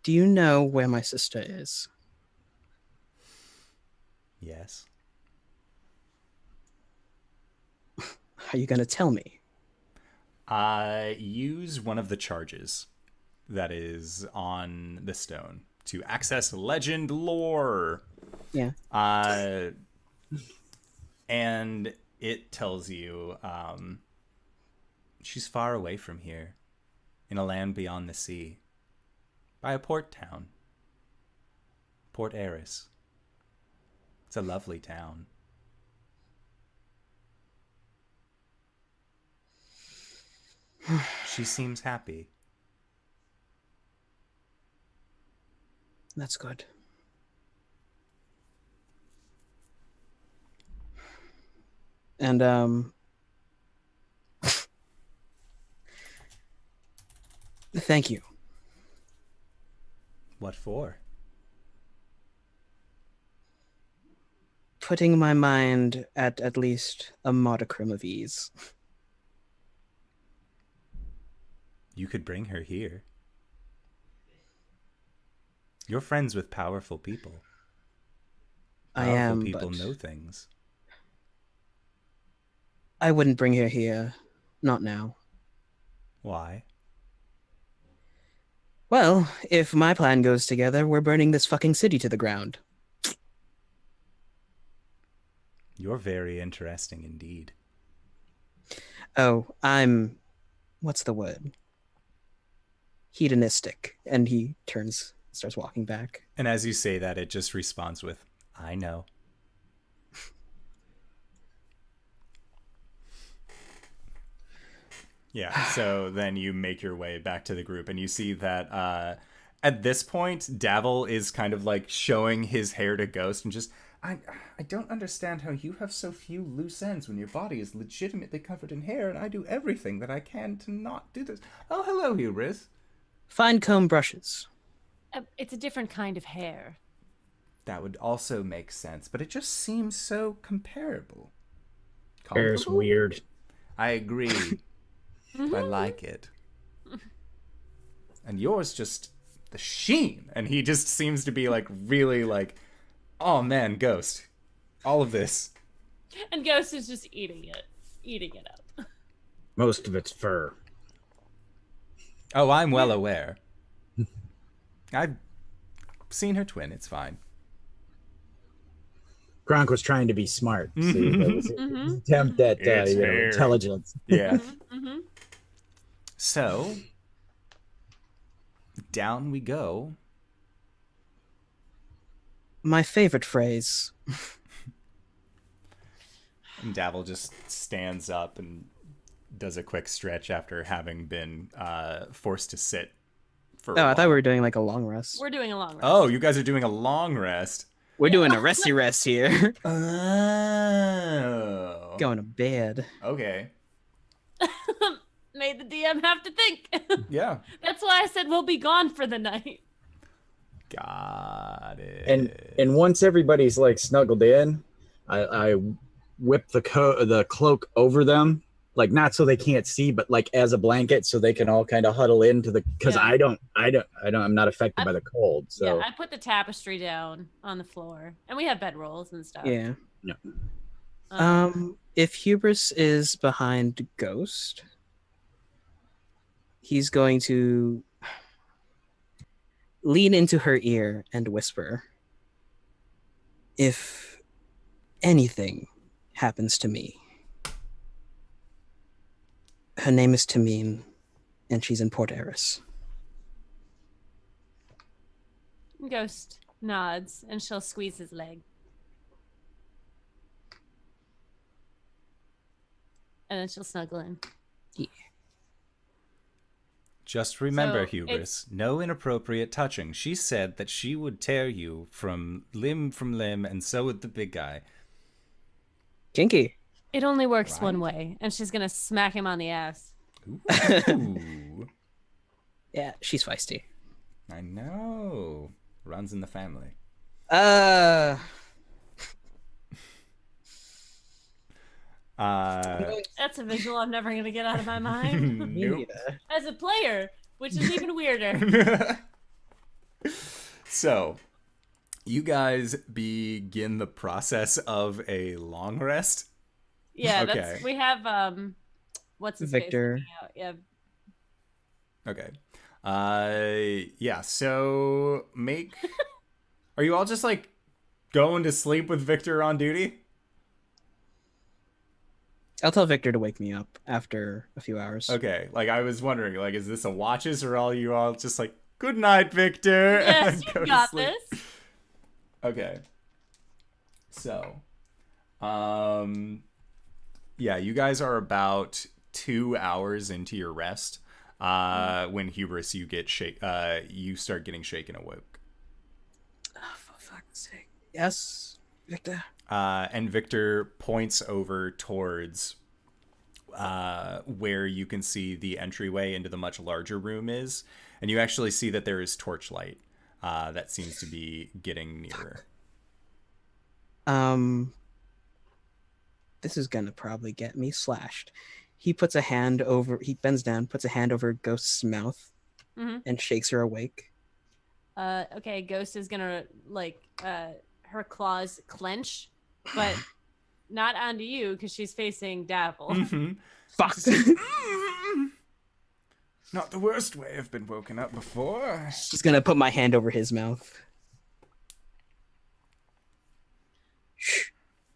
Speaker 3: Do you know where my sister is?
Speaker 1: Yes.
Speaker 3: Are you going to tell me?
Speaker 1: Use one of the charges that is on the stone to access legend lore.
Speaker 3: Yeah.
Speaker 1: And it tells you she's far away from here, in a land beyond the sea, by a port town. Port Eris. It's a lovely town. She seems happy.
Speaker 3: That's good. And thank you.
Speaker 1: What for?
Speaker 3: Putting my mind at least a modicum of ease.
Speaker 1: You could bring her here. You're friends with powerful people.
Speaker 3: I am,
Speaker 1: people
Speaker 3: but
Speaker 1: know things.
Speaker 3: I wouldn't bring her here. Not now.
Speaker 1: Why?
Speaker 3: Well, if my plan goes together, we're burning this fucking city to the ground.
Speaker 1: You're very interesting indeed.
Speaker 3: Oh, I'm... what's the word? Hedonistic. And he starts walking back.
Speaker 1: And as you say that, it just responds with, I know. Yeah, so then you make your way back to the group, and you see that at this point, Davil is kind of like showing his hair to Ghost and just, I don't understand how you have so few loose ends when your body is legitimately covered in hair, and I do everything that I can to not do this. Oh, hello, Hubris.
Speaker 3: Fine comb brushes.
Speaker 2: It's a different kind of hair.
Speaker 1: That would also make sense, but it just seems so comparable.
Speaker 4: Hair's
Speaker 1: Comparable?
Speaker 4: weird.
Speaker 1: I agree. I like it. And yours just the sheen. And he just seems to be like really like, oh man, Ghost. All of this.
Speaker 2: And Ghost is just eating it up.
Speaker 4: Most of it's fur.
Speaker 1: Oh, I'm well aware. I've seen her twin. It's fine.
Speaker 4: Kronk was trying to be smart. See, that was his attempt at
Speaker 1: It's fair.
Speaker 4: intelligence.
Speaker 1: Yeah.
Speaker 2: Mm-hmm.
Speaker 1: So, down we go.
Speaker 3: My favorite phrase.
Speaker 1: And Davil just stands up and does a quick stretch after having been forced to sit for a
Speaker 3: Oh, I
Speaker 1: while.
Speaker 3: thought we were doing like a long rest.
Speaker 2: We're doing a long rest.
Speaker 1: Oh, you guys are doing a long rest.
Speaker 3: We're doing a resty rest here.
Speaker 1: Oh.
Speaker 3: Going to bed.
Speaker 1: Okay.
Speaker 2: Made the DM have to think.
Speaker 1: Yeah.
Speaker 2: That's why I said we'll be gone for the night.
Speaker 1: Got it.
Speaker 4: And once everybody's like snuggled in, I whip the cloak over them, like not so they can't see, but like as a blanket, so they can all kind of huddle into the. Because
Speaker 2: Yeah.
Speaker 4: I'm not affected by the cold. So
Speaker 2: Yeah, I put the tapestry down on the floor, and we have bedrolls and stuff.
Speaker 3: Yeah.
Speaker 4: Yeah.
Speaker 3: If Hubris is behind Ghost, he's going to lean into her ear and whisper, if anything happens to me, her name is Tamim, and she's in Port Eris.
Speaker 2: Ghost nods, and she'll squeeze his leg. And then she'll snuggle in.
Speaker 1: Just remember,
Speaker 2: So,
Speaker 1: Hubris, no inappropriate touching. She said that she would tear you from limb, and so would the big guy.
Speaker 3: Kinky.
Speaker 2: It only works
Speaker 1: Right.
Speaker 2: one way, and she's gonna smack him on the ass.
Speaker 1: Ooh.
Speaker 3: Yeah, she's feisty.
Speaker 1: I know. Runs in the family.
Speaker 2: That's a visual I'm never gonna get out of my mind.
Speaker 1: Nope.
Speaker 2: As a player, which is even weirder.
Speaker 1: So, you guys begin the process of a long rest.
Speaker 2: Yeah,
Speaker 1: Okay.
Speaker 2: we have what's his
Speaker 3: Victor.
Speaker 2: face looking out. Yeah.
Speaker 1: Okay. Yeah, so make... Are you all just, like, going to sleep with Victor on duty?
Speaker 3: I'll tell Victor to wake me up after a few hours.
Speaker 1: Okay, like, I was wondering, like, is this a watches, or are you all just like, good night, Victor?
Speaker 2: Yes,
Speaker 1: and then go
Speaker 2: you
Speaker 1: to
Speaker 2: got
Speaker 1: sleep?
Speaker 2: this.
Speaker 1: Okay. So, yeah, you guys are about 2 hours into your rest. When Hubris, you start getting shaken awake.
Speaker 3: Oh, for fuck's sake. Yes, Victor.
Speaker 1: And Victor points over towards where you can see the entryway into the much larger room is, and you actually see that there is torchlight that seems to be getting nearer.
Speaker 3: This is gonna probably get me slashed. He bends down, puts a hand over Ghost's mouth, and shakes her awake.
Speaker 2: Okay, Ghost is gonna her claws clench, but not onto you because she's facing Dapple.
Speaker 1: Mm-hmm.
Speaker 3: Fuck.
Speaker 1: Not the worst way I've been woken up before.
Speaker 3: She's gonna put my hand over his mouth.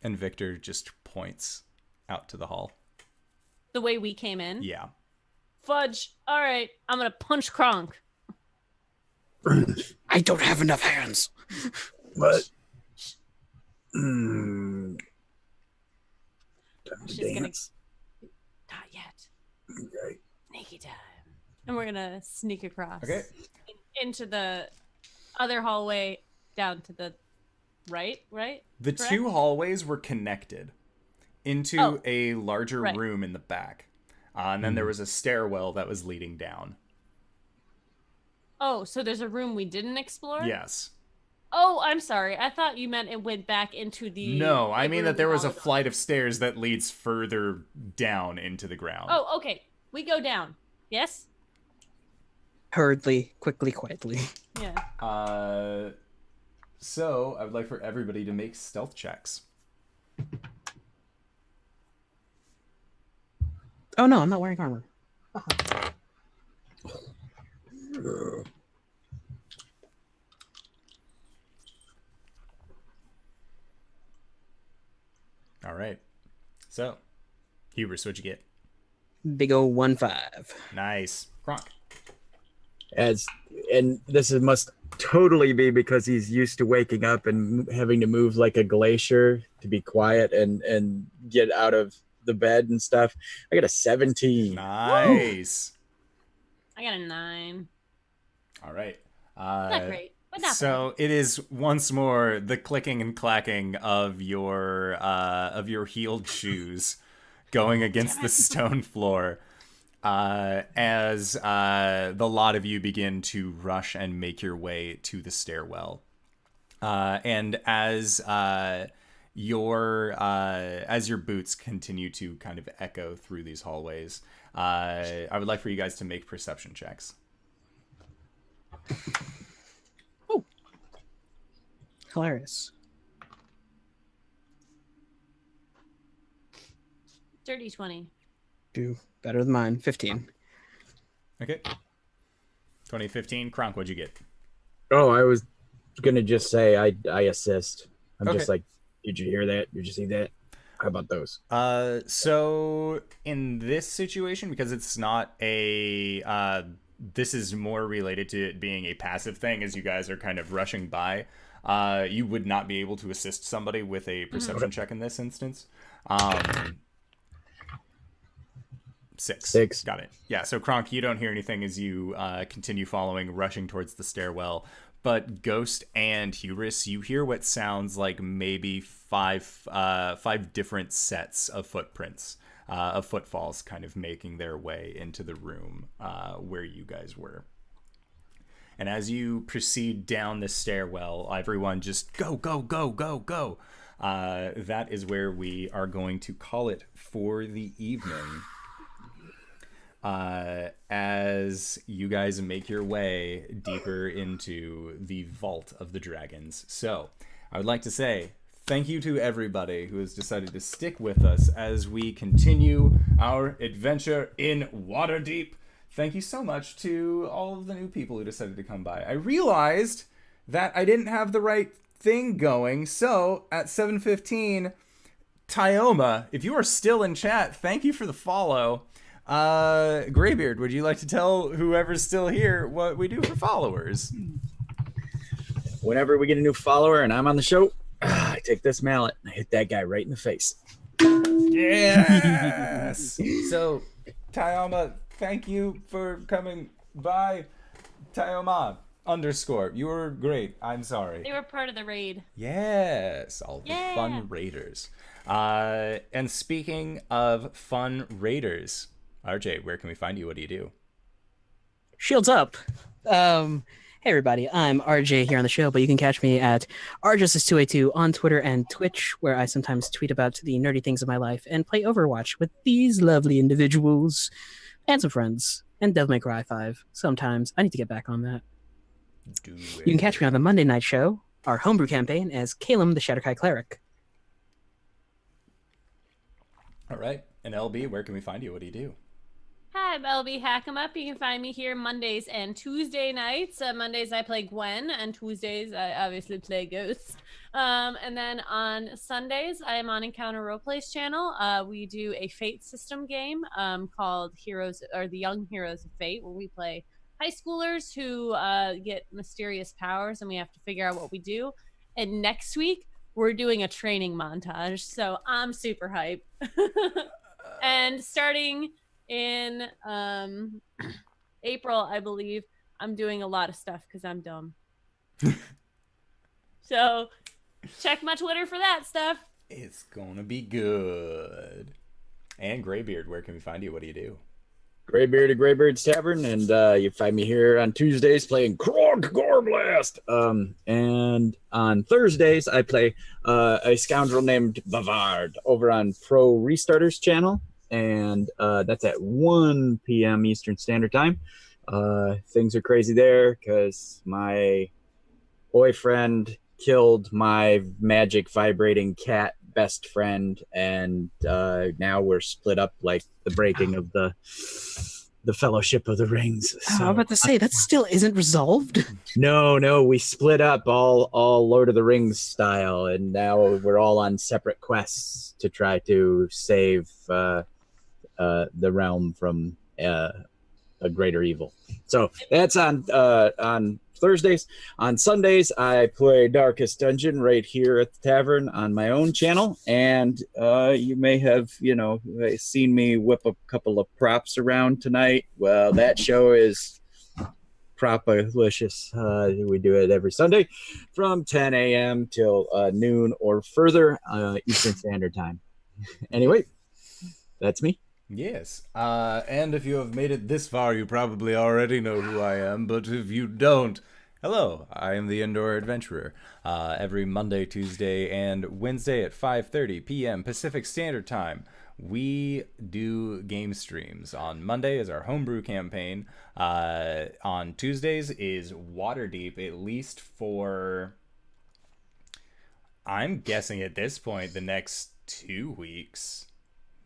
Speaker 1: And Victor just points out to the hall.
Speaker 2: The way we came in.
Speaker 1: Yeah.
Speaker 2: Fudge. All right, I'm gonna punch Kronk.
Speaker 3: I don't have enough hands.
Speaker 4: What?
Speaker 2: She's gonna. Not yet.
Speaker 4: Okay.
Speaker 2: Sneaky time. And we're gonna sneak across.
Speaker 1: Okay.
Speaker 2: Into the other hallway, down to the right.
Speaker 1: The
Speaker 2: Correct?
Speaker 1: two hallways were connected into a larger
Speaker 2: right.
Speaker 1: room in the back. And then there was a stairwell that was leading down.
Speaker 2: Oh, so there's a room we didn't explore?
Speaker 1: Yes.
Speaker 2: Oh, I'm sorry. I thought you meant it went back into the...
Speaker 1: No, I mean that there was a
Speaker 2: room.
Speaker 1: flight of stairs that leads further down into the ground.
Speaker 2: Oh, okay. We go down. Yes?
Speaker 3: Hurriedly, quickly, quietly.
Speaker 2: Yeah.
Speaker 1: So I would like for everybody to make stealth checks.
Speaker 3: Oh no, I'm not wearing armor.
Speaker 1: All right. So, Hubris, what'd you get?
Speaker 3: Big ol' 1-5.
Speaker 1: Nice. Kronk.
Speaker 4: And must totally be because he's used to waking up and having to move like a glacier to be quiet and get out of the bed and stuff. I got a 17.
Speaker 1: Nice.
Speaker 2: I got a 9.
Speaker 1: All right.
Speaker 2: Not great, but not
Speaker 1: So it is once more the clicking and clacking of your heeled shoes going against the stone floor as the lot of you begin to rush and make your way to the stairwell. And as your boots continue to kind of echo through these hallways, I would like for you guys to make perception checks.
Speaker 3: Oh, hilarious.
Speaker 2: Dirty 20.
Speaker 3: Do better than mine. 15.
Speaker 1: Okay. 2015. Kronk, what'd you get?
Speaker 4: Oh, I was gonna just say I assist. I'm
Speaker 1: Okay.
Speaker 4: just like, did you hear that? Did you see that? How about those?
Speaker 1: So in this situation, because it's not a this is more related to it being a passive thing as you guys are kind of rushing by. You would not be able to assist somebody with a perception check in this instance. 6.
Speaker 4: 6.
Speaker 1: Got it. Yeah, so Kronk, you don't hear anything as you continue following, rushing towards the stairwell. But Ghost and Hubris, you hear what sounds like maybe five different sets of footprints, of footfalls kind of making their way into the room where you guys were. And as you proceed down the stairwell, everyone just go, go, go, go, go. That is where we are going to call it for the evening. as you guys make your way deeper into the Vault of the Dragons. So, I would like to say thank you to everybody who has decided to stick with us as we continue our adventure in Waterdeep. Thank you so much to all of the new people who decided to come by. I realized that I didn't have the right thing going, so at 7:15, Tyoma, if you are still in chat, thank you for the follow. Greybeard, would you like to tell whoever's still here what we do for followers?
Speaker 4: Whenever we get a new follower and I'm on the show, I take this mallet and I hit that guy right in the face.
Speaker 1: Yes! So, Tyoma, thank you for coming by. Tyoma _ you were great. I'm sorry.
Speaker 2: They were part of the raid.
Speaker 1: Yes, all the fun raiders. And speaking of fun raiders, RJ, where can we find you? What do you do?
Speaker 3: Shields up. Hey everybody, I'm RJ here on the show, but you can catch me at RJustice282 on Twitter and Twitch, where I sometimes tweet about the nerdy things of my life and play Overwatch with these lovely individuals and some friends, and Devil May Cry 5 sometimes. I need to get back on that.
Speaker 1: Do it.
Speaker 3: You can catch me on the Monday night show, our homebrew campaign, as Calum the Shatterkai Cleric.
Speaker 1: All right. And LB, where can we find you? What do you do?
Speaker 2: Hi, I'm LBHackEmUp. You can find me here Mondays and Tuesday nights. Mondays I play Gwen, and Tuesdays I obviously play Ghost. And then on Sundays I am on Encounter Roleplay's channel. We do a Fate system game called Heroes or the Young Heroes of Fate, where we play high schoolers who get mysterious powers, and we have to figure out what we do. And next week we're doing a training montage, so I'm super hyped. And starting in April, I believe, I'm doing a lot of stuff because I'm dumb. So check my Twitter for that stuff.
Speaker 1: It's gonna be good. And Greybeard, where can we find you? What do you do?
Speaker 4: Greybeard at Greybeards Tavern, and you find me here on Tuesdays playing Kronk Gorblatz. And on Thursdays I play a scoundrel named Bavard over on Pro Restarter's channel, and that's at 1 p.m. Eastern Standard Time. Things are crazy there because my boyfriend killed my magic vibrating cat best friend, and now we're split up like the breaking of the Fellowship of the Rings. So,
Speaker 3: I'm about to say, that still isn't resolved.
Speaker 4: No, we split up all Lord of the Rings style, and now we're all on separate quests to try to save the realm from a greater evil. So that's on Thursdays. On Sundays, I play Darkest Dungeon right here at the Tavern on my own channel, and you may have, seen me whip a couple of props around tonight. Well, that show is Propalicious. We do it every Sunday from 10 a.m. till noon or further Eastern Standard Time. Anyway, that's me.
Speaker 1: Yes. And if you have made it this far, you probably already know who I am. But if you don't, hello, I am the Indoor Adventurer. Every Monday, Tuesday, and Wednesday at 5:30 p.m. Pacific Standard Time, we do game streams. On Monday is our homebrew campaign. On Tuesdays is Waterdeep, at least for, I'm guessing at this point, the next 2 weeks.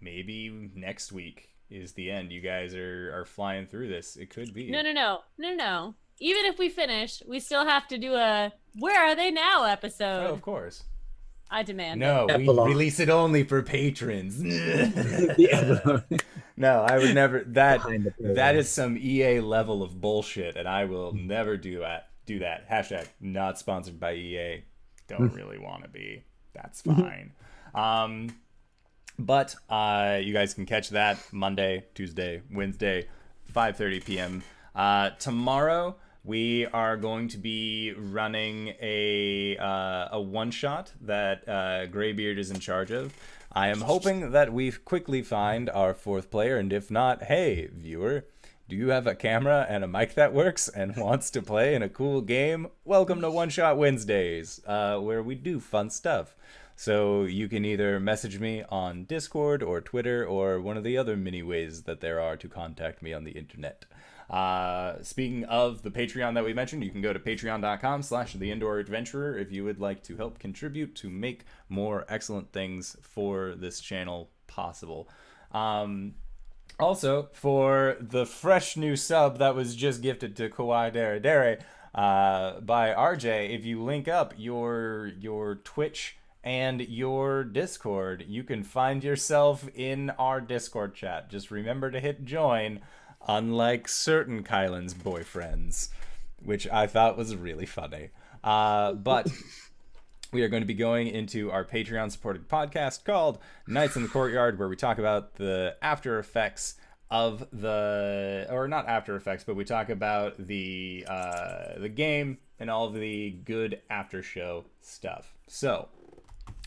Speaker 1: Maybe next week is the end. You guys are flying through this. It could be.
Speaker 2: No. Even if we finish, we still have to do a Where Are They Now episode.
Speaker 1: Oh, of course.
Speaker 2: I demand
Speaker 1: No,
Speaker 2: it.
Speaker 1: we release it only for patrons. No, I would never. That is some EA level of bullshit, and I will never do that. Hashtag not sponsored by EA. Don't really want to be. That's fine. But you guys can catch that Monday, Tuesday, Wednesday, 5:30 p.m. Tomorrow we are going to be running a one-shot that Greybeard is in charge of. I am hoping that we quickly find our fourth player, and if not, hey, viewer, do you have a camera and a mic that works and wants to play in a cool game? Welcome to One Shot Wednesdays, where we do fun stuff. So you can either message me on Discord or Twitter or one of the other many ways that there are to contact me on the internet. Speaking of the Patreon that we mentioned, you can go to patreon.com/theindooradventurer if you would like to help contribute to make more excellent things for this channel possible. Also, for the fresh new sub that was just gifted to Kawhi Dere Dere by RJ, if you link up your Twitch and your Discord, you can find yourself in our Discord chat. Just remember to hit join, unlike certain Kylan's boyfriends, which I thought was really funny. But we are going to be going into our Patreon-supported podcast called Nights in the Courtyard, where we talk about the after effects of the, or not after effects, but we talk about the game and all of the good after show stuff. So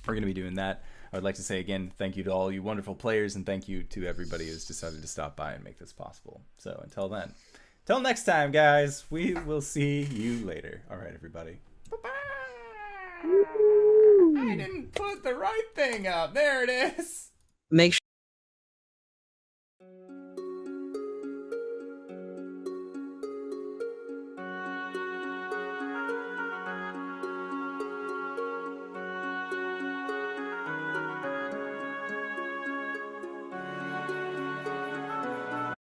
Speaker 1: we're going to be doing that. I would like to say again, thank you to all you wonderful players, and thank you to everybody who's decided to stop by and make this possible. So until then, till next time, guys, we will see you later. All right, everybody. Bye-bye. I didn't put the right thing up. There it is.
Speaker 3: Make